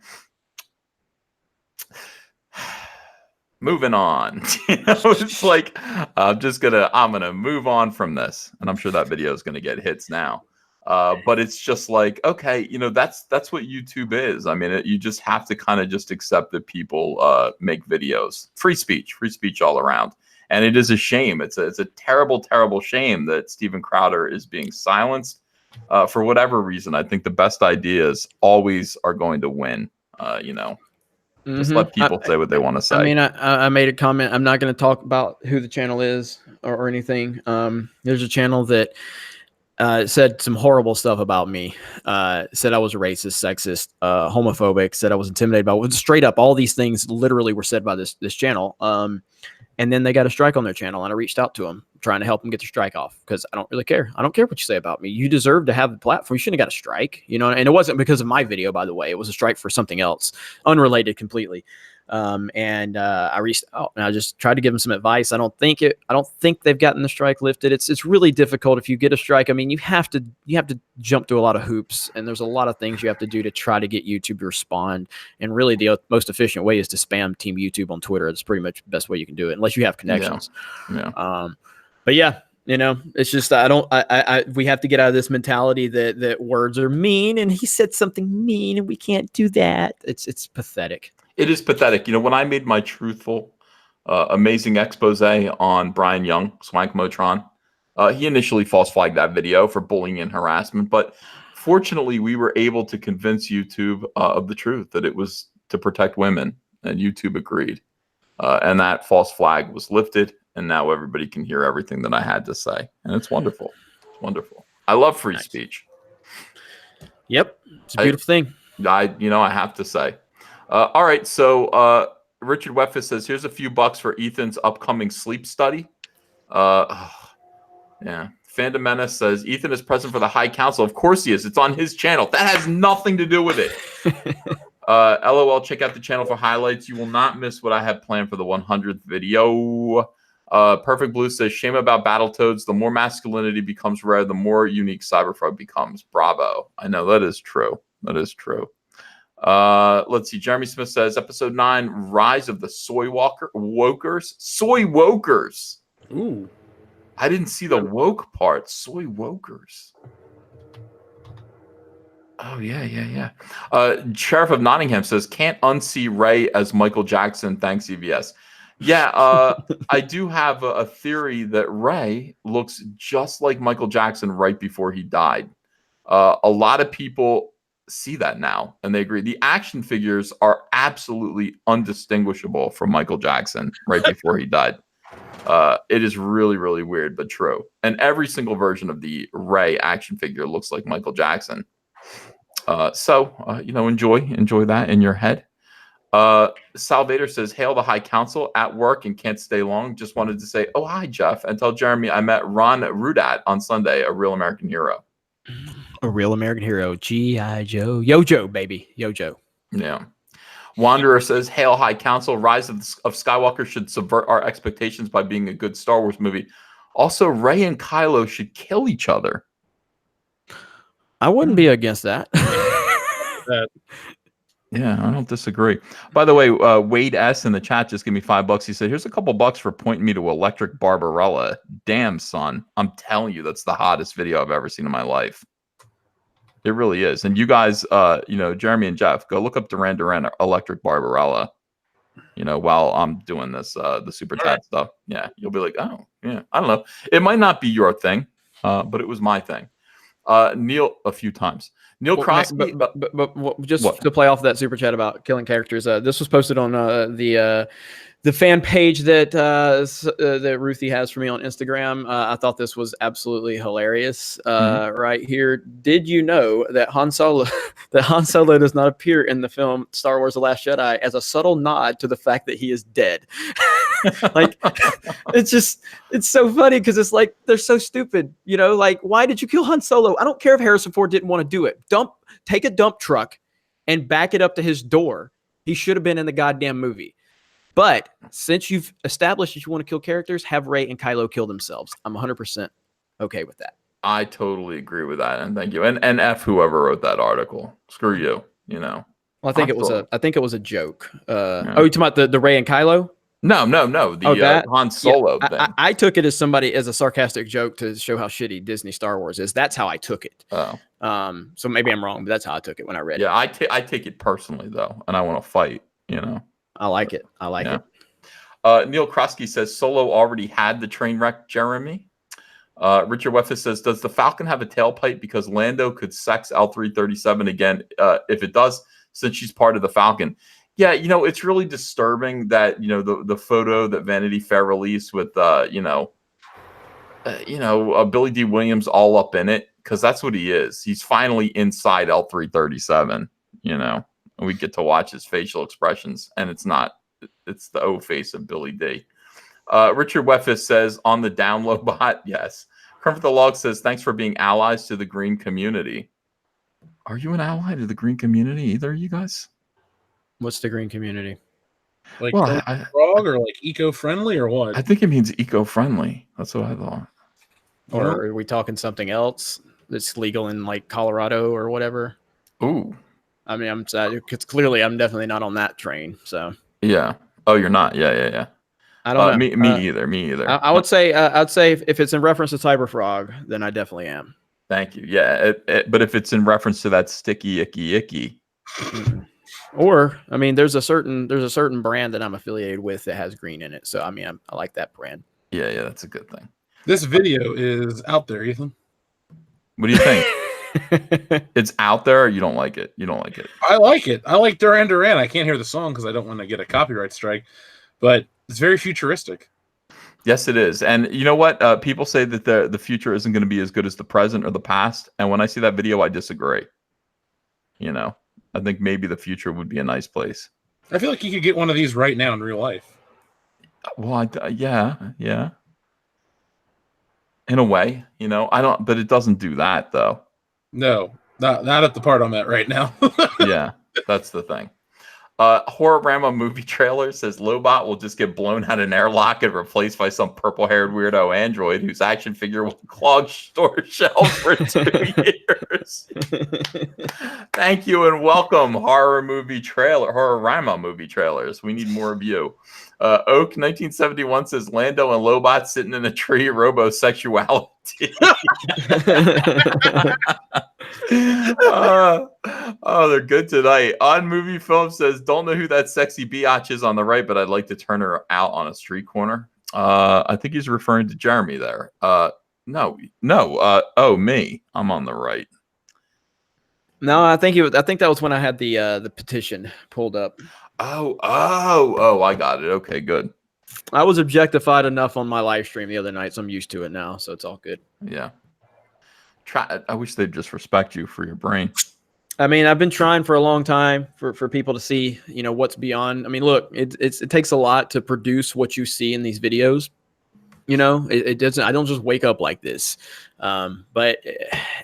moving on. It's like, I'm going to move on from this. And I'm sure that video is going to get hits now. But it's just like, okay, that's what YouTube is. I mean, you just have to kind of just accept that people make videos. Free speech all around. And it is a shame. It's a terrible, terrible shame that Steven Crowder is being silenced. For whatever reason. I think the best ideas always are going to win. Just let people say what they want to say. I mean, I made a comment. I'm not going to talk about who the channel is or anything. There's a channel that said some horrible stuff about me. Said I was racist, sexist, homophobic. Said I was intimidated by straight up. All these things literally were said by this channel. And then they got a strike on their channel, and I reached out to them, trying to help them get their strike off, because I don't really care. I don't care what you say about me. You deserve to have the platform. You shouldn't have got a strike, and it wasn't because of my video, by the way. It was a strike for something else, unrelated completely. I reached out and I just tried to give them some advice. I don't think they've gotten the strike lifted. It's really difficult if you get a strike. I mean, you have to jump through a lot of hoops, and there's a lot of things you have to do to try to get YouTube to respond. And really the most efficient way is to spam Team YouTube on Twitter. It's pretty much the best way you can do it, unless you have connections. Yeah. But yeah, it's just, we have to get out of this mentality that words are mean, and he said something mean and we can't do that. It's pathetic. It is pathetic. When I made my truthful, amazing expose on Brian Young, Swank Motron, he initially false flagged that video for bullying and harassment. But fortunately, we were able to convince YouTube of the truth, that it was to protect women, and YouTube agreed. And that false flag was lifted, and now everybody can hear everything that I had to say. And it's wonderful. It's wonderful. I love free speech. Yep. It's a beautiful thing. I have to say. All right, so Richard Weffis says, here's a few bucks for Ethan's upcoming sleep study. Yeah. Fandom Menace says, Ethan is present for the High Council. Of course he is. It's on his channel. That has nothing to do with it. LOL, check out the channel for highlights. You will not miss what I have planned for the 100th video. Perfect Blue says, shame about Battletoads. The more masculinity becomes rare, the more unique Cyberfrog becomes. Bravo. I know, that is true. That is true. Let's see. Jeremy Smith says, episode 9, Rise of the Soy Wokers. Soy Wokers. Ooh. I didn't see the woke part. Soy Wokers. Oh, yeah. Sheriff of Nottingham says, can't unsee Ray as Michael Jackson. Thanks, EVS. Yeah, I do have a theory that Ray looks just like Michael Jackson right before he died. A lot of people see that now, and they agree. The action figures are absolutely undistinguishable from Michael Jackson right before he died. It is really, really weird, but true. And every single version of the Ray action figure looks like Michael Jackson. So enjoy that in your head. Salvator says, "Hail the High Council, at work and can't stay long. Just wanted to say, oh, hi, Jeff, and tell Jeremy I met Ron Rudat on Sunday, a real American hero." A real American hero. G.I. Joe. Yo-Joe, baby. Yo-Joe. Yeah. Wanderer says, "Hail High Council, Rise of Skywalker should subvert our expectations by being a good Star Wars movie. Also, Rey and Kylo should kill each other." I wouldn't be against that. Yeah, I don't disagree. By the way, Wade S in the chat just gave me $5. He said, "Here's a couple bucks for pointing me to Electric Barbarella. Damn, son. I'm telling you, that's the hottest video I've ever seen in my life. It really is." And you guys, Jeremy and Jeff, go look up Duran Duran Electric Barbarella, while I'm doing this, the super chat stuff. Yeah, you'll be like, oh, yeah, I don't know. It might not be your thing, but it was my thing. Neil, a few times. Neil Crosby, but just to play off that super chat about killing characters, this was posted on the fan page that Ruthie has for me on Instagram. I thought this was absolutely hilarious. Right here, did you know that Han Solo does not appear in the film Star Wars: The Last Jedi as a subtle nod to the fact that he is dead? Like, it's so funny because it's like they're so stupid, like, why did you kill Han Solo? I don't care if Harrison Ford didn't want to do it. Take a dump truck and back it up to his door. He should have been in the goddamn movie. But since you've established that you want to kill characters, have Rey and Kylo kill themselves. I'm 100% okay with that. I totally agree with that, and thank you. And F whoever wrote that article. Screw you. Well, I think it was a joke. Yeah. Oh, you talking about the Rey and Kylo? No. The Han Solo thing. I took it as a sarcastic joke to show how shitty Disney Star Wars is. That's how I took it. Oh. So maybe I'm wrong, but that's how I took it when I read it. Yeah, I take it personally though, and I want to fight. I like it. it. Neil Krosky says Solo already had the train wreck, Jeremy. Richard Weffis says, "Does the Falcon have a tailpipe? Because Lando could sex L337 again if it does, since she's part of the Falcon." Yeah, it's really disturbing that the photo that Vanity Fair released with Billy D. Williams all up in it, because that's what he is. He's finally inside L337. And we get to watch his facial expressions, and it's the O face of Billy D. Richard Weffis says, "On the download bot," yes. Comfort the Log says, "Thanks for being allies to the green community." Are you an ally to the green community, either of you guys? What's the green community? Like frog or like eco-friendly or what? I think it means eco-friendly. That's what I thought. Or are we talking something else that's legal in like Colorado or whatever? Ooh. I mean, because clearly I'm definitely not on that train. So yeah. Oh, you're not. Yeah. I don't know. Me either. I would say I'd say if it's in reference to Cyberfrog, then I definitely am. Thank you. Yeah, but if it's in reference to that sticky icky. Or, I mean, there's a certain brand that I'm affiliated with that has green in it. So, I mean, I like that brand. Yeah, that's a good thing. This video is out there, Ethan. What do you think? It's out there, or you don't like it? You don't like it? I like it. I like Duran Duran. I can't hear the song because I don't want to get a copyright strike, but it's very futuristic. Yes, it is. And you know what? People say that the future isn't going to be as good as the present or the past. And when I see that video, I disagree. I think maybe the future would be a nice place. I feel like you could get one of these right now in real life. Well, yeah. In a way, I don't, but it doesn't do that though. No, not at the part I'm at right now. Yeah, that's the thing. Horrorama movie trailer says Lobot will just get blown out an airlock and replaced by some purple-haired weirdo android whose action figure will clog store shelves for 2 years. Thank you and welcome, Horrorama movie trailers. We need more of you. Oak 1971 says Lando and Lobot sitting in a tree, robosexuality. They're good tonight. On Movie Film says, don't know who that sexy biatch is on the right, but I'd like to turn her out on a street corner. I think he's referring to Jeremy there. No. Oh, me. I'm on the right. No, I think that was when I had the petition pulled up. Oh, I got it. Okay, good. I was objectified enough on my live stream the other night, so I'm used to it now, so it's all good. Yeah. I wish they'd just respect you for your brain. I mean, I've been trying for a long time for people to see, what's beyond. I mean, look, it takes a lot to produce what you see in these videos. It doesn't. I don't just wake up like this. But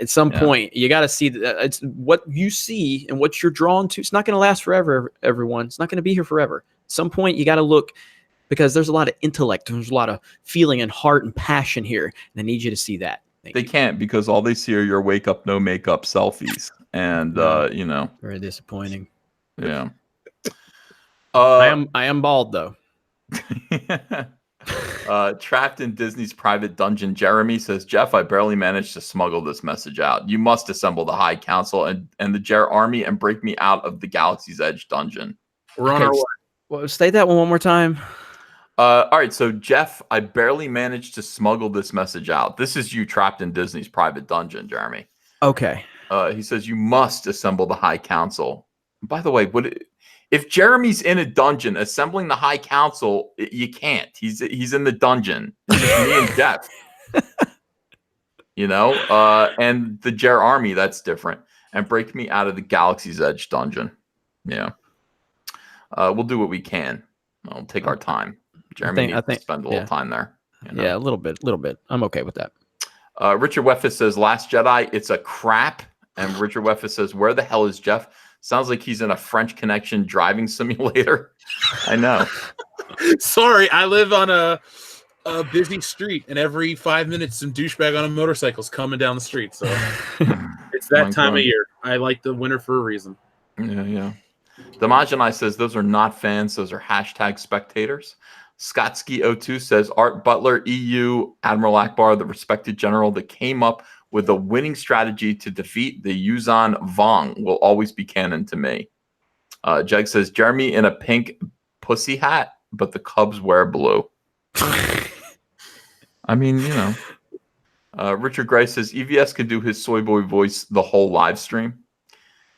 at some point, you got to see that it's what you see and what you're drawn to. It's not going to last forever, everyone. It's not going to be here forever. At some point, you got to look, because there's a lot of intellect. There's a lot of feeling and heart and passion here. And I need you to see that. They can't, because all they see are your wake up, no makeup selfies. And, very disappointing. Yeah. I am bald, though. Trapped in Disney's private dungeon, Jeremy says, Jeff, I barely managed to smuggle this message out. You must assemble the High Council and the Jer Army and break me out of the Galaxy's Edge dungeon. We're on our way. Well, state that one more time. All right, so Jeff, I barely managed to smuggle this message out. This is you trapped in Disney's private dungeon, Jeremy. Okay. He says you must assemble the High Council. By the way, if Jeremy's in a dungeon assembling the High Council, you can't. He's in the dungeon. It's just me and Jeff. And the Jer Army, that's different. And break me out of the Galaxy's Edge dungeon. Yeah. We'll do what we can. We'll take our time. Jeremy needs to spend a little time there. Yeah, a little bit. I'm okay with that. Richard Weffis says, Last Jedi, it's a crap. And Richard Weffis says, where the hell is Jeff? Sounds like he's in a French Connection driving simulator. I know. Sorry, I live on a busy street, and every 5 minutes some douchebag on a motorcycle is coming down the street. So it's that time of year. I like the winter for a reason. Yeah. Damajanai says, those are not fans. Those are hashtag spectators. Skotsky02 says, Art Butler, EU, Admiral Akbar, the respected general that came up with a winning strategy to defeat the Yuuzhan Vong, will always be canon to me. Jeg says, Jeremy in a pink pussy hat, but the Cubs wear blue. I mean, Richard Gray says, EVS could do his soy boy voice the whole live stream.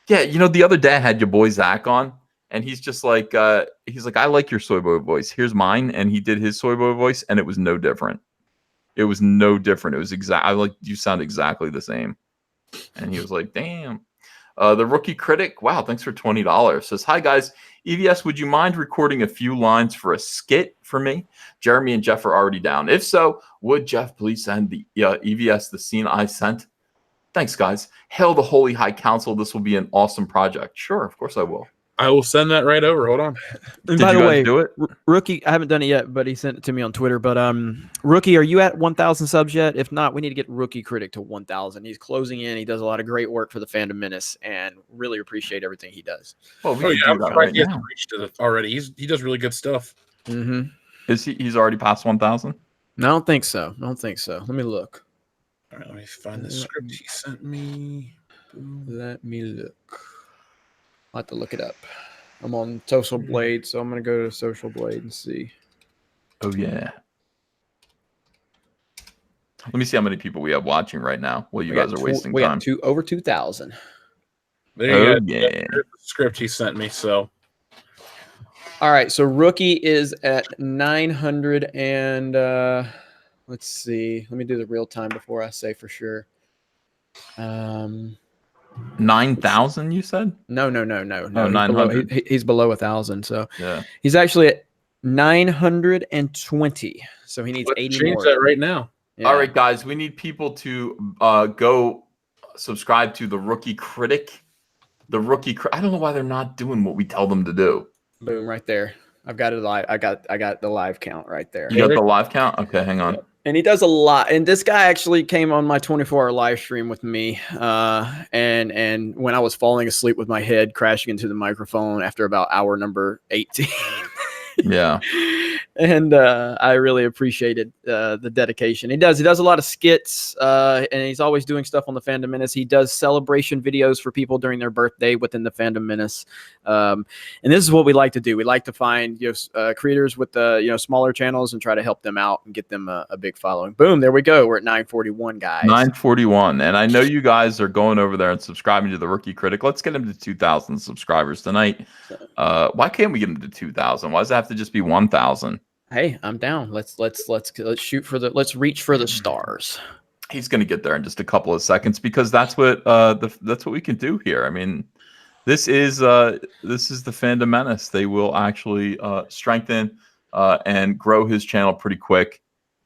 Yeah, the other day I had your boy Zach on, and he's just like, I like your soy boy voice. Here's mine. And he did his soy boy voice, and it was no different. It was no different. It was you sound exactly the same. And he was like, damn. The Rookie Critic, wow, thanks for $20. Says, hi, guys. EVS, would you mind recording a few lines for a skit for me? Jeremy and Jeff are already down. If so, would Jeff please send the EVS the scene I sent? Thanks, guys. Hail the Holy High Council. This will be an awesome project. Sure, of course I will. I will send that right over. Hold on. And by the way, do it? Rookie, I haven't done it yet, but he sent it to me on Twitter. But Rookie, are you at 1,000 subs yet? If not, we need to get Rookie Critic to 1,000. He's closing in. He does a lot of great work for the Fandom Menace, and really appreciate everything he does. Well, I'm surprised he hasn't reached it already. He does really good stuff. Mm-hmm. Is he's already past 1,000? No, I don't think so. Let me look. All right, let me find the script he sent me. Let me look. I'll have to look it up. I'm on Social Blade, so I'm going to go to Social Blade and see. Oh, yeah. Let me see how many people we have watching right now while you guys are wasting time. We got over 2,000. There you go. Yeah. Here's the script he sent me, so. All right, so Rookie is at 900 and let's see. Let me do the real time before I say for sure. 9,000, you said? No. Oh, 900. He's below 1,000. So yeah, he's actually at 920. So he needs 80 change more. That right now. Yeah. All right, guys, we need people to go subscribe to the Rookie Critic. I don't know why they're not doing what we tell them to do. Boom, right there. I've got it live. I got the live count right there. You got the live count? Okay, hang on. And he does a lot. And this guy actually came on my 24-hour live stream with me. And when I was falling asleep with my head crashing into the microphone after about hour number 18. Yeah. And I really appreciated the dedication. He does a lot of skits, and he's always doing stuff on the Fandom Menace. He does celebration videos for people during their birthday within the Fandom Menace. And this is what we like to do. We like to find creators with smaller channels and try to help them out and get them a big following. Boom, there we go. We're at 941, guys. 941, and I know you guys are going over there and subscribing to the Rookie Critic. Let's get him to 2,000 subscribers tonight. Why can't we get him to 2,000? Why does it have to just be 1,000? Hey, I'm down. Let's shoot for let's reach for the stars. He's going to get there in just a couple of seconds because that's what that's what we can do here. I mean, this is the Fandom Menace. They will actually strengthen and grow his channel pretty quick.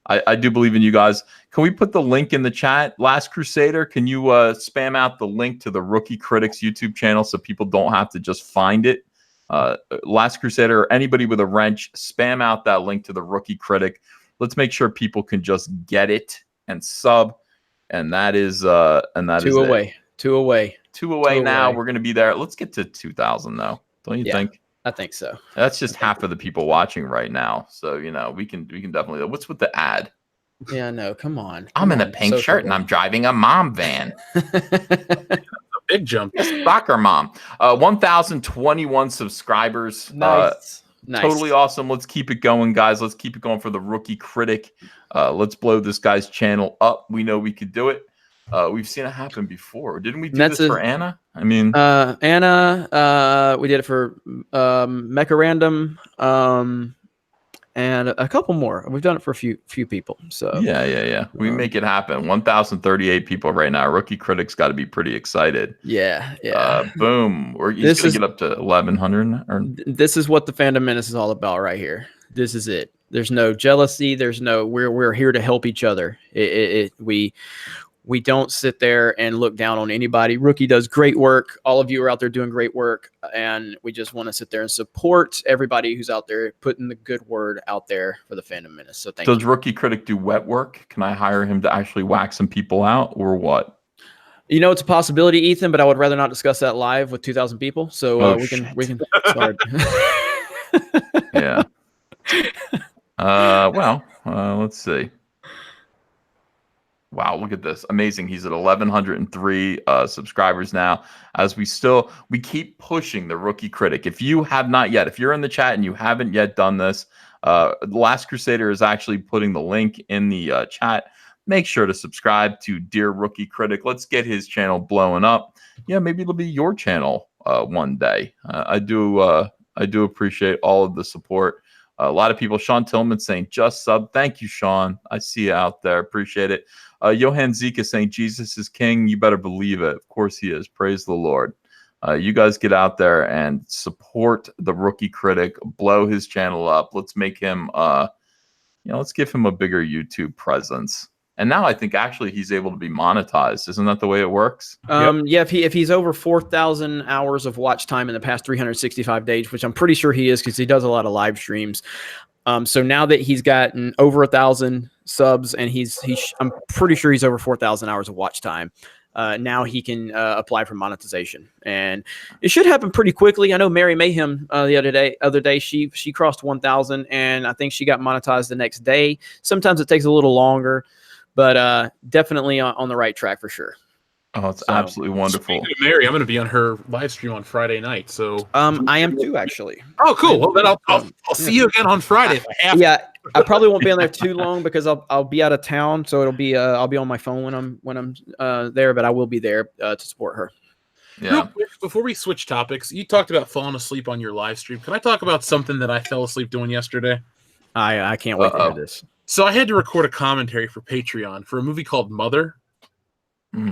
I do believe in you guys. Can we put the link in the chat? Last Crusader, can you spam out the link to the Rookie Critics YouTube channel so people don't have to just find it? Last Crusader, or anybody with a wrench, spam out that link to the Rookie Critic. Let's make sure people can just get it and sub. And that is two away now. We're going to be there. Let's get to 2,000 though. Don't you think? I think so. That's just half of the people watching right now. So, we can definitely. What's with the ad? Yeah, no, come on. I'm in a pink shirt and I'm driving a mom van. Big jump. Soccer mom. 1,021 subscribers. Nice. Totally awesome. Let's keep it going, guys. Let's keep it going for the Rookie Critic. Let's blow this guy's channel up. We know we could do it. We've seen it happen before. Didn't we do this for Anna? I mean, Anna, we did it for Mecha Random, and a couple more. We've done it for a few people. So yeah. We make it happen. 1,038 people right now. Rookie Critic's got to be pretty excited. Yeah. Boom. He's gonna get up to 1,100. This is what the Fandom Menace is all about right here. This is it. There's no jealousy. There's no. We're here to help each other. We don't sit there and look down on anybody. Rookie does great work. All of you are out there doing great work. And we just want to sit there and support everybody who's out there putting the good word out there for the Fandom Menace. So thank you. Does Rookie Critic do wet work? Can I hire him to actually whack some people out or what? It's a possibility, Ethan, but I would rather not discuss that live with 2,000 people. So we can start. Yeah. Let's see. Wow, look at this. Amazing. He's at 1,103 subscribers now. As we keep pushing the Rookie Critic. If you have not yet, if you're in the chat and you haven't yet done this, Last Crusader is actually putting the link in the chat. Make sure to subscribe to Dear Rookie Critic. Let's get his channel blowing up. Yeah, maybe it'll be your channel one day. I do appreciate all of the support. A lot of people. Sean Tillman saying just sub. Thank you, Sean. I see you out there. Appreciate it. Johan Zika saying Jesus is king. You better believe it. Of course he is. Praise the Lord. You guys get out there and support the Rookie Critic. Blow his channel up. Let's make him. Let's give him a bigger YouTube presence. And now I think actually he's able to be monetized. Isn't that the way it works? Yeah, if he's over 4,000 hours of watch time in the past 365 days, which I'm pretty sure he is because he does a lot of live streams. So now that he's gotten over 1,000 subs and I'm pretty sure he's over 4,000 hours of watch time. Now he can apply for monetization, and it should happen pretty quickly. I know Mary Mayhem the other day she crossed 1,000, and I think she got monetized the next day. Sometimes it takes a little longer, but definitely on the right track for sure. Oh, it's absolutely wonderful. Speaking of Mary, I'm going to be on her live stream on Friday night. So I am too, actually. Oh, cool. Well, then I'll see you again on Friday. Yeah, I probably won't be on there too long because I'll be out of town, so it'll be I'll be on my phone when I'm there, but I will be there to support her. Yeah. Real quick, before we switch topics, you talked about falling asleep on your live stream. Can I talk about something that I fell asleep doing yesterday? I can't wait to hear this. So I had to record a commentary for Patreon for a movie called Mother.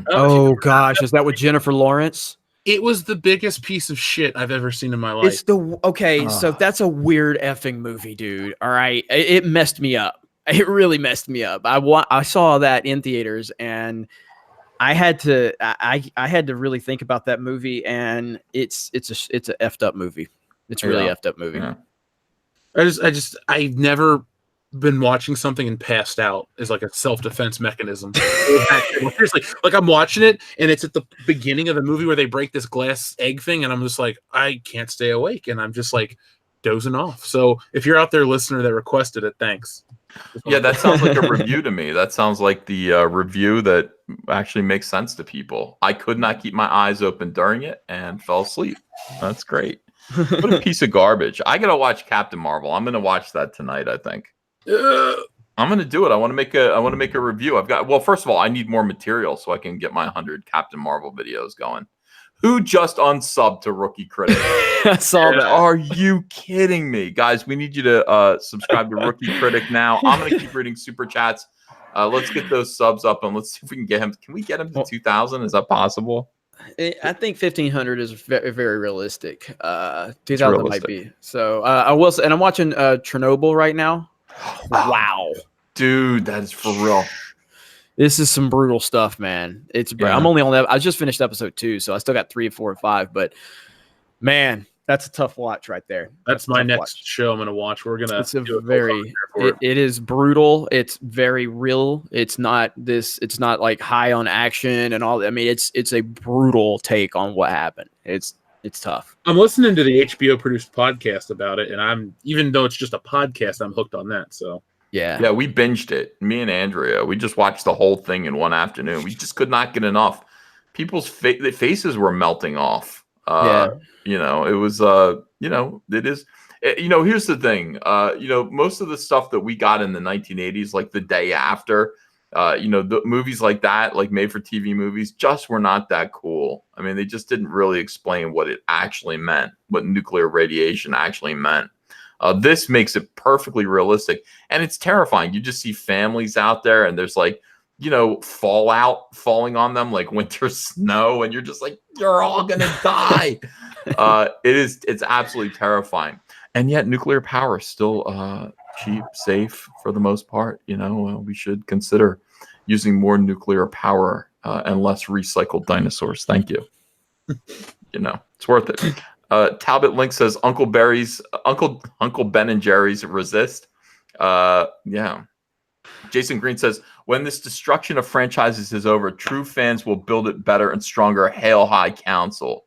Oh gosh, is that with Jennifer Lawrence? It was the biggest piece of shit I've ever seen in my life. So that's a weird effing movie, dude. All right, it messed me up. It really messed me up. I saw that in theaters, and I had to really think about that movie, and it's a effed up movie. It's really effed up movie. Yeah. I've never been watching something and passed out as like a self-defense mechanism. Seriously, like I'm watching it and it's at the beginning of the movie where they break this glass egg thing, and I'm just like, I can't stay awake, and I'm just like dozing off. So if you're out there, listener, that requested it, thanks. Yeah, that sounds like a review to me. That sounds like the review that actually makes sense to people. I could not keep my eyes open during it and fell asleep. That's great. What a piece of garbage. I got to watch Captain Marvel. I'm going to watch that tonight, I think. I'm going to do it. I want to make a review. First of all, I need more material so I can get my 100 Captain Marvel videos going. Who just unsubbed to Rookie Critic? I saw that. Are you kidding me? Guys, we need you to subscribe to Rookie Critic now. I'm going to keep reading super chats. Let's get those subs up and let's see if we can get him. Can we get him to 2,000? Is that possible? I think 1,500 is very, very realistic. 2,000 might be. So I will say, and I'm watching Chernobyl right now. Wow. Dude, that is for real. This is some brutal stuff, man. I'm only on that. I just finished episode 2, so I still got 3, 4, and 5. But man, that's a tough watch right there. That's my next show I'm gonna watch. We're gonna. It's it is brutal. It's very real. It's not like high on action and all. I mean, it's a brutal take on what happened. It's tough. I'm listening to the HBO produced podcast about it, and even though it's just a podcast, I'm hooked on that. So. Yeah, we binged it. Me and Andrea, we just watched the whole thing in one afternoon. We just could not get enough. People's faces were melting off. You know, it was. You know, it is. You know, here's the thing. You know, most of the stuff that we got in the 1980s, like The Day After, you know, the movies like that, like made-for-TV movies, just were not that cool. I mean, they just didn't really explain what it actually meant, what nuclear radiation actually meant. This makes it perfectly realistic, and it's terrifying. You just see families out there, and there's like, you know, fallout falling on them like winter snow, and you're just like, you're all gonna die. It's absolutely terrifying, and yet nuclear power is still cheap, safe for the most part. You know, we should consider using more nuclear power and less recycled dinosaurs. Thank you. You know, it's worth it. Talbot Link says Uncle Ben and Jerry's Resist. Yeah. Jason Green says, when this destruction of franchises is over, true fans will build it better and stronger. Hail High Council.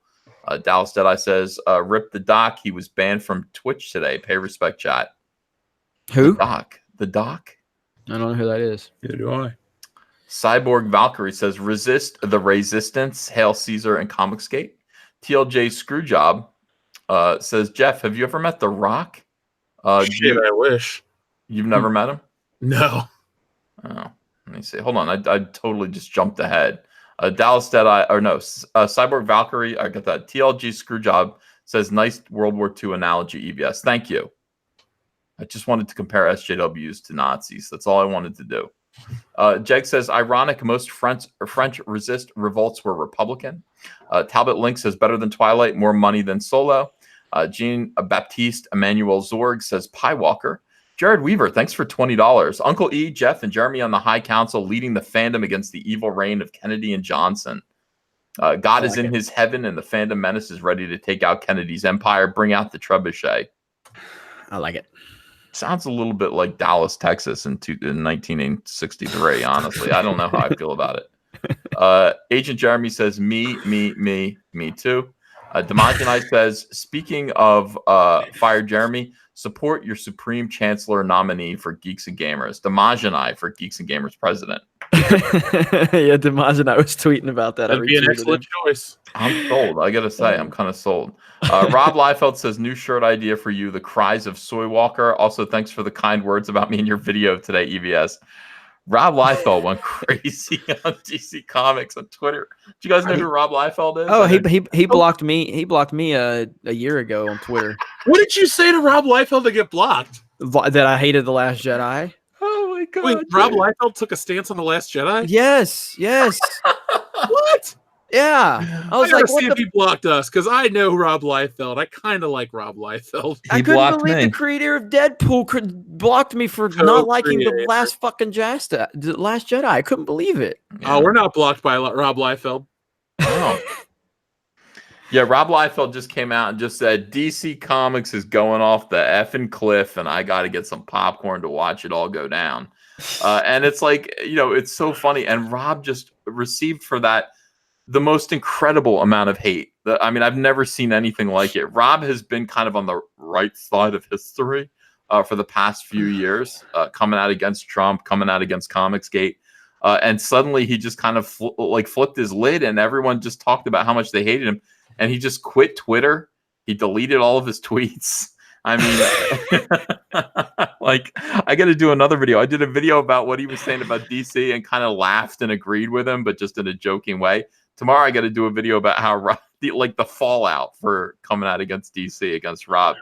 Dallas Deadeye says, rip the Doc. He was banned from Twitch today. Pay respect, chat. Who? The Doc. I don't know who that is. Neither do I. Cyborg Valkyrie says, resist the resistance. Hail Caesar and Comicsgate. TLJ Screwjob says, Jeff, have you ever met The Rock? Shit, I wish. You've never met him? No. Oh, let me see. Hold on. I totally just jumped ahead. Dallas Deadeye, or no, Cyborg Valkyrie, I got that. TLG Screwjob says, nice World War II analogy, EBS. Thank you. I just wanted to compare SJWs to Nazis. That's all I wanted to do. Jeg says, ironic, most French resist revolts were Republican. Talbot Link says, better than Twilight, more money than Solo. Jean Baptiste Emmanuel Zorg says, Pie Walker. Jared Weaver, thanks for $20. Uncle E, Jeff, and Jeremy on the High Council leading the fandom against the evil reign of Kennedy and Johnson. God is in his heaven, and the fandom menace is ready to take out Kennedy's empire. Bring out the trebuchet. I like it. Sounds a little bit like Dallas, Texas in 1963, honestly. I don't know how I feel about it. Agent Jeremy says, me too. Demogenite says, speaking of Fire Jeremy, support your Supreme Chancellor nominee for Geeks and Gamers. Demogenite for Geeks and Gamers president. Yeah, Demogenite was tweeting about that. That'd be an excellent choice. I'm sold. I got to say, I'm kind of sold. Rob Liefeld says, new shirt idea for you, The Cries of Soy Walker. Also, thanks for the kind words about me in your video today, EVS. Rob Liefeld went crazy on DC Comics on Twitter. Do you guys know who Rob Liefeld is? Oh, he blocked me. He blocked me a year ago on Twitter. What did you say to Rob Liefeld to get blocked? That I hated The Last Jedi. Oh my god! Wait, Rob Liefeld took a stance on The Last Jedi? Yes. What? Yeah, I was I like, see if he blocked us because I know Rob Liefeld. I kind of like Rob Liefeld. I couldn't believe the creator of Deadpool blocked me for not liking the last fucking The Last Jedi. I couldn't believe it. Yeah. Oh, we're not blocked by Rob Liefeld. Oh. Yeah, Rob Liefeld just came out and just said DC Comics is going off the effing cliff, and I got to get some popcorn to watch it all go down. And it's like, you know, it's so funny. And Rob just received for that the most incredible amount of hate. I mean, I've never seen anything like it. Rob has been kind of on the right side of history for the past few years, coming out against Trump, coming out against Comicsgate. And suddenly he just kind of flipped his lid, and everyone just talked about how much they hated him. And he just quit Twitter. He deleted all of his tweets. I mean, like, I got to do another video. I did a video about what he was saying about DC and kind of laughed and agreed with him, but just in a joking way. Tomorrow, I got to do a video about how Rob, the fallout for coming out against DC against Rob.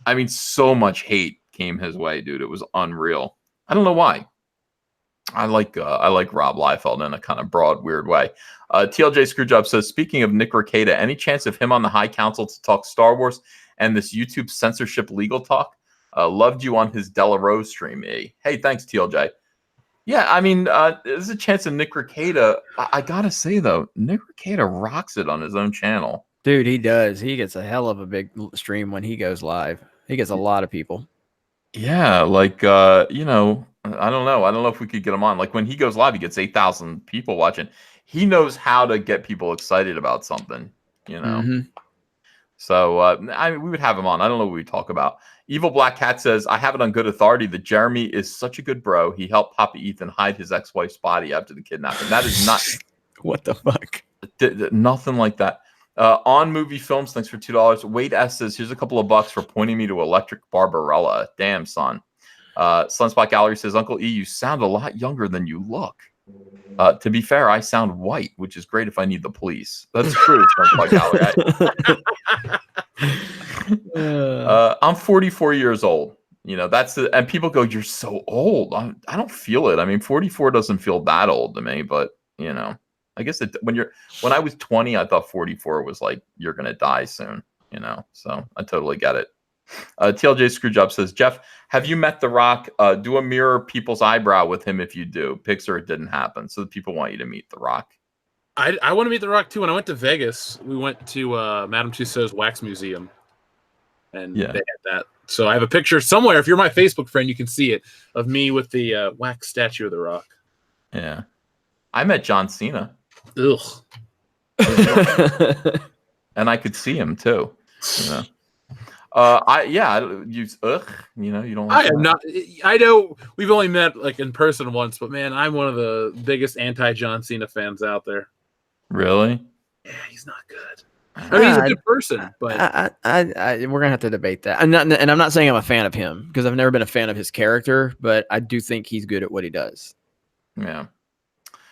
I mean, so much hate came his way, dude. It was unreal. I don't know why. I like Rob Liefeld in a kind of broad, weird way. TLJ Screwjob says, speaking of Nick Rekieta, any chance of him on the High Council to talk Star Wars and this YouTube censorship legal talk? Loved you on his Della Rose stream. Hey, thanks, TLJ. Yeah, I mean, there's a chance of Nick Rekieta. I gotta say, though, Nick Rekieta rocks it on his own channel. Dude, he does. He gets a hell of a big stream when he goes live. He gets a lot of people. Yeah, like, I don't know. I don't know if we could get him on. Like, when he goes live, he gets 8,000 people watching. He knows how to get people excited about something, Mm-hmm. So, I mean, we would have him on. I don't know what we talk about. Evil Black Cat says, I have it on good authority that Jeremy is such a good bro. He helped Papa Ethan hide his ex-wife's body after the kidnapping. That is not... What the fuck? Nothing like that. On Movie Films, thanks for $2. Wade S says, here's a couple of bucks for pointing me to Electric Barbarella. Damn, son. Sunspot Gallery says, Uncle E, you sound a lot younger than you look. To be fair, I sound white, which is great if I need the police. That's true, Sunspot Gallery. I'm 44 years old. That's the, and people go, you're so old. I don't feel it. I mean, 44 doesn't feel that old to me, but I guess when I was 20, I thought 44 was like, you're going to die soon, so I totally get it. TLJ Screwjob says, Jeff, have you met The Rock? Do a mirror people's eyebrow with him if you do. Pixar, it didn't happen. So the people want you to meet The Rock. I want to meet The Rock too. When I went to Vegas, we went to Madame Tussauds Wax Museum, and they had that. So I have a picture somewhere. If you're my Facebook friend, you can see it, of me with the wax statue of The Rock. Yeah, I met John Cena. Ugh. And I could see him too. You don't. I am not. I know we've only met like in person once, but man, I'm one of the biggest anti-John Cena fans out there. Really? Yeah, he's not good. I mean, he's a good person, but we're gonna have to debate that. I'm not saying I'm a fan of him because I've never been a fan of his character, but I do think he's good at what he does. Yeah.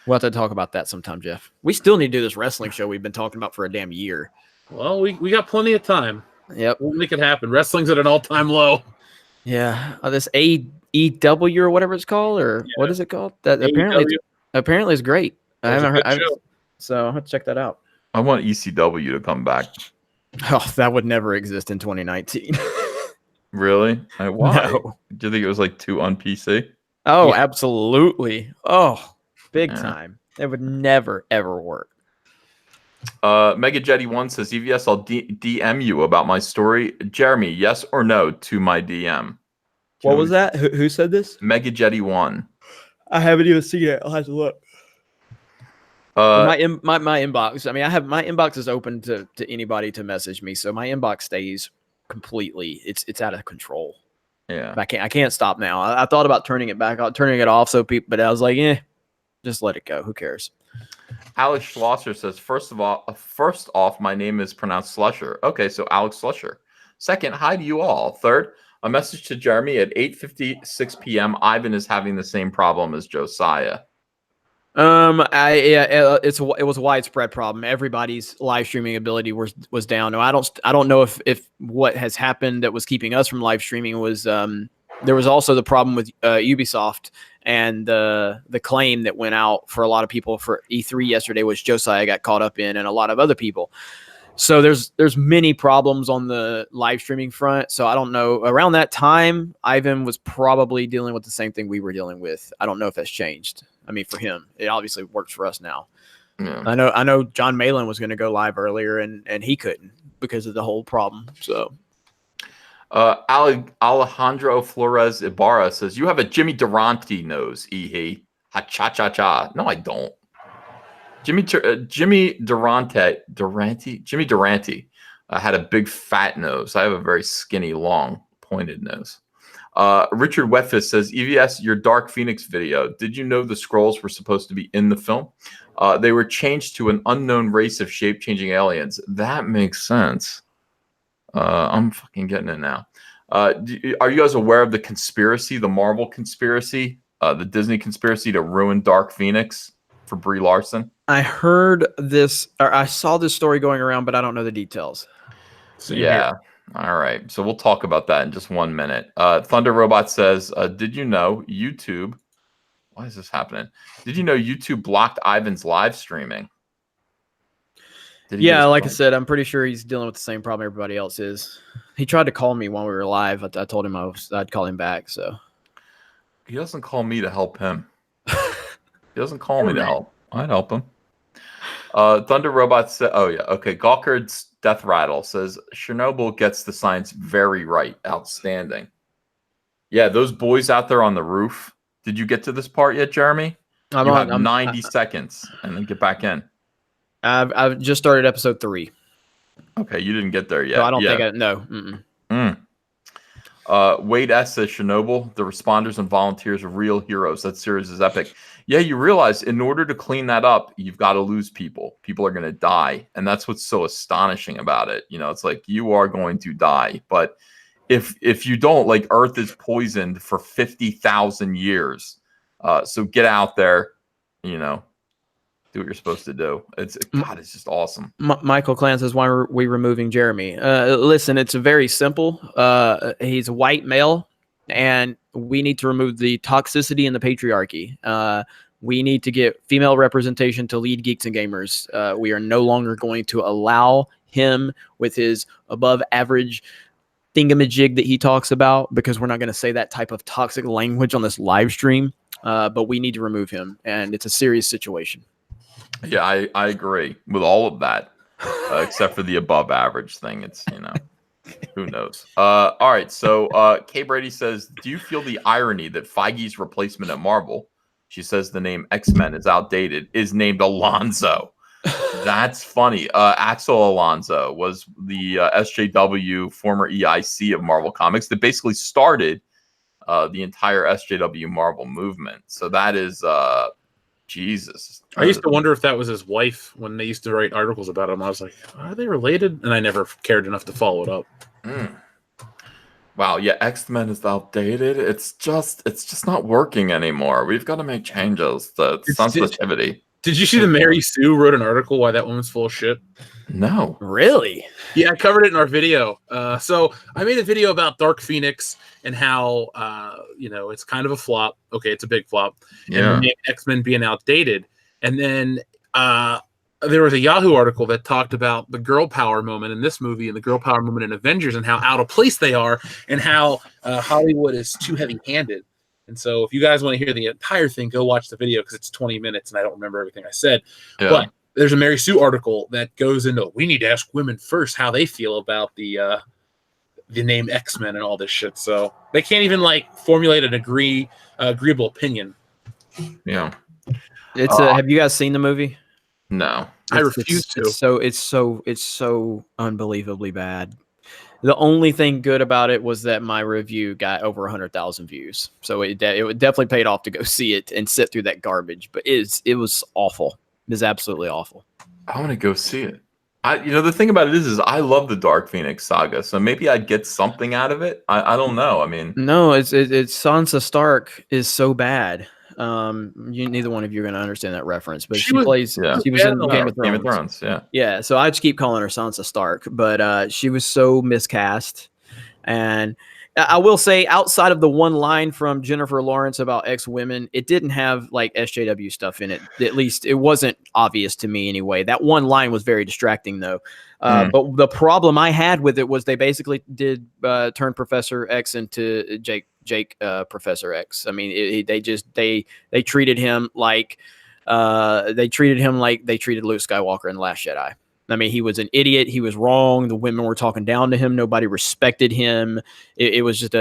We'll have to talk about that sometime, Jeff. We still need to do this wrestling show we've been talking about for a damn year. Well, we got plenty of time. Yep, we'll make it happen. Wrestling's at an all-time low. Yeah, this AEW or whatever it's called, or what is it called? That apparently is great. I haven't heard. So I'll have to check that out. I want ECW to come back. Oh, that would never exist in 2019. Really? Why? No. Do you think it was like too on PC? Oh, yeah. Absolutely. Oh, big time. It would never ever work. Mega Jetty 1 says, EVS, I'll DM you about my story. Jeremy, yes or no to my DM? What was that? Who said this? Mega Jetty 1. I haven't even seen it. I'll have to look. My inbox. I mean, my inbox is open to anybody to message me, so my inbox stays completely. It's out of control. Yeah, I can't stop now. I thought about turning it off, but I was like, just let it go. Who cares? Alex Schlosser says, first off, my name is pronounced Slusher. Okay, so Alex Slusher. Second, hi to you all. Third, a message to Jeremy at 8:56 p.m. Ivan is having the same problem as Josiah. It was a widespread problem. Everybody's live streaming ability was down. No, I don't know if what has happened that was keeping us from live streaming was there was also the problem with Ubisoft, and the claim that went out for a lot of people for E3 yesterday, which Josiah got caught up in, and a lot of other people. So there's many problems on the live streaming front. So I don't know. Around that time, Ivan was probably dealing with the same thing we were dealing with. I don't know if that's changed. I mean, for him, it obviously works for us now. Yeah. I know John Malin was going to go live earlier and he couldn't because of the whole problem. So Alejandro Flores Ibarra says, you have a Jimmy Durante nose, Ha cha cha cha. No, I don't. Jimmy Durante had a big fat nose. I have a very skinny, long, pointed nose. Richard Wetfist says, EVS, your Dark Phoenix video. Did you know the Skrulls were supposed to be in the film? They were changed to an unknown race of shape-changing aliens. That makes sense. I'm fucking getting it now. Are you guys aware of the conspiracy, the Marvel conspiracy, the Disney conspiracy to ruin Dark Phoenix for Brie Larson? I heard this, or I saw this story going around, but I don't know the details. Yeah. All right. So we'll talk about that in just 1 minute. Thunder Robot says, did you know YouTube? Why is this happening? Did you know YouTube blocked Ivan's live streaming? Yeah, like I said, I'm pretty sure he's dealing with the same problem everybody else is. He tried to call me when we were live. I told him I'd call him back. So he doesn't call me to help him. He doesn't call me to help. I'd help him. Thunder Robot said, "Oh yeah, okay." Gawkard's Death Rattle says Chernobyl gets the science very right. Outstanding. Yeah, those boys out there on the roof. Did you get to this part yet, Jeremy? You have 90 seconds, and then get back in. I've just started episode 3. Okay, you didn't get there yet. So I don't think I no. Wade S says Chernobyl, the responders and volunteers are real heroes. That series is epic. Yeah, you realize in order to clean that up, you've got to lose people. People are going to die. And that's what's so astonishing about it. You know, it's like you are going to die. But if you don't, like, Earth is poisoned for 50,000 years. So get out there, you know, do what you're supposed to do. It's it's just awesome. Michael Clan says, why are we removing Jeremy? Listen, it's very simple. He's a white male, and we need to remove the toxicity and the patriarchy. We need to get female representation to lead Geeks and Gamers. We are no longer going to allow him with his above average thingamajig that he talks about, because we're not going to say that type of toxic language on this live stream. But we need to remove him, and it's a serious situation. Yeah, I agree with all of that, except for the above average thing. It's, you know, who knows? All right. So Kay Brady says, do you feel the irony that Feige's replacement at Marvel, she says the name X-Men is outdated, is named Alonzo? That's funny. Axel Alonso was the SJW former EIC of Marvel Comics that basically started the entire SJW Marvel movement. So that is Jesus. I used to wonder if that was his wife when they used to write articles about him. I was like, are they related? And I never cared enough to follow it up. Wow, yeah, X-Men is outdated. It's just not working anymore. We've got to make changes to sensitivity. Did you see that Mary Sue wrote an article why that woman's full of shit? No. Really? Yeah, I covered it in our video. So I made a video about Dark Phoenix and how, you know, it's kind of a flop. Okay, it's a big flop. Yeah. And X-Men being outdated. And then there was a Yahoo article that talked about the girl power moment in this movie and the girl power moment in Avengers and how out of place they are and how Hollywood is too heavy-handed. And so if you guys want to hear the entire thing, go watch the video because it's 20 minutes and I don't remember everything I said. Yeah. But there's a Mary Sue article that goes into, we need to ask women first how they feel about the name X-Men and all this shit. So they can't even like formulate an agreeable opinion. Yeah. It's have you guys seen the movie? No. I refuse to. It's so unbelievably bad. The only thing good about it was that my review got over 100,000 views. So it definitely paid off to go see it and sit through that garbage. But it was awful. It was absolutely awful. I want to go see it. You know, the thing about it is I love the Dark Phoenix saga. So maybe I'd get something out of it. I don't know. I mean, no, it's Sansa Stark is so bad. Neither one of you are going to understand that reference, but she was in Game of Thrones. Yeah. So I just keep calling her Sansa Stark, but she was so miscast. And I will say, outside of the one line from Jennifer Lawrence about ex-women, it didn't have like SJW stuff in it. At least it wasn't obvious to me anyway. That one line was very distracting though. But the problem I had with it was they basically did turn Professor X into Jake Professor X. I mean, they treated him like they treated Luke Skywalker in The Last Jedi. I mean, he was an idiot. He was wrong. The women were talking down to him. Nobody respected him. It wasn't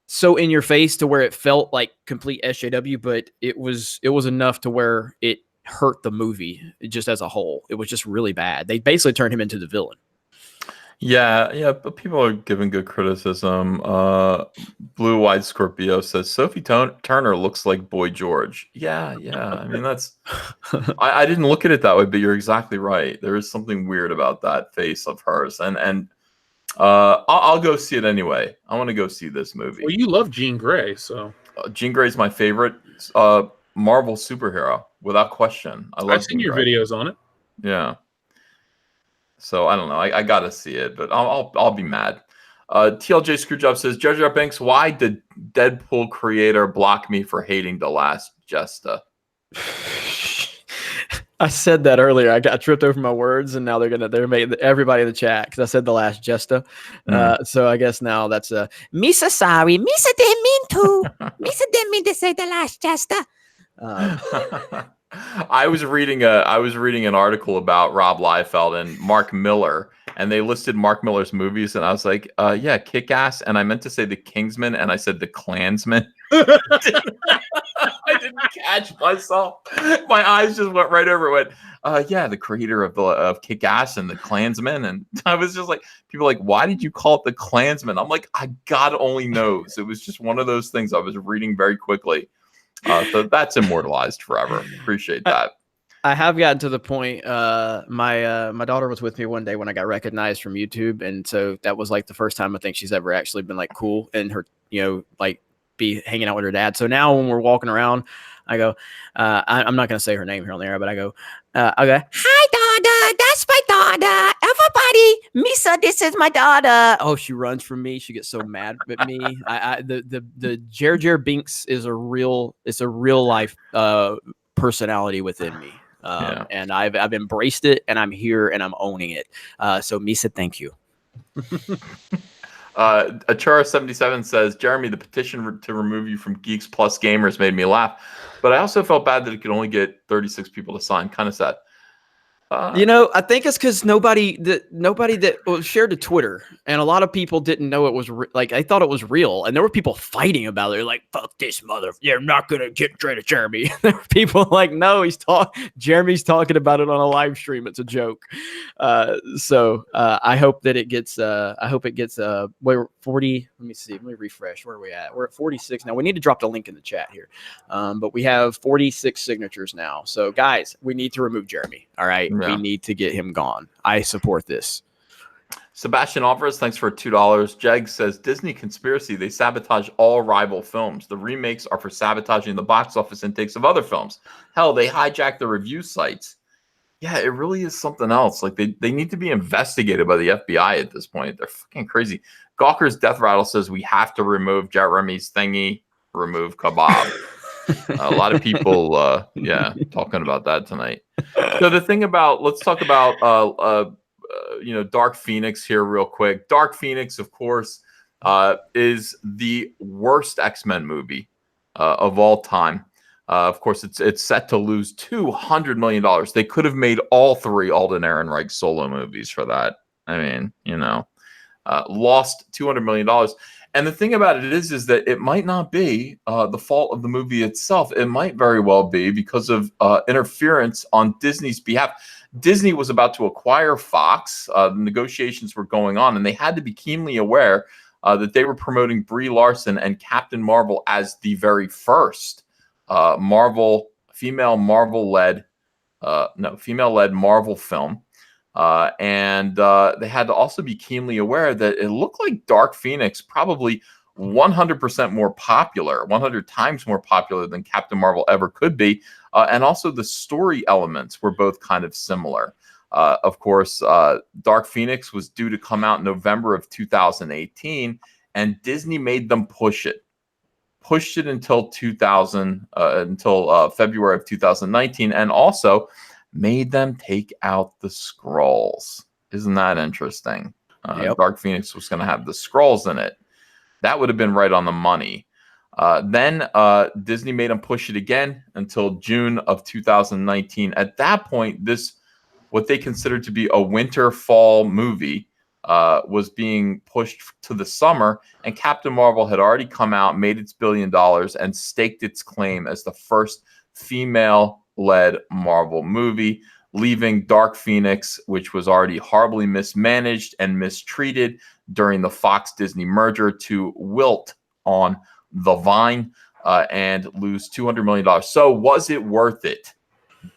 so in your face to where it felt like complete SJW, but it was enough to where it hurt the movie just as a whole. It was just really bad. They basically turned him into the villain. Yeah, but people are giving good criticism. Blue Wide Scorpio says Sophie Turner looks like Boy George. Yeah. I mean, that's. I didn't look at it that way, but you're exactly right. There is something weird about that face of hers, and I'll go see it anyway. I want to go see this movie. Well, you love Jean Grey, so Jean Grey's my favorite Marvel superhero without question. I've seen your videos on it. Yeah. So I don't know. I gotta see it, but I'll be mad. TLJ Screwjob says, Jar Jar Binks, why did Deadpool creator block me for hating The Last Jesta? I said that earlier. I got tripped over my words, and now they're making everybody in the chat because I said The Last Jesta. So I guess now that's Misa sorry. Misa didn't mean to. Misa didn't mean to say The Last Jesta. I was reading an article about Rob Liefeld and Mark Miller, and they listed Mark Miller's movies, and I was like, yeah, Kick-Ass, and I meant to say The Kingsman, and I said The Klansman. I didn't catch myself. My eyes just went right over it. Went, yeah, the creator of Kick-Ass and The Klansman, and I was just like, people are like, why did you call it The Klansman? I'm like, God only knows. It was just one of those things I was reading very quickly. So that's immortalized forever. Appreciate that. I have gotten to the point. My daughter was with me one day when I got recognized from YouTube, and so that was like the first time I think she's ever actually been like cool and her, like be hanging out with her dad. So now when we're walking around, I go, I'm not gonna say her name here on the air, but I go, hi daughter, that's my daughter. Everybody, Misa, this is my daughter. Oh, she runs from me. She gets so mad at me. The Jar Jar Binks is a real life personality within me. And I've embraced it, and I'm here and I'm owning it. So Misa, thank you. Achara77 says, Jeremy, the petition to remove you from Geeks Plus Gamers made me laugh, but I also felt bad that it could only get 36 people to sign. Kind of sad. I think it's because nobody that shared to Twitter, and a lot of people didn't know it was I thought it was real, and there were people fighting about it. They're like, "Fuck this mother! You're not gonna get rid of Jeremy." There were people like, "No, Jeremy's talking about it on a live stream. It's a joke." So I hope that it gets. We're 40. Let me see. Let me refresh. Where are we at? We're at 46 now. We need to drop the link in the chat here, but we have 46 signatures now. So guys, we need to remove Jeremy. All right. Yeah. We need to get him gone. I support this. Sebastian Alvarez, thanks for $2. Jeg says, Disney conspiracy. They sabotage all rival films. The remakes are for sabotaging the box office intakes of other films. Hell, they hijack the review sites. Yeah, it really is something else. Like they need to be investigated by the FBI at this point. They're fucking crazy. Gawker's Death Rattle says we have to remove Jeremy's thingy, remove Kebab. A lot of people, talking about that tonight. So let's talk about, Dark Phoenix here real quick. Dark Phoenix, of course, is the worst X-Men movie of all time. Of course, it's set to lose $200 million. They could have made all three Alden Ehrenreich solo movies for that. I mean, lost $200 million. And the thing about it is that it might not be the fault of the movie itself. It might very well be because of interference on Disney's behalf. Disney was about to acquire Fox. The negotiations were going on, and they had to be keenly aware that they were promoting Brie Larson and Captain Marvel as the very first female-led Marvel film. And they had to also be keenly aware that it looked like Dark Phoenix probably 100% more popular, 100 times more popular than Captain Marvel ever could be. And also the story elements were both kind of similar. Of course, Dark Phoenix was due to come out in November of 2018, and Disney made them pushed it until February of 2019, and also made them take out the Skrulls. Isn't that interesting? Yep. Dark Phoenix was going to have the Skrulls in it. That would have been right on the money. Then Disney made them push it again until June of 2019. At that point, what they considered to be a winter-fall movie was being pushed to the summer, and Captain Marvel had already come out, made its $1 billion, and staked its claim as the first female-led Marvel movie, leaving Dark Phoenix, which was already horribly mismanaged and mistreated during the Fox-Disney merger, to wilt on the vine and lose $200 million. So was it worth it,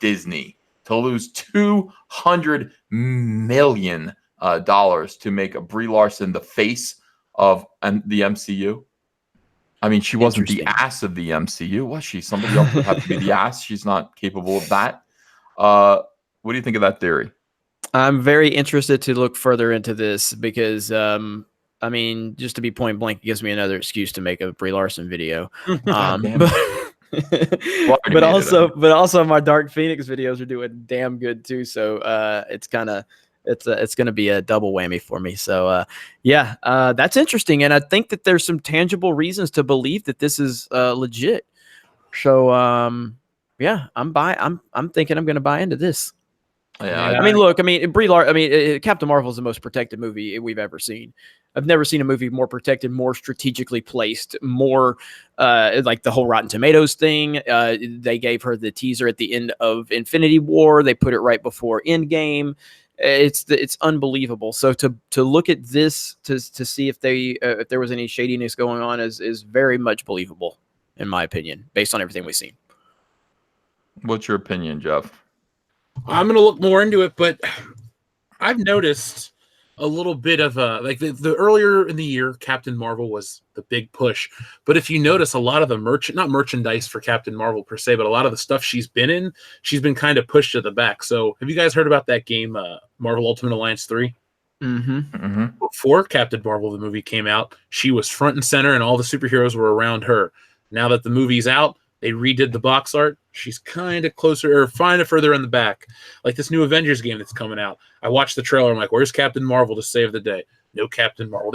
Disney, to lose $200 million to make a Brie Larson the face of the MCU? I mean, she wasn't the ass of the MCU, was she? Somebody else would have to be the ass. She's not capable of that. What do you think of that theory? I'm very interested to look further into this because, I mean, just to be point blank, it gives me another excuse to make a Brie Larson video. But also my Dark Phoenix videos are doing damn good too. So it's going to be a double whammy for me. So that's interesting, and I think that there's some tangible reasons to believe that this is legit. So I'm thinking I'm going to buy into this. Yeah, I mean, look, I mean, Captain Marvel is the most protected movie we've ever seen. I've never seen a movie more protected, more strategically placed, more like the whole Rotten Tomatoes thing. They gave her the teaser at the end of Infinity War. They put it right before Endgame. It's unbelievable. So to look at this to see if there was any shadiness going on is very much believable, in my opinion, based on everything we've seen. What's your opinion, Jeff? I'm going to look more into it, but I've noticed a little bit of like the earlier in the year, Captain Marvel was the big push. But if you notice, a lot of the not merchandise for Captain Marvel per se, but a lot of the stuff she's been kind of pushed to the back. So have you guys heard about that game, Marvel Ultimate Alliance 3? Mm-hmm. Mm-hmm. Before Captain Marvel, the movie came out, she was front and center and all the superheroes were around her. Now that the movie's out, they redid the box art. She's kind of closer or kind of further in the back. Like this new Avengers game that's coming out. I watched the trailer. I'm like, where's Captain Marvel to save the day? No Captain Marvel.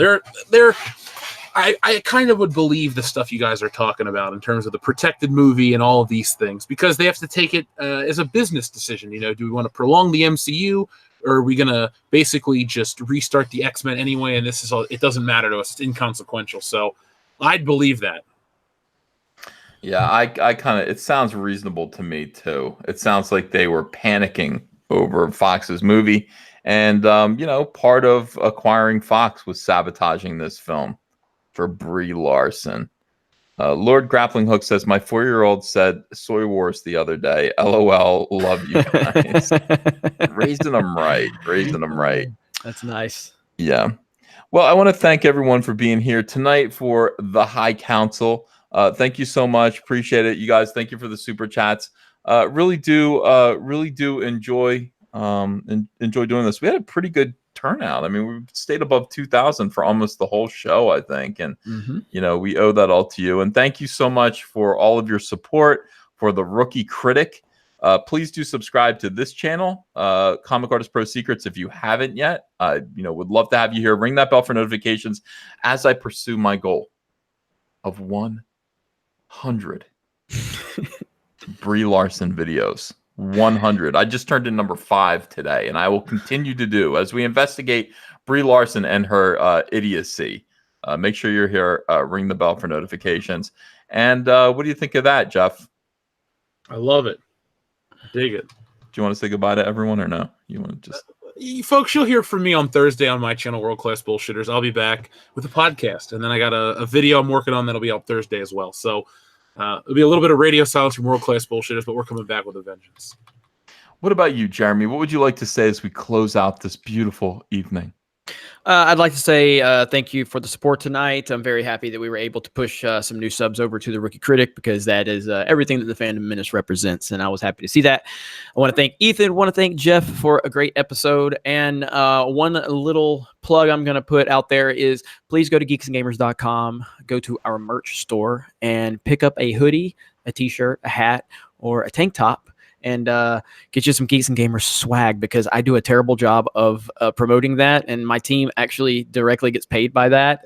I kind of would believe the stuff you guys are talking about in terms of the protected movie and all of these things, because they have to take it as a business decision. You know, do we want to prolong the MCU, or are we going to basically just restart the X-Men anyway? And this is all, it doesn't matter to us. It's inconsequential. So I'd believe that. Yeah, I kind of, it sounds reasonable to me too. It sounds like they were panicking over Fox's movie, and part of acquiring Fox was sabotaging this film for Brie Larson. Lord Grappling Hook says, my 4-year-old said Soy Wars the other day. LOL, love you guys. Raising them right. That's nice. Yeah. Well, I want to thank everyone for being here tonight for the High Council. Thank you so much. Appreciate it. You guys, thank you for the super chats. Really do enjoy doing this. We had a pretty good turnout. I mean, we stayed above 2,000 for almost the whole show, I think. And, we owe that all to you. And thank you so much for all of your support for the Rookie Critic. Please do subscribe to this channel, Comic Artist Pro Secrets, if you haven't yet. Would love to have you here. Ring that bell for notifications as I pursue my goal of 100 Brie Larson videos. 100. I just turned in number 5 today, and I will continue to do as we investigate Brie Larson and her idiocy. Make sure you're here. Ring the bell for notifications. And what do you think of that, Jeff? I love it. I dig it. Do you want to say goodbye to everyone or no? You want to just... You folks, you'll hear from me on Thursday on my channel, World Class Bullshitters. I'll be back with a podcast, and then I got a video I'm working on that'll be up Thursday as well. So it'll be a little bit of radio silence from World Class Bullshitters, but we're coming back with a vengeance. What about you, Jeremy? What would you like to say as we close out this beautiful evening? I'd like to say thank you for the support tonight. I'm very happy that we were able to push some new subs over to the Rookie Critic, because that is everything that the Fandom Menace represents, and I was happy to see that. I want to thank Ethan. I want to thank Jeff for a great episode. And one little plug I'm going to put out there is please go to geeksandgamers.com, go to our merch store, and pick up a hoodie, a t-shirt, a hat, or a tank top, and get you some Geeks and Gamers swag, because I do a terrible job of promoting that, and my team actually directly gets paid by that.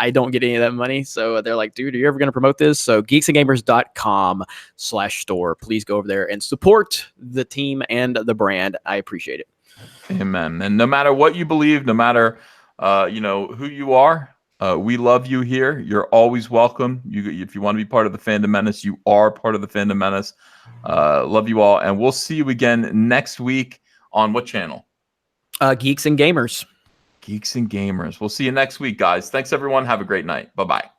I don't get any of that money, so they're like, dude, are you ever going to promote this? So geeksandgamers.com/store. Please go over there and support the team and the brand. I appreciate it. Amen. And no matter what you believe, no matter you know who you are. We love you here. You're always welcome. If you want to be part of the Fandom Menace, you are part of the Fandom Menace. Love you all, and we'll see you again next week on what channel? Geeks and Gamers. Geeks and Gamers. We'll see you next week, guys. Thanks, everyone. Have a great night. Bye-bye.